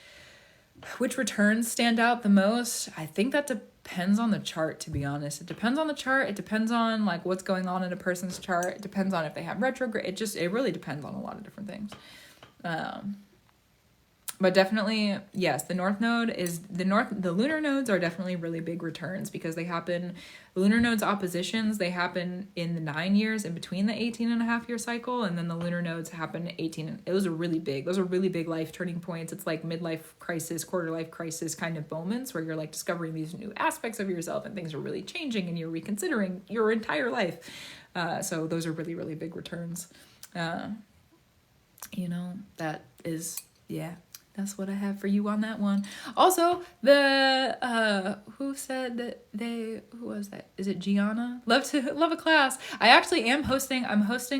Which returns stand out the most? I think that depends on the chart, to be honest. It depends on the chart. It depends on like what's going on in a person's chart. It depends on if they have retrograde. It really depends on a lot of different things. But definitely, yes, the lunar nodes are definitely really big returns because lunar nodes oppositions, they happen in the 9 years in between the 18.5-year cycle. And then the lunar nodes happen those are really big life turning points. It's like midlife crisis, quarter life crisis kind of moments where you're like discovering these new aspects of yourself and things are really changing and you're reconsidering your entire life. So those are really, really big returns. That is, yeah. That's what I have for you on that one. Also, who was that? Is it Gianna? Love a class. I'm hosting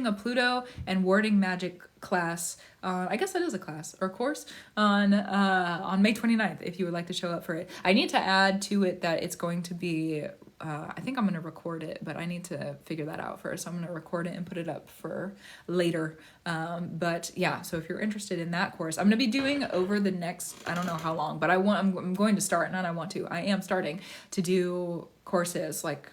a Pluto and Warding Magic class. I guess that is a class or course on May 29th, if you would like to show up for it. I need to add to it that it's going to be, I think I'm going to record it, but I need to figure that out first. I'm going to record it and put it up for later. But yeah, so if you're interested in that course, I'm going to be doing over the next, I don't know how long, but I'm going to start, I am starting to do courses, like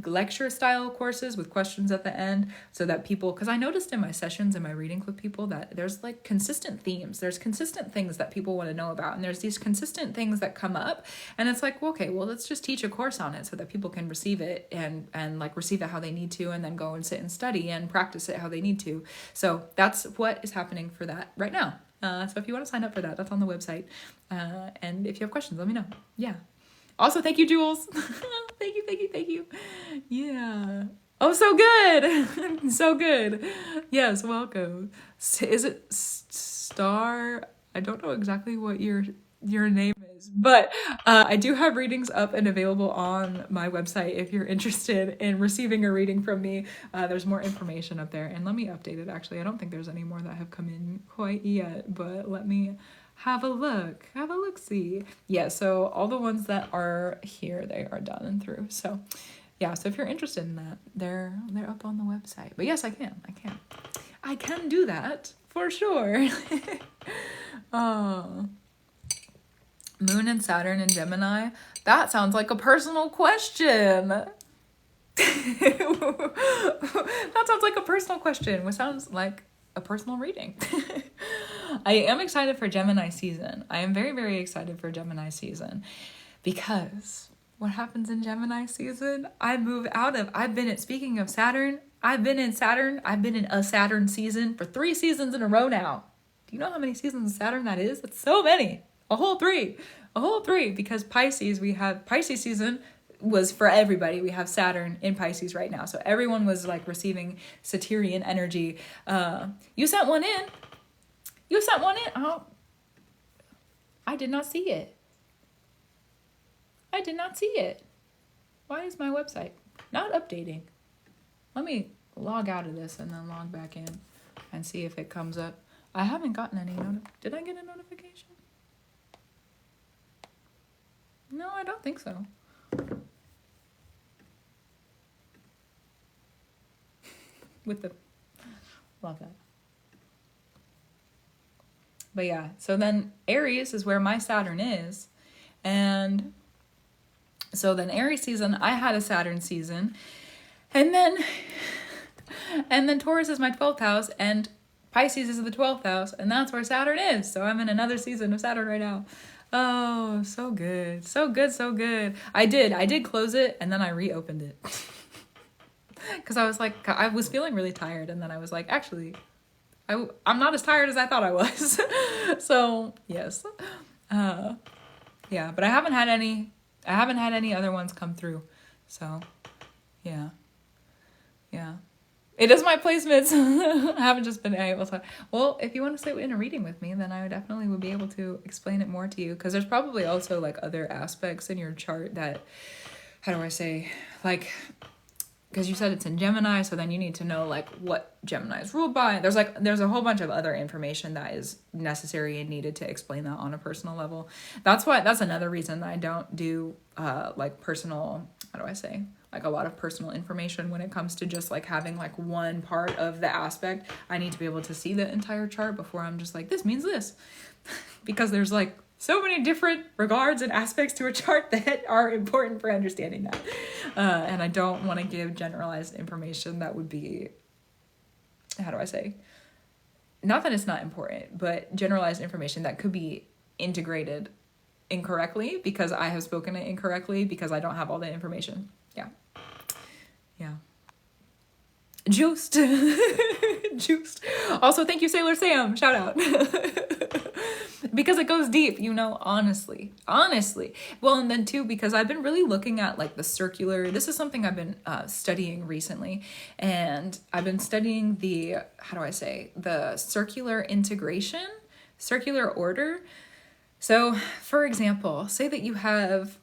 lecture style courses with questions at the end, so that people, because I noticed in my sessions and my readings with people that there's like consistent themes, there's consistent things that people want to know about, and there's these consistent things that come up, and it's like, well, okay, well, let's just teach a course on it so that people can receive it and like receive it how they need to, and then go and sit and study and practice it how they need to. So that's what is happening for that right now. So if you want to sign up for that, that's on the website. And if you have questions, let me know. Yeah. Also, thank you, Jules. Thank you. Yeah. Oh, so good. So good. Yes, welcome. Is it Star? I don't know exactly what your name is, but I do have readings up and available on my website if you're interested in receiving a reading from me. There's more information up there, and let me update it. Actually, I don't think there's any more that have come in quite yet, but let me have a look. See. Yeah, so all the ones that are here, they are done and through. So yeah, so if you're interested in that, they're up on the website. But yes, I can do that for sure. Oh. Moon and Saturn and Gemini. That sounds like a personal question. That sounds like a personal question, which sounds like a personal reading. I am excited for Gemini season. I am very, very excited for Gemini season because what happens in Gemini season? Speaking of Saturn, I've been in a Saturn season for 3 seasons in a row now. Do you know how many seasons of Saturn that is? That's so many. A whole three, because Pisces season was for everybody. We have Saturn in Pisces right now. So everyone was like receiving Saturnian energy. You sent one in. Oh, I did not see it. Why is my website not updating? Let me log out of this and then log back in and see if it comes up. I haven't gotten any Did I get a notification? No, I don't think so. Love that. But yeah, so then Aries is where my Saturn is. And so then Aries season, I had a Saturn season. And then Taurus is my 12th house and Pisces is the 12th house. And that's where Saturn is. So I'm in another season of Saturn right now. Oh, so good. I did close it and then I reopened it. Because I was feeling really tired. And then I was like, actually, I'm not as tired as I thought I was. So, yes. Yeah, but I haven't had any other ones come through. So, yeah. It is my placements. I haven't just been able to. Well, if you want to sit in a reading with me, then I definitely would be able to explain it more to you. Because there's probably also like other aspects in your chart that, how do I say, like, because you said it's in Gemini, so then you need to know like what Gemini is ruled by. There's a whole bunch of other information that is necessary and needed to explain that on a personal level. That's another reason that I don't do like personal, how do I say, like a lot of personal information when it comes to just like having like one part of the aspect. I need to be able to see the entire chart before I'm just like, this means this. Because there's like so many different regards and aspects to a chart that are important for understanding that. And I don't want to give generalized information that would be, how do I say, not that it's not important, but generalized information that could be integrated incorrectly because I have spoken it incorrectly because I don't have all the information. Yeah. Juiced. Also, thank you, Sailor Sam. Shout out. Because it goes deep, honestly. Well, and then too, because I've been really looking at like the circular, this is something I've been studying recently, and I've been studying the circular integration, circular order. So, for example, say that you have,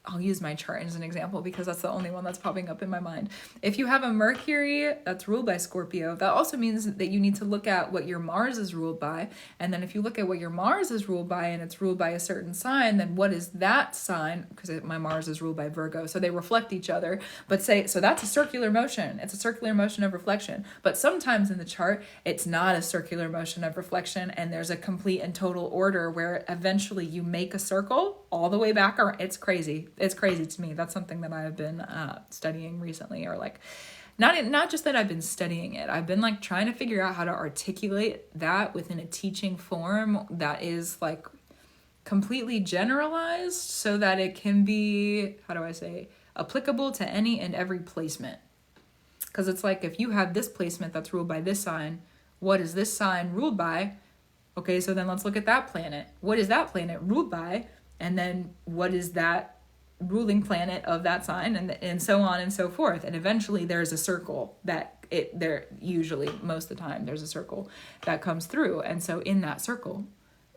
I'll use my chart as an example because that's the only one that's popping up in my mind. If you have a Mercury that's ruled by Scorpio, that also means that you need to look at what your Mars is ruled by. And then if you look at what your Mars is ruled by and it's ruled by a certain sign, then what is that sign? Because my Mars is ruled by Virgo, so they reflect each other. So that's a circular motion. It's a circular motion of reflection. But sometimes in the chart, it's not a circular motion of reflection and there's a complete and total order where eventually you make a circle all the way back around. It's crazy. It's crazy to me. That's something that I've been studying recently, or like not just that I've been studying it. I've been like trying to figure out how to articulate that within a teaching form that is like completely generalized so that it can be, how do I say, applicable to any and every placement. Because it's like if you have this placement that's ruled by this sign, what is this sign ruled by? Okay, so then let's look at that planet. What is that planet ruled by? And then what is that ruling planet of that sign, and so on and so forth. And eventually there's a circle that usually most of the time there's a circle that comes through. And so in that circle,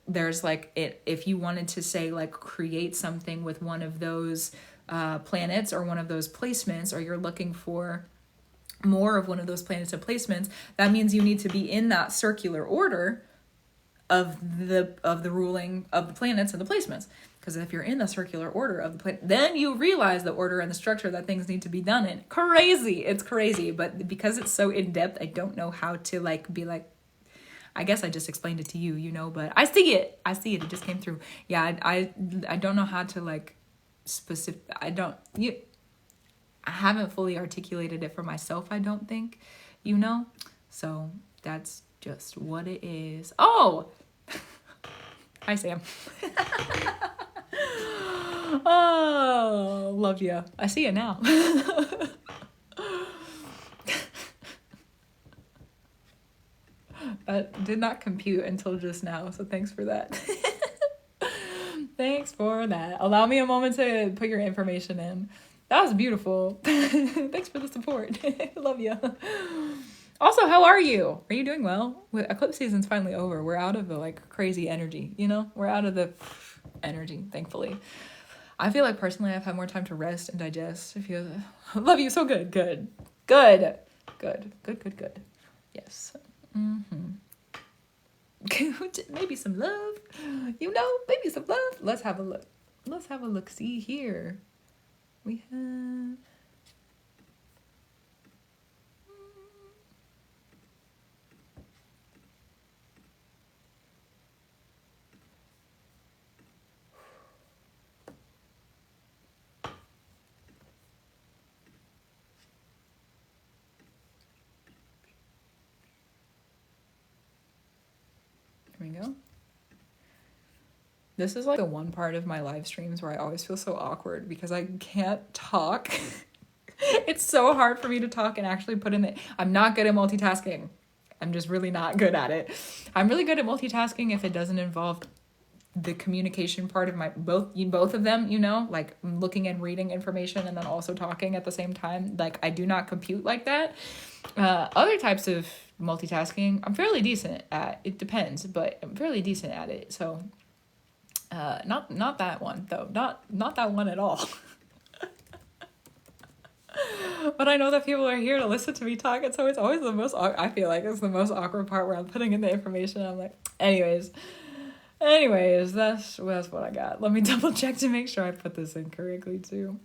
there's like if you wanted to say like create something with one of those planets or one of those placements, or you're looking for more of one of those planets and placements, that means you need to be in that circular order of the ruling of the planets and the placements. Because if you're in the circular order of the planet, then you realize the order and the structure that things need to be done in. Crazy. It's crazy. But because it's so in depth, I don't know how to like be like, I guess I just explained it to you, you know, but I see it. It just came through. Yeah, I don't know how to like specific. I haven't fully articulated it for myself, I don't think, you know. So that's just what it is. Oh, hi Sam. Oh, love you. I see it now. That did not compute until just now, so thanks for that. Thanks for that. Allow me a moment to put your information in. That was beautiful. Thanks for the support. Love you. Also, how are you? Are you doing well? Eclipse season's finally over. We're out of the like crazy energy, you know? We're out of the energy, thankfully. I feel like personally I've had more time to rest and digest. Love you, so good. Yes. Maybe some love. You know, maybe some love. Let's have a look. See here. We have... Here we go. This is like the one part of my live streams where I always feel so awkward because I can't talk. It's so hard for me to talk and actually put in I'm not good at multitasking. I'm just really not good at it. I'm really good at multitasking if it doesn't involve the communication part of both of them, you know, like looking and reading information and then also talking at the same time. Like I do not compute like that. Other types of multitasking, I'm fairly decent at. It depends, but I'm fairly decent at it. So, not that one though. Not that one at all. But I know that people are here to listen to me talk, and so it's always I feel like it's the most awkward part where I'm putting in the information. I'm like, anyways, that's what I got. Let me double check to make sure I put this in correctly too.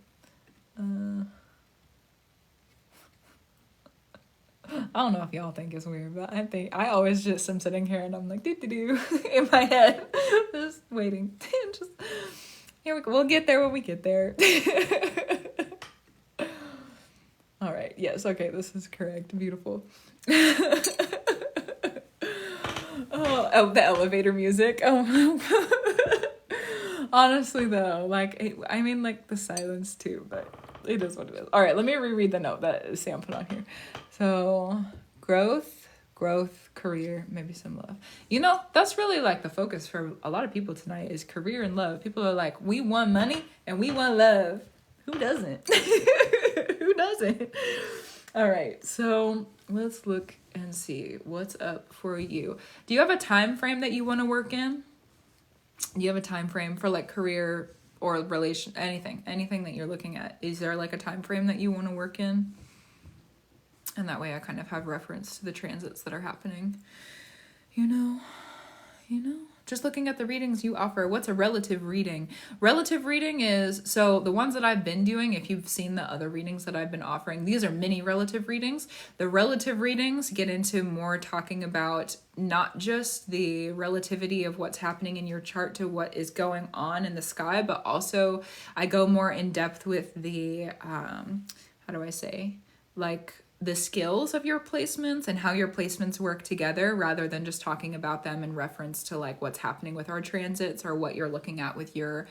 I don't know if y'all think it's weird, but I always just am sitting here and I'm like do in my head, just waiting. Just here we'll get there when we get there. All right. Yes. Okay. This is correct. Beautiful. Oh, the elevator music. Oh. Honestly, though, like I mean, like the silence too, but it is what it is. All right. Let me reread the note that Sam put on here. So, growth, career, maybe some love. You know, that's really like the focus for a lot of people tonight is career and love. People are like, we want money and we want love. Who doesn't? Who doesn't? All right, so let's look and see what's up for you. Do you have a time frame that you want to work in? Do you have a time frame for like career or relation, anything that you're looking at? Is there like a time frame that you want to work in? And that way I kind of have reference to the transits that are happening. You know, just looking at the readings you offer. What's a relative reading? Relative reading is, so the ones that I've been doing, if you've seen the other readings that I've been offering, these are mini relative readings. The relative readings get into more talking about not just the relativity of what's happening in your chart to what is going on in the sky, but also I go more in depth with the, how do I say, like the skills of your placements and how your placements work together rather than just talking about them in reference to like what's happening with our transits or what you're looking at with your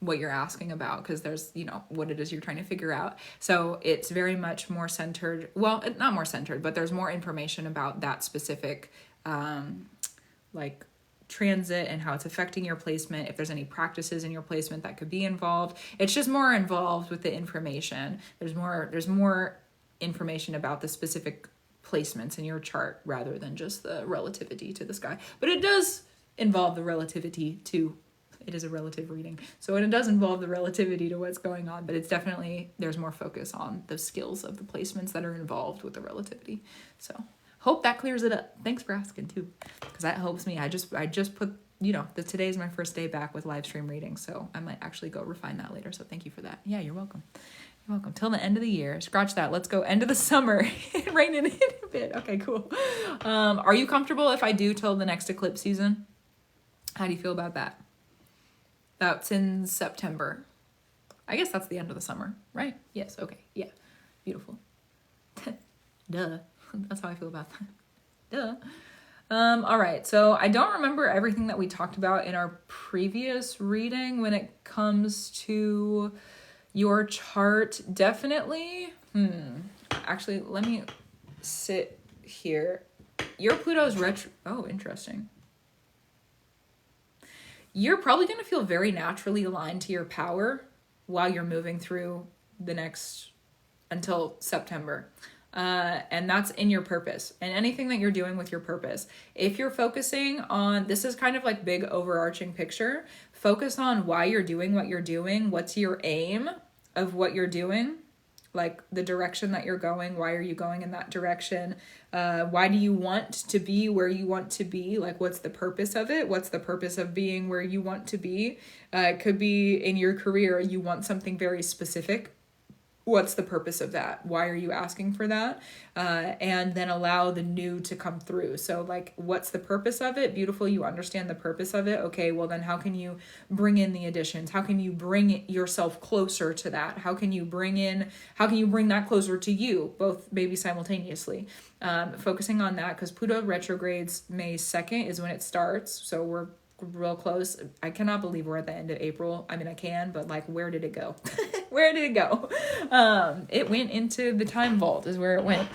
what you're asking about, because there's, you know, what it is you're trying to figure out. So it's very much more centered, well, not more centered, but there's more information about that specific like transit and how it's affecting your placement, if there's any practices in your placement that could be involved. It's just more involved with the information. There's more information about the specific placements in your chart rather than just the relativity to the sky. But it does involve the relativity to, it is a relative reading, so it does involve the relativity to what's going on, but it's definitely, there's more focus on the skills of the placements that are involved with the relativity. So hope that clears it up. Thanks for asking too, because that helps me. I just put, today's my first day back with live stream readings, so I might actually go refine that later. So thank you for that. Yeah, you're welcome. You're welcome. Till the end of the year. Scratch that. Let's go end of the summer. Raining in a bit. Okay, cool. Are you comfortable if I do till the next eclipse season? How do you feel about that? That's in September. I guess that's the end of the summer, right? Yes. Okay. Yeah. Beautiful. Duh. That's how I feel about that. Duh. All right. So I don't remember everything that we talked about in our previous reading when it comes to your chart. Definitely. Actually, let me sit here. Your Pluto's retro. Oh, interesting. You're probably going to feel very naturally aligned to your power while you're moving through the next, until September. And that's in your purpose and anything that you're doing with your purpose. If you're focusing on, this is kind of like big overarching picture, focus on why you're doing what you're doing. What's your aim of what you're doing? Like the direction that you're going. Why are you going in that direction? Why do you want to be where you want to be? Like, what's the purpose of it? What's the purpose of being where you want to be? It could be in your career, you want something very specific. What's the purpose of that? Why are you asking for that? And then allow the new to come through. So like, what's the purpose of it? Beautiful. You understand the purpose of it. Okay, well then how can you bring in the additions? How can you bring yourself closer to that? How can you bring that closer to you? Both maybe simultaneously. Focusing on that, because Pluto retrogrades May 2nd is when it starts. So we're real close. I cannot believe we're at the end of April. I mean, I can, but like, where did it go? Where did it go? It went into the time vault is where it went.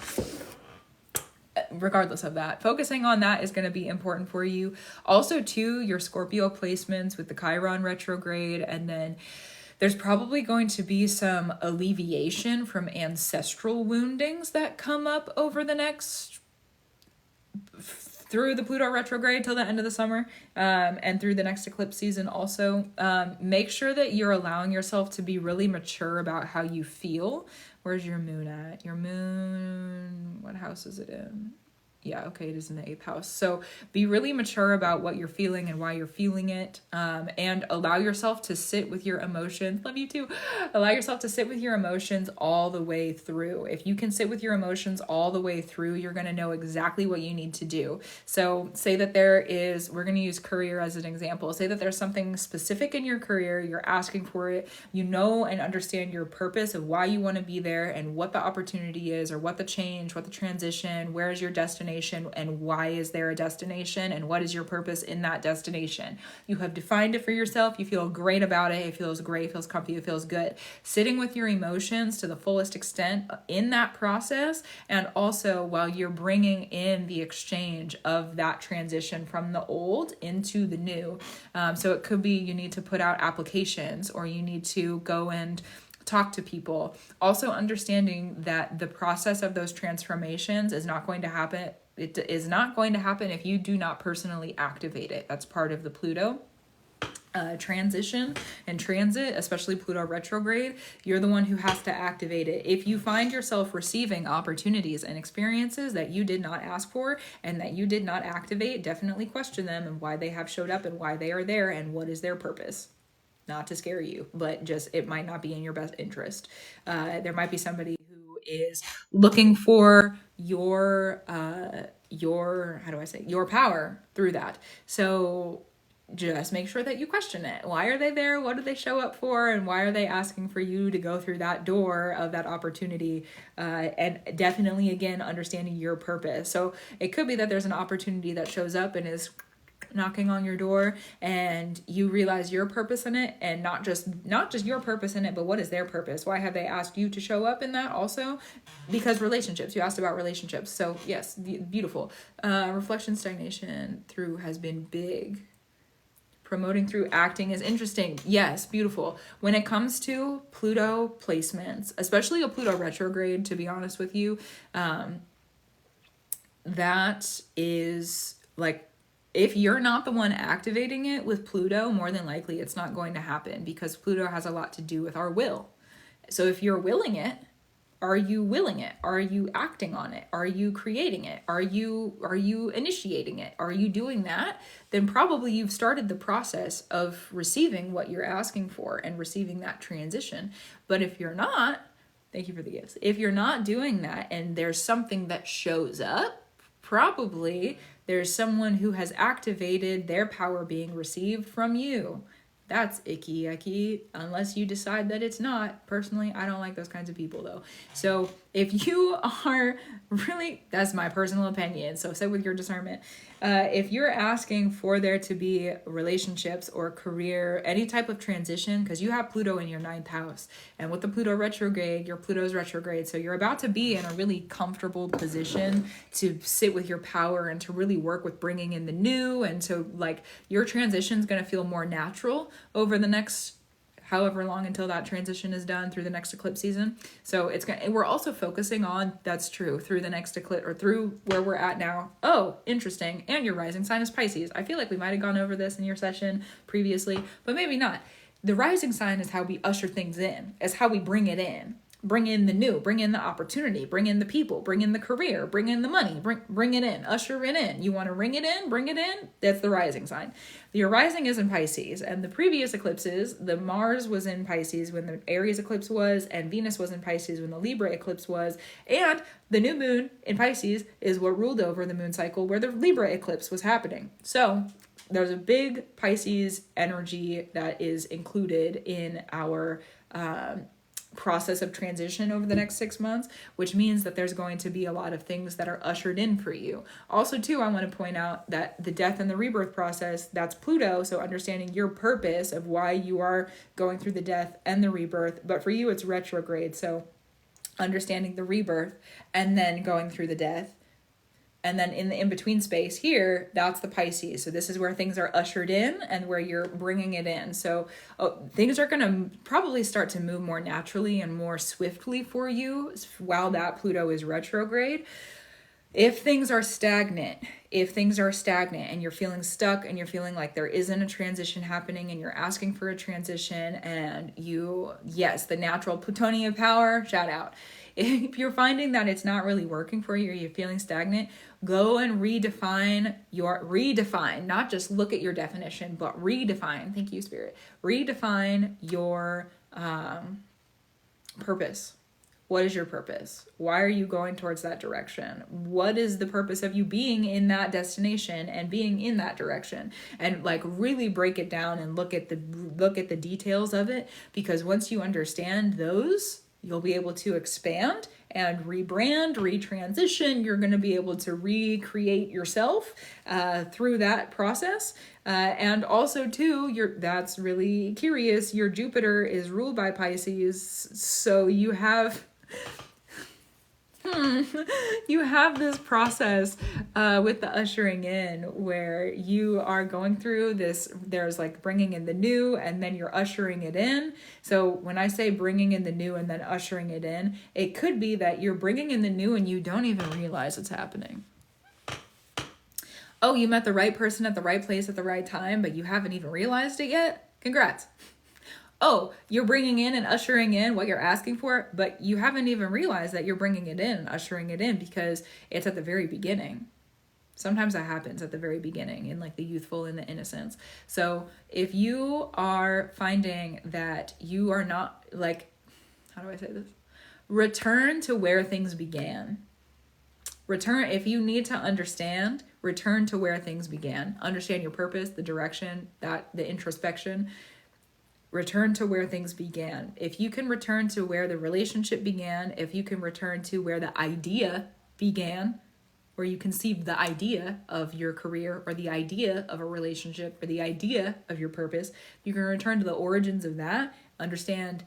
Regardless of that, focusing on that is going to be important for you. Also, too, your Scorpio placements with the Chiron retrograde, and then there's probably going to be some alleviation from ancestral woundings that come up over the next, through the Pluto retrograde till the end of the summer, and through the next eclipse season also. Make sure that you're allowing yourself to be really mature about how you feel. Where's your moon at? Your moon, what house is it in? Yeah, okay, it is in the 8th house. So be really mature about what you're feeling and why you're feeling it, and allow yourself to sit with your emotions. Love you too. Allow yourself to sit with your emotions all the way through. If you can sit with your emotions all the way through, you're going to know exactly what you need to do. So say that there is, we're going to use career as an example. Say that there's something specific in your career, you're asking for it, you know and understand your purpose of why you want to be there and what the opportunity is, or what the change, what the transition, where is your destination, and why is there a destination, and what is your purpose in that destination. You have defined it for yourself. You feel great about it. It feels great, it feels comfy, it feels good. Sitting with your emotions to the fullest extent in that process, and also while you're bringing in the exchange of that transition from the old into the new. So it could be you need to put out applications, or you need to go and talk to people. Also understanding that the process of those transformations is not going to happen. It is not going to happen if you do not personally activate it. That's part of the Pluto transition and transit, especially Pluto retrograde. You're the one who has to activate it. If you find yourself receiving opportunities and experiences that you did not ask for and that you did not activate, definitely question them and why they have showed up and why they are there and what is their purpose. Not to scare you, but just it might not be in your best interest. There might be somebody who is looking for your your power through that. So just make sure that you question it. Why are they there? What do they show up for? And why are they asking for you to go through that door of that opportunity? And definitely, again, understanding your purpose. So it could be that there's an opportunity that shows up and is knocking on your door, and you realize your purpose in it, and not just your purpose in it, but what is their purpose? Why have they asked you to show up in that also? Because relationships, you asked about relationships. So yes, beautiful. Reflection stagnation through has been big. Promoting through acting is interesting. Yes, beautiful. When it comes to Pluto placements, especially a Pluto retrograde, to be honest with you, that is like, if you're not the one activating it with Pluto, more than likely it's not going to happen, because Pluto has a lot to do with our will. So if you're willing it, are you willing it? Are you acting on it? Are you creating it? Are you initiating it? Are you doing that? Then probably you've started the process of receiving what you're asking for and receiving that transition. But if you're not, thank you for the gifts. If you're not doing that and there's something that shows up, probably there's someone who has activated their power being received from you. That's icky, unless you decide that it's not. Personally, I don't like those kinds of people though. So if you are really, that's my personal opinion, so sit with your discernment. If you're asking for there to be relationships or career, any type of transition, because you have Pluto in your 9th house, and with the Pluto retrograde, your Pluto's retrograde, so you're about to be in a really comfortable position to sit with your power and to really work with bringing in the new, and so like your transition is going to feel more natural over the next however long until that transition is done through the next eclipse season. So it's going to, we're also focusing on, that's true, through the next eclipse, or through where we're at now. Oh, interesting. And your rising sign is Pisces. I feel like we might have gone over this in your session previously, but maybe not. The rising sign is how we usher things in, is how we bring it in. Bring in the new, bring in the opportunity, bring in the people, bring in the career, bring in the money, bring it in, usher it in. You want to ring it in, bring it in. That's the rising sign. Your rising is in Pisces, and the previous eclipses, the Mars was in Pisces when the Aries eclipse was, and Venus was in Pisces when the Libra eclipse was, and the new moon in Pisces is what ruled over the moon cycle where the Libra eclipse was happening. So there's a big Pisces energy that is included in our process of transition over the next 6 months, which means that there's going to be a lot of things that are ushered in for you. Also, too, I want to point out that the death and the rebirth process, that's Pluto, so understanding your purpose of why you are going through the death and the rebirth, but for you it's retrograde, so understanding the rebirth and then going through the death. And then in the in-between space here, that's the Pisces. So this is where things are ushered in and where you're bringing it in. So things are going to probably start to move more naturally and more swiftly for you while that Pluto is retrograde. If things are stagnant and you're feeling stuck and you're feeling like there isn't a transition happening and you're asking for a transition and the natural Plutonian power, shout out. If you're finding that it's not really working for you or you're feeling stagnant, go and redefine, not just look at your definition, but redefine, thank you, Spirit, redefine your purpose. What is your purpose? Why are you going towards that direction? What is the purpose of you being in that destination and being in that direction? And like really break it down and look at the details of it, because once you understand those, you'll be able to expand and rebrand, retransition. You're going to be able to recreate yourself through that process. And also, too, that's really curious. Your Jupiter is ruled by Pisces, so you have this process with the ushering in where you are going through this. There's like bringing in the new and then you're ushering it in. So when I say bringing in the new and then ushering it in, it could be that you're bringing in the new and you don't even realize it's happening. Oh, you met the right person at the right place at the right time, but you haven't even realized it yet? Congrats. Oh, you're bringing in and ushering in what you're asking for, but you haven't even realized that you're bringing it in and ushering it in because it's at the very beginning. Sometimes that happens at the very beginning in like the youthful and the innocence. So if you are finding that you are not like, how do I say this? Return to where things began. If you need to understand, return to where things began. Understand your purpose, the direction, the introspection. Return to where things began. If you can return to where the relationship began, if you can return to where the idea began, where you conceive the idea of your career or the idea of a relationship or the idea of your purpose, you can return to the origins of that, understand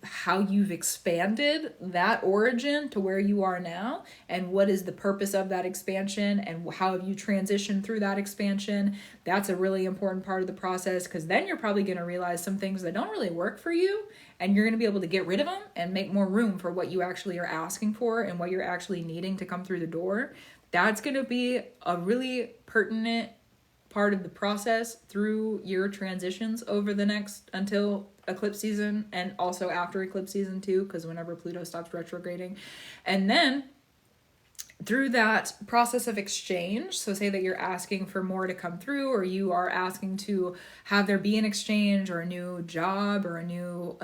how you've expanded that origin to where you are now, and what is the purpose of that expansion, and how have you transitioned through that expansion. That's a really important part of the process, because then you're probably going to realize some things that don't really work for you, and you're going to be able to get rid of them and make more room for what you actually are asking for and what you're actually needing to come through the door. That's going to be a really pertinent part of the process through your transitions over the next, until eclipse season, and also after eclipse season too, because whenever Pluto stops retrograding. And then through that process of exchange, so say that you're asking for more to come through, or you are asking to have there be an exchange or a new job or a new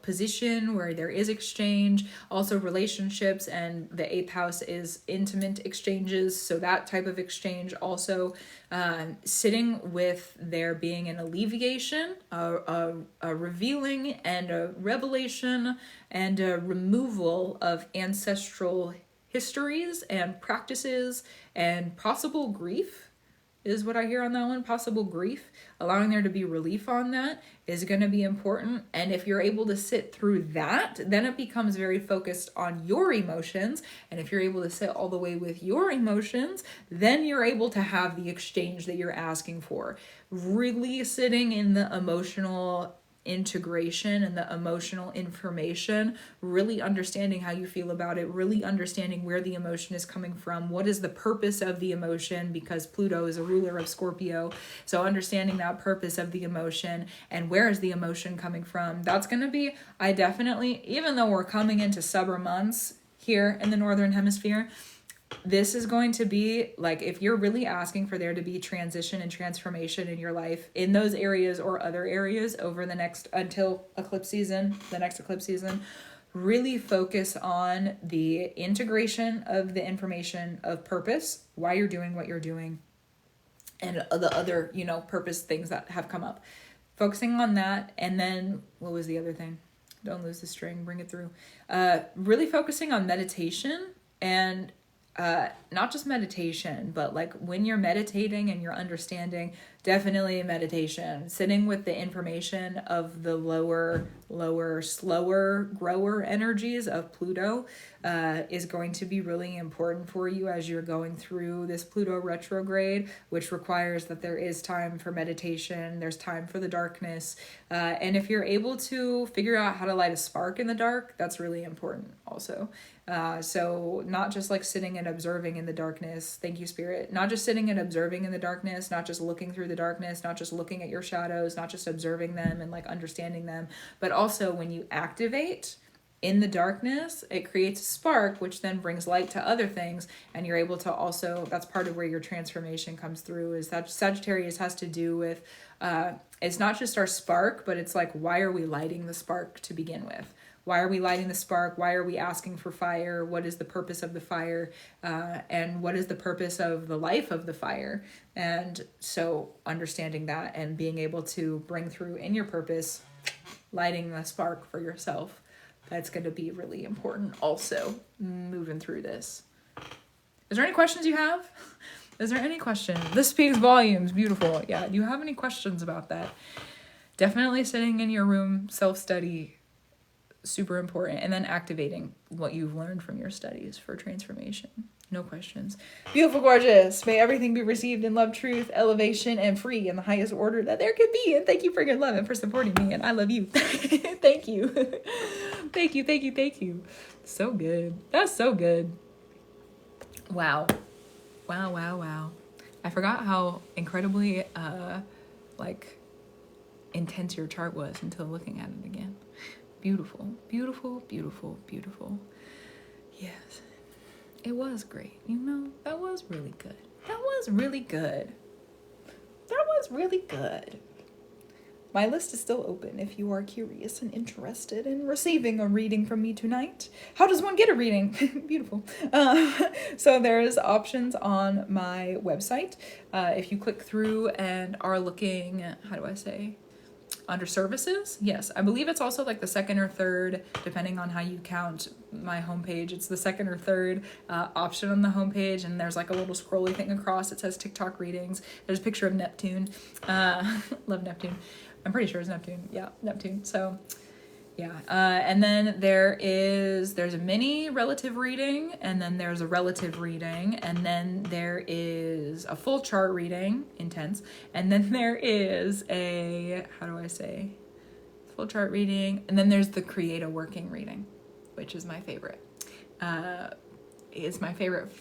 position where there is exchange. Also relationships, and the 8th house is intimate exchanges, so that type of exchange also sitting with there being an alleviation, a revealing and a revelation and a removal of ancestral histories and practices, and possible grief is what I hear on that one. Possible grief, allowing there to be relief on that is going to be important. And if you're able to sit through that, then it becomes very focused on your emotions. And if you're able to sit all the way with your emotions, then you're able to have the exchange that you're asking for. Really sitting in the emotional integration and the emotional information, really understanding how you feel about it, really understanding where the emotion is coming from, what is the purpose of the emotion, because Pluto is a ruler of Scorpio. So understanding that purpose of the emotion and where is the emotion coming from, that's going to be, I definitely, even though we're coming into summer months here in the Northern Hemisphere, this is going to be like, if you're really asking for there to be transition and transformation in your life in those areas or other areas over the next, until eclipse season, the next eclipse season, really focus on the integration of the information of purpose, why you're doing what you're doing, and the other, purpose things that have come up. Focusing on that. And then what was the other thing? Don't lose the string, bring it through. Really focusing on meditation, and not just meditation, but like when you're meditating and you're understanding, definitely meditation, sitting with the information of the lower, slower grower energies of Pluto is going to be really important for you as you're going through this Pluto retrograde, which requires that there is time for meditation, there's time for the darkness, and if you're able to figure out how to light a spark in the dark, that's really important also. So not just like sitting and observing in the darkness, thank you Spirit, not just sitting and observing in the darkness, not just looking through the darkness, not just looking at your shadows, not just observing them and like understanding them, but also when you activate in the darkness, it creates a spark, which then brings light to other things, and you're able to also, that's part of where your transformation comes through, is that Sagittarius has to do with, it's not just our spark, but it's like, why are we lighting the spark to begin with? Why are we lighting the spark? Why are we asking for fire? What is the purpose of the fire? And what is the purpose of the life of the fire? And so understanding that and being able to bring through in your purpose, lighting the spark for yourself, that's going to be really important also moving through this. Is there any questions you have? Is there any question? This speaks volumes. Beautiful. Yeah. Do you have any questions about that? Definitely sitting in your room, self-study, super important. And then activating what you've learned from your studies for transformation. No questions. Beautiful, gorgeous. May everything be received in love, truth, elevation, and free in the highest order that there could be. And thank you for your love and for supporting me. And I love you. Thank you. Thank you, thank you, thank you. So good. That's so good. Wow. Wow, wow, wow. I forgot how incredibly, intense your chart was until looking at it again. Beautiful, beautiful, beautiful, beautiful. Yes. It was great. That was really good. That was really good. That was really good. My list is still open if you are curious and interested in receiving a reading from me tonight. How does one get a reading? Beautiful. So there's options on my website. If you click through and are looking, under services, yes, I believe it's also like the second or third, depending on how you count my homepage. It's the second or third option on the homepage, and there's like a little scrolly thing across. It says TikTok readings. There's a picture of Neptune. Love Neptune. I'm pretty sure it's Neptune. Yeah, Neptune. So yeah, and then there's a mini relative reading, and then there's a relative reading, and then there is a full chart reading, intense, and then there is a, how do I say, full chart reading, and then there's the create a working reading, which is my favorite. It's my favorite.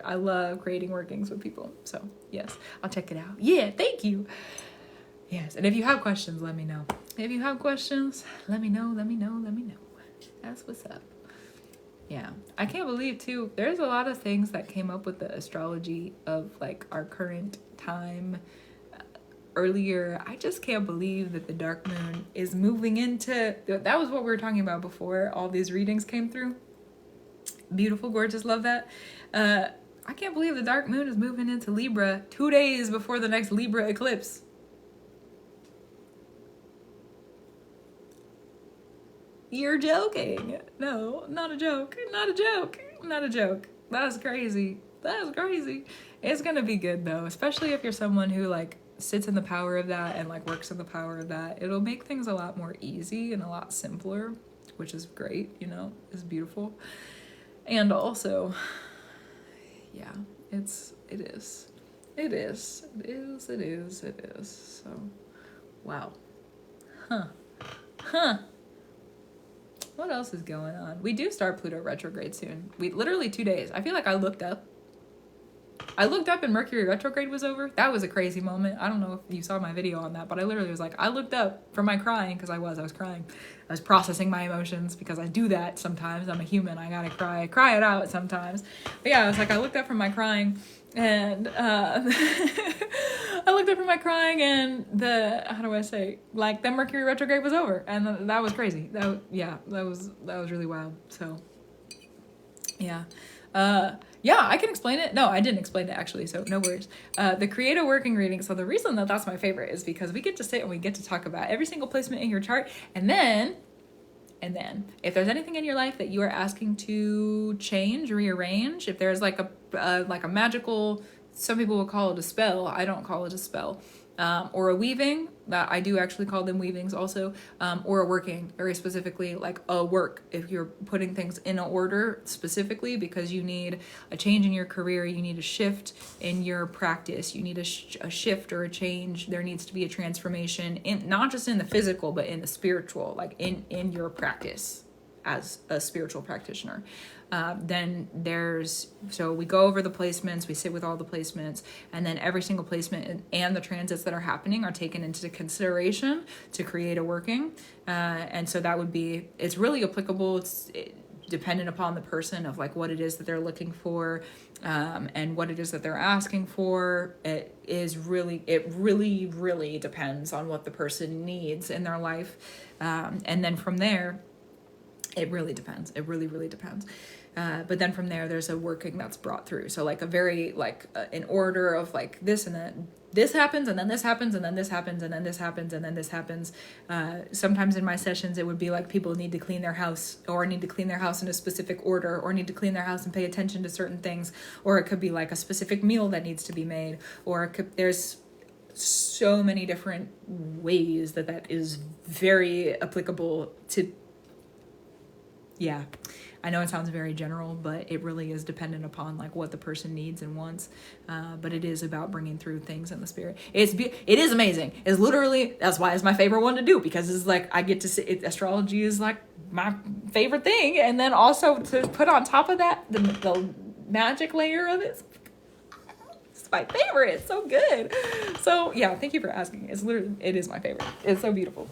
I love creating workings with people, so yes, I'll check it out. Yeah, thank you. Yes, and if you have questions, let me know. If you have questions, let me know. That's what's up. Yeah, I can't believe too, there's a lot of things that came up with the astrology of like our current time earlier. I just can't believe that the dark moon is moving into, that was what we were talking about before all these readings came through. Beautiful, gorgeous, love that. I can't believe the dark moon is moving into Libra 2 days before the next Libra eclipse. You're joking. No, not a joke. That's crazy. It's gonna be good though, especially if you're someone who like sits in the power of that and like works in the power of that. It'll make things a lot more easy and a lot simpler, which is great, you know, it's beautiful. And also, yeah, it is. So, wow. Huh. What else is going on? We do start Pluto retrograde soon. We literally 2 days. I feel like I looked up and Mercury retrograde was over. That was a crazy moment. I don't know if you saw my video on that, but I literally was like, I looked up from my crying, because I was crying. I was processing my emotions because I do that sometimes. I'm a human. I gotta cry it out sometimes. But yeah, I was like, I looked up from my crying and how do I say, like, the Mercury retrograde was over, and that was crazy. That was really wild. So yeah. Yeah, I can explain it. No, I didn't explain it actually, so no worries. The create a working reading. So the reason that that's my favorite is because we get to sit and we get to talk about every single placement in your chart, and then if there's anything in your life that you are asking to change, rearrange, if there's like a magical, some people will call it a spell, I don't call it a spell, or a weaving, that I do actually call them weavings also, or a working, very specifically, like a work, if you're putting things in order specifically because you need a change in your career, you need a shift in your practice, you need a shift or a change, there needs to be a transformation, in not just in the physical, but in the spiritual, like in your practice as a spiritual practitioner. Then so we go over the placements, we sit with all the placements, and then every single placement and the transits that are happening are taken into consideration to create a working. And so that would be, it's really applicable. It's dependent upon the person of like what it is that they're looking for, and what it is that they're asking for. It really depends on what the person needs in their life. And then from there, it really depends. It really depends. But then from there, there's a working that's brought through. So like a very like an order of like this and then this happens, and then this happens, and then this happens, and then this happens, and then this happens. Sometimes in my sessions, it would be like people need to clean their house, or need to clean their house in a specific order, or need to clean their house and pay attention to certain things. Or it could be like a specific meal that needs to be made. Or there's so many different ways that is very applicable to. Yeah, I know it sounds very general, but it really is dependent upon like what the person needs and wants. But it is about bringing through things in the spirit. It is amazing. It's literally, that's why it's my favorite one to do, because it's like I get to see astrology is like my favorite thing, and then also to put on top of that the magic layer of it. It's my favorite. It's so good. So yeah, thank you for asking. It is my favorite. It's so beautiful.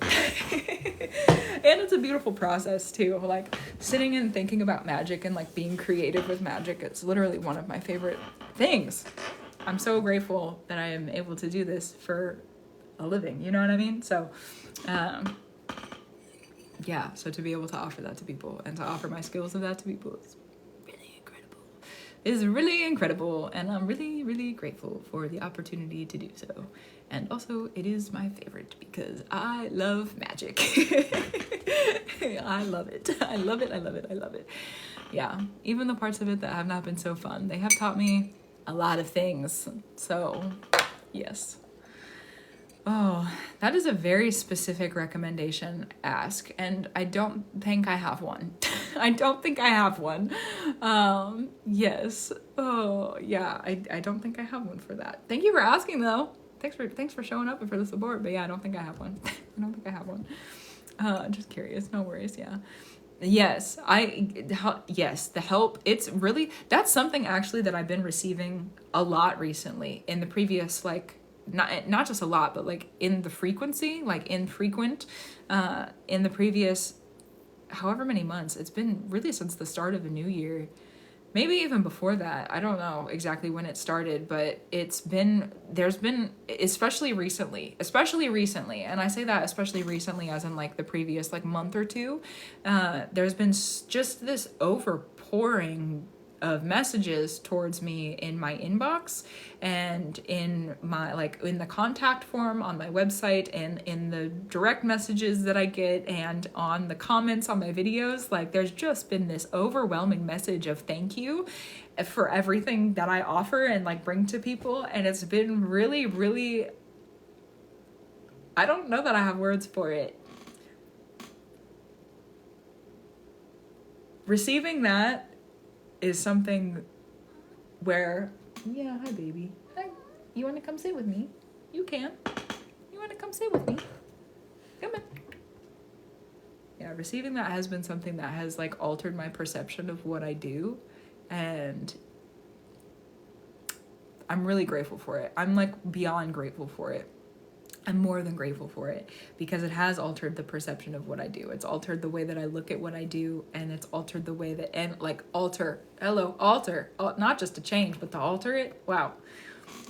And it's a beautiful process too, like sitting and thinking about magic and like being creative with magic. It's literally one of my favorite things. I'm so grateful that I am able to do this for a living, you know what I mean? So yeah, so to be able to offer that to people and to offer my skills of that to people is really incredible. is really incredible, and I'm really, really grateful for the opportunity to do so. And also, it is my favorite because I love magic. I love it. I love it. I love it. I love it. Yeah, even the parts of it that have not been so fun, they have taught me a lot of things. So, yes. Oh, that is a very specific recommendation ask, and I don't think I have one. I don't think I have one. Yes. Oh, yeah, I don't think I have one for that. Thank you for asking, though. Thanks for showing up and for the support, but yeah, I don't think I have one. I don't think I have one. Just curious, no worries, yeah. Yes, yes, the help, it's really, that's something actually that I've been receiving a lot recently in the previous, like, not just a lot, but like in the frequency, like infrequent, in the previous however many months. It's been really since the start of the new year, maybe even before that. I don't know exactly when it started, but there's been, especially recently, and I say that especially recently as in like the previous like month or two, there's been just this overpouring of messages towards me in my inbox and in my, like, in the contact form on my website and in the direct messages that I get and on the comments on my videos. Like, there's just been this overwhelming message of thank you for everything that I offer and like bring to people. And it's been really, really, I don't know that I have words for it. Receiving that is something where, yeah, hi baby. Hi. You want to come sit with me? You can. You want to come sit with me? Come on. Yeah, receiving that has been something that has like altered my perception of what I do, and I'm really grateful for it. I'm like beyond grateful for it. I'm more than grateful for it because it has altered the perception of what I do. It's altered the way that I look at what I do, and it's altered the way that, and like alter, not just to change, but to alter it. Wow.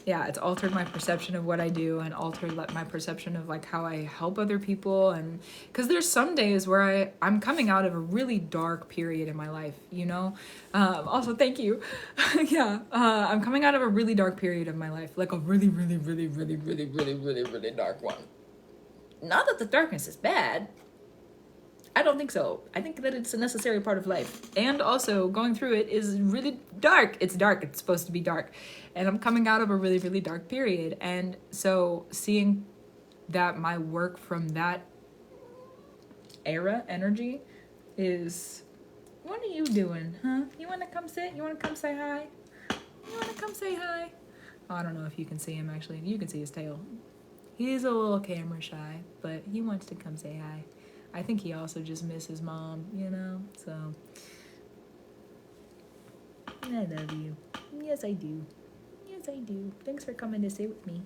Yeah, it's altered my perception of what I do and altered like my perception of like how I help other people. And because there's some days where I'm coming out of a really dark period in my life, you know. Also, thank you. Yeah, I'm coming out of a really dark period of my life, like a really, really, really, really, really, really, really, really dark one. Not that the darkness is bad. I don't think so. I think that it's a necessary part of life. And also, going through it is really dark. It's dark. It's supposed to be dark. And I'm coming out of a really, really dark period. And so seeing that my work from that era, energy, is, what are you doing, huh? You want to come sit? You want to come say hi? You want to come say hi? Oh, I don't know if you can see him, actually. You can see his tail. He's a little camera shy, but he wants to come say hi. I think he also just misses his mom, you know, so I love you. Yes, I do. Yes, I do. Thanks for coming to sit with me.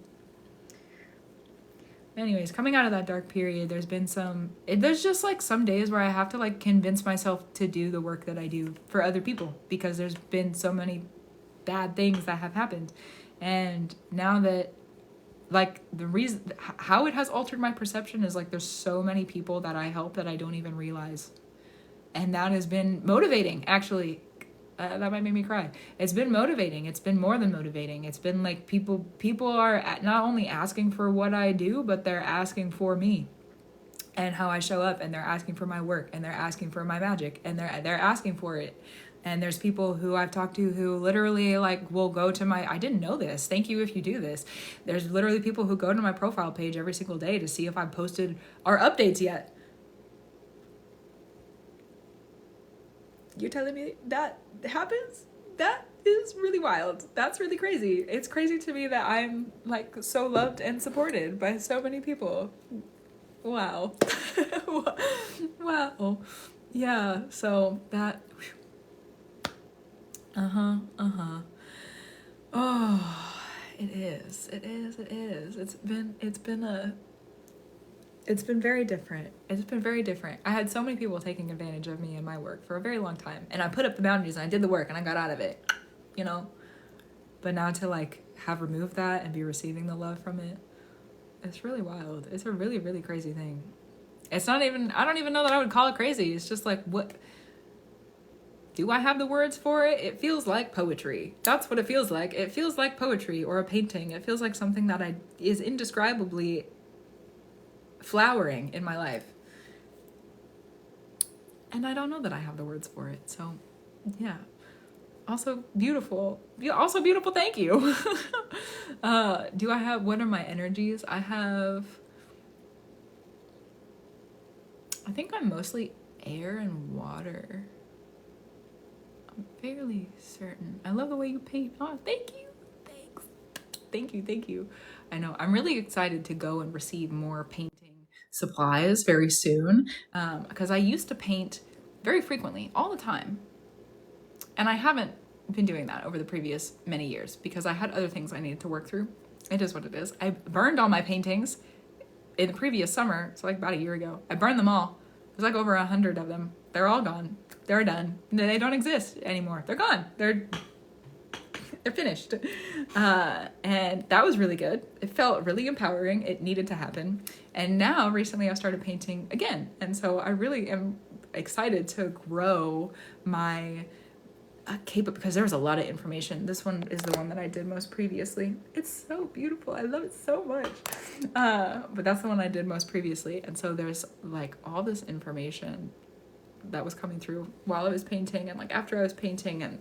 Anyways, coming out of that dark period, there's just like some days where I have to like convince myself to do the work that I do for other people because there's been so many bad things that have happened. And now that, like, the reason how it has altered my perception is like there's so many people that I help that I don't even realize, and that has been motivating, actually. That might make me cry. It's been motivating. It's been more than motivating. It's been like people are not only asking for what I do, but they're asking for me and how I show up, and they're asking for my work, and they're asking for my magic, and they're asking for it. And there's people who I've talked to who literally like will go to I didn't know this. Thank you if you do this. There's literally people who go to my profile page every single day to see if I've posted our updates yet. You're telling me that happens? That is really wild. That's really crazy. It's crazy to me that I'm like so loved and supported by so many people. Wow. Wow. Yeah, so that... Oh, it is. It's been very different. It's been very different. I had so many people taking advantage of me and my work for a very long time. And I put up the boundaries and I did the work and I got out of it, you know? But now to like have removed that and be receiving the love from it, it's really wild. It's a really, really crazy thing. It's not even, I don't even know that I would call it crazy. It's just like, what... Do I have the words for it? It feels like poetry. That's what it feels like. It feels like poetry or a painting. It feels like something that is indescribably flowering in my life. And I don't know that I have the words for it. So, yeah. Also beautiful. Also beautiful, thank you. What are my energies? I think I'm mostly air and water. I'm fairly certain. I love the way you paint. Oh, thank you. Thanks. Thank you. I know. I'm really excited to go and receive more painting supplies very soon, because I used to paint very frequently, all the time. And I haven't been doing that over the previous many years because I had other things I needed to work through. It is what it is. I burned all my paintings in the previous summer, so like about a year ago. I burned them all. There's like over 100 of them. They're all gone. They're done. They don't exist anymore. They're gone. They're finished. And that was really good. It felt really empowering. It needed to happen. And now recently I started painting again. And so I really am excited to grow my because there was a lot of information. This one is the one that I did most previously. It's so beautiful. I love it so much. But that's the one I did most previously. And so there's like all this information that was coming through while I was painting and like after I was painting, and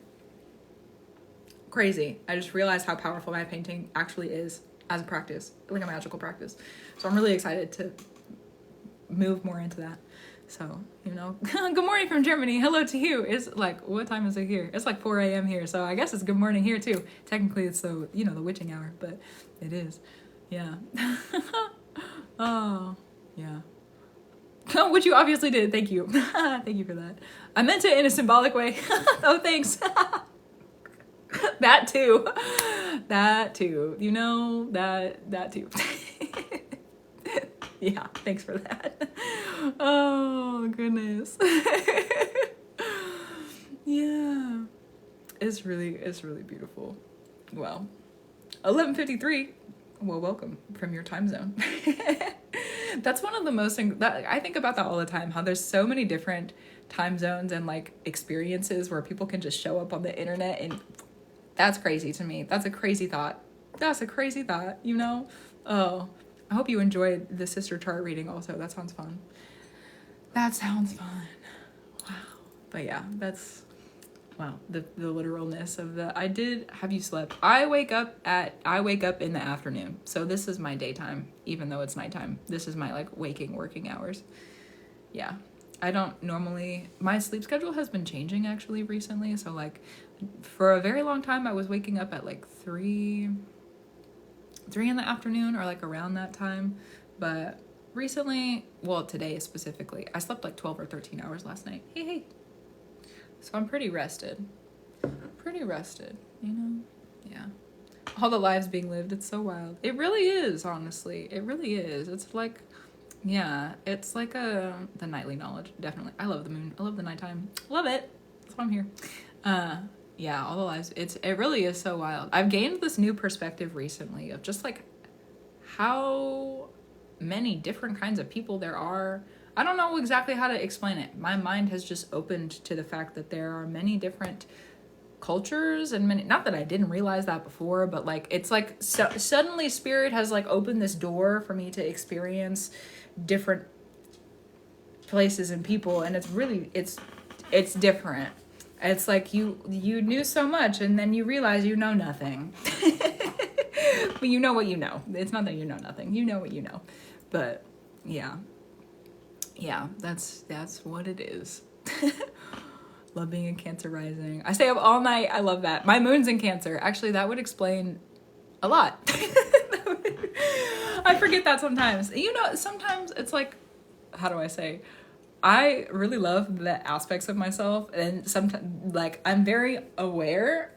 crazy. I just realized how powerful my painting actually is as a practice, like a magical practice. So I'm really excited to move more into that. So, good morning from Germany. Hello to you. It's like, what time is it here? It's like 4 a.m. here. So I guess it's good morning here too. Technically it's the witching hour, but it is. Yeah. Oh, yeah. Which you obviously did. Thank you. Thank you for that. I meant it in a symbolic way. Oh, thanks. That too. That too. That too. Yeah, thanks for that. Oh, goodness. Yeah. It's really beautiful. Well, 11:53. Well, welcome from your time zone. That's one of the most, I think about that all the time, how there's so many different time zones and like experiences where people can just show up on the internet, and that's crazy to me. That's a crazy thought. Oh, I hope you enjoyed the sister chart reading also. That sounds fun. Wow. But yeah, that's, wow, the literalness of have you slept? I wake up in the afternoon. So this is my daytime, even though it's nighttime. This is my like working hours. Yeah. I don't normally, my sleep schedule has been changing actually recently. So like for a very long time, I was waking up at like 3 in the afternoon or like around that time. But recently, well, today specifically, I slept like 12 or 13 hours last night. Hey. So I'm pretty rested. Yeah. All the lives being lived. It's so wild. It really is, honestly. It really is. It's like, yeah, it's like the nightly knowledge. Definitely. I love the moon. I love the nighttime. Love it. That's why I'm here. Yeah, all the lives. It really is so wild. I've gained this new perspective recently of just like how many different kinds of people there are. I don't know exactly how to explain it. My mind has just opened to the fact that there are many different cultures and not that I didn't realize that before, but like it's like suddenly spirit has like opened this door for me to experience different places and people, and it's really it's different. It's like you knew so much and then you realize you know nothing. But you know what you know. It's not that you know nothing. You know what you know. But yeah, that's what it is. Love being in Cancer rising. I stay up all night. I love that. My moon's in Cancer. Actually, that would explain a lot. I forget that sometimes. Sometimes it's like, how do I say? I really love the aspects of myself, and sometimes like I'm very aware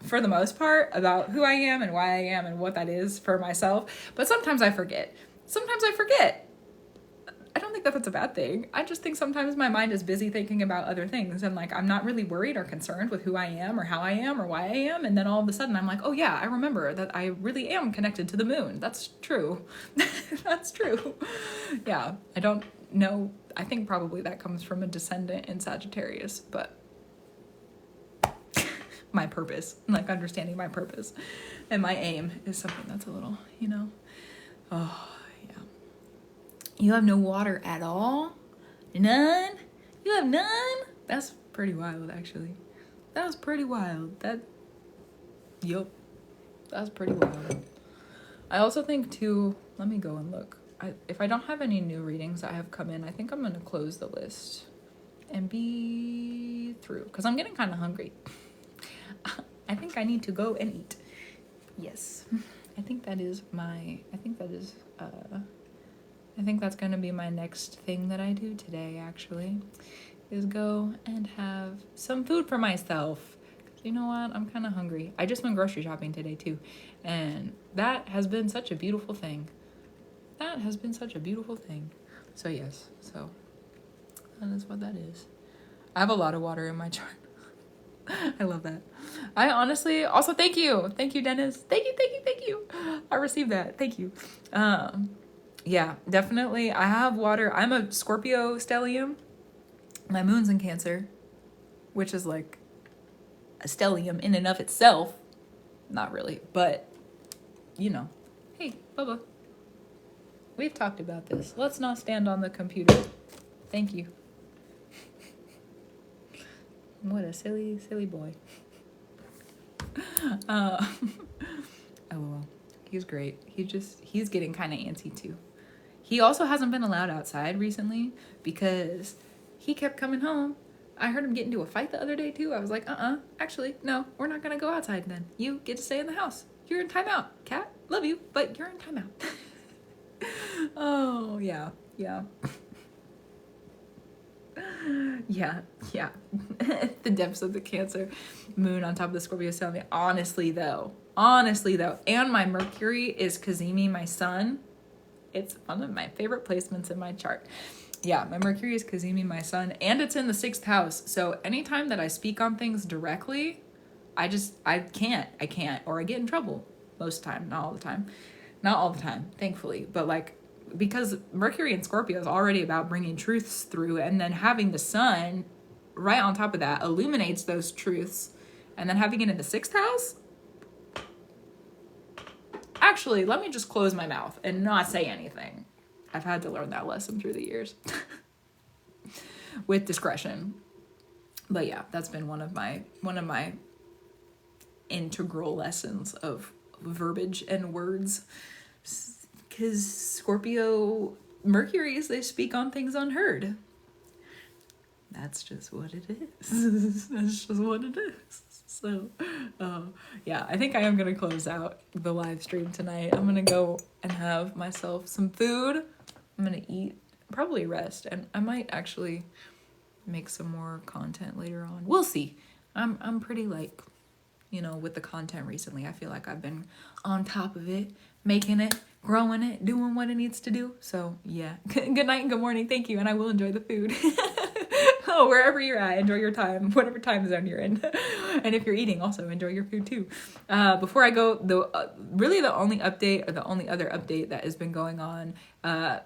for the most part about who I am and why I am and what that is for myself. But sometimes I forget. I don't think that that's a bad thing. I just think sometimes my mind is busy thinking about other things, and like I'm not really worried or concerned with who I am or how I am or why I am. And then all of a sudden I'm like, oh yeah, I remember that I really am connected to the moon. That's true. That's true. Yeah, I don't know. I think probably that comes from a descendant in Sagittarius, but my purpose, like understanding my purpose and my aim is something that's a little, oh yeah. You have no water at all? None? You have none? That's pretty wild, actually. That was pretty wild. Yup. That's pretty wild. I also think too, let me go and look. If I don't have any new readings that have come in, I think I'm going to close the list and be through because I'm getting kind of hungry. I think I need to go and eat. Yes. I think that's going to be my next thing that I do today, actually, is go and have some food for myself. You know what? I'm kind of hungry. I just went grocery shopping today, too. And that has been such a beautiful thing. So, yes. So, that is what that is. I have a lot of water in my chart. I love that. I honestly, also thank you. Thank you, Dennis. Thank you. I received that. Thank you. Yeah, definitely. I have water. I'm a Scorpio stellium. My moon's in Cancer, which is like a stellium in and of itself. Not really, but Hey, Bubba. We've talked about this. Let's not stand on the computer. Thank you. What a silly, silly boy. LOL. He's great. He's getting kind of antsy too. He also hasn't been allowed outside recently because he kept coming home. I heard him get into a fight the other day too. I was like, actually, no, we're not going to go outside then. You get to stay in the house. You're in timeout. Cat, love you, but you're in timeout. Oh, yeah. Yeah. The depths of the Cancer moon on top of the Scorpio stellium. Honestly though, and my Mercury is Kazemi, my sun. It's one of my favorite placements in my chart. Yeah, my Mercury is Kazemi, my sun, and it's in the 6th house. So anytime that I speak on things directly, I can't, or I get in trouble most of the time, not all the time, thankfully, but like, because Mercury in Scorpio is already about bringing truths through, and then having the sun right on top of that illuminates those truths, and then having it in the 6th house. Actually, let me just close my mouth and not say anything. I've had to learn that lesson through the years with discretion. But yeah, that's been one of my integral lessons of verbiage and words. Because Scorpio Mercuries, they speak on things unheard. That's just what it is. So, yeah, I think I am going to close out the live stream tonight. I'm going to go and have myself some food. I'm going to eat, probably rest, and I might actually make some more content later on. We'll see. I'm pretty with the content recently. I feel like I've been on top of it, making it, growing it, doing what it needs to do. So yeah, good night and good morning. Thank you. And I will enjoy the food. Oh, wherever you're at, enjoy your time, whatever time zone you're in. And if you're eating, also enjoy your food too. Before I go, the only other update that has been going on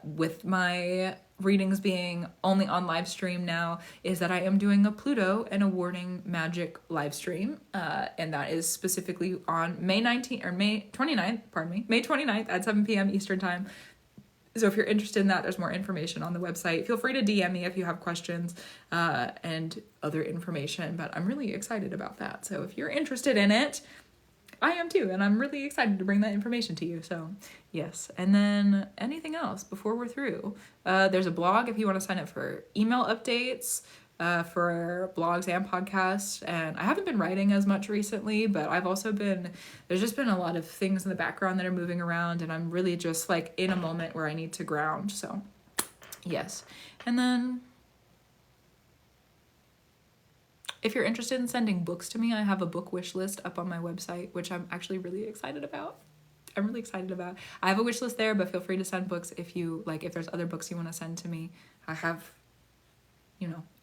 with my readings being only on live stream now is that I am doing a Pluto and awarding Magick live stream, and that is specifically on May 29th at 7 p.m. Eastern time. So if you're interested in that, there's more information on the website. Feel free to DM me if you have questions and other information, but I'm really excited about that. So if you're interested in it, I am too, and I'm really excited to bring that information to you. So yes, and then anything else before we're through? There's a blog if you want to sign up for email updates for blogs and podcasts. And I haven't been writing as much recently, but there's just been a lot of things in the background that are moving around, and I'm really just like in a moment where I need to ground. So yes, and then if you're interested in sending books to me, I have a book wish list up on my website, which I'm actually really excited about. I have a wish list there, but feel free to send books if there's other books you want to send to me. I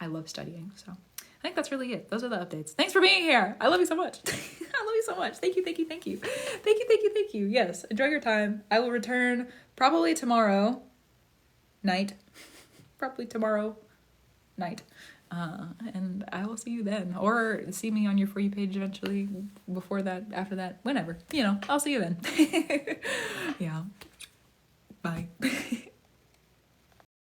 love studying. So I think that's really it. Those are the updates. Thanks for being here. I love you so much. I love you so much. Thank you. Yes. Enjoy your time. I will return probably tomorrow night. night. And I will see you then. Or see me on your For You page eventually, before that, after that, whenever. I'll see you then.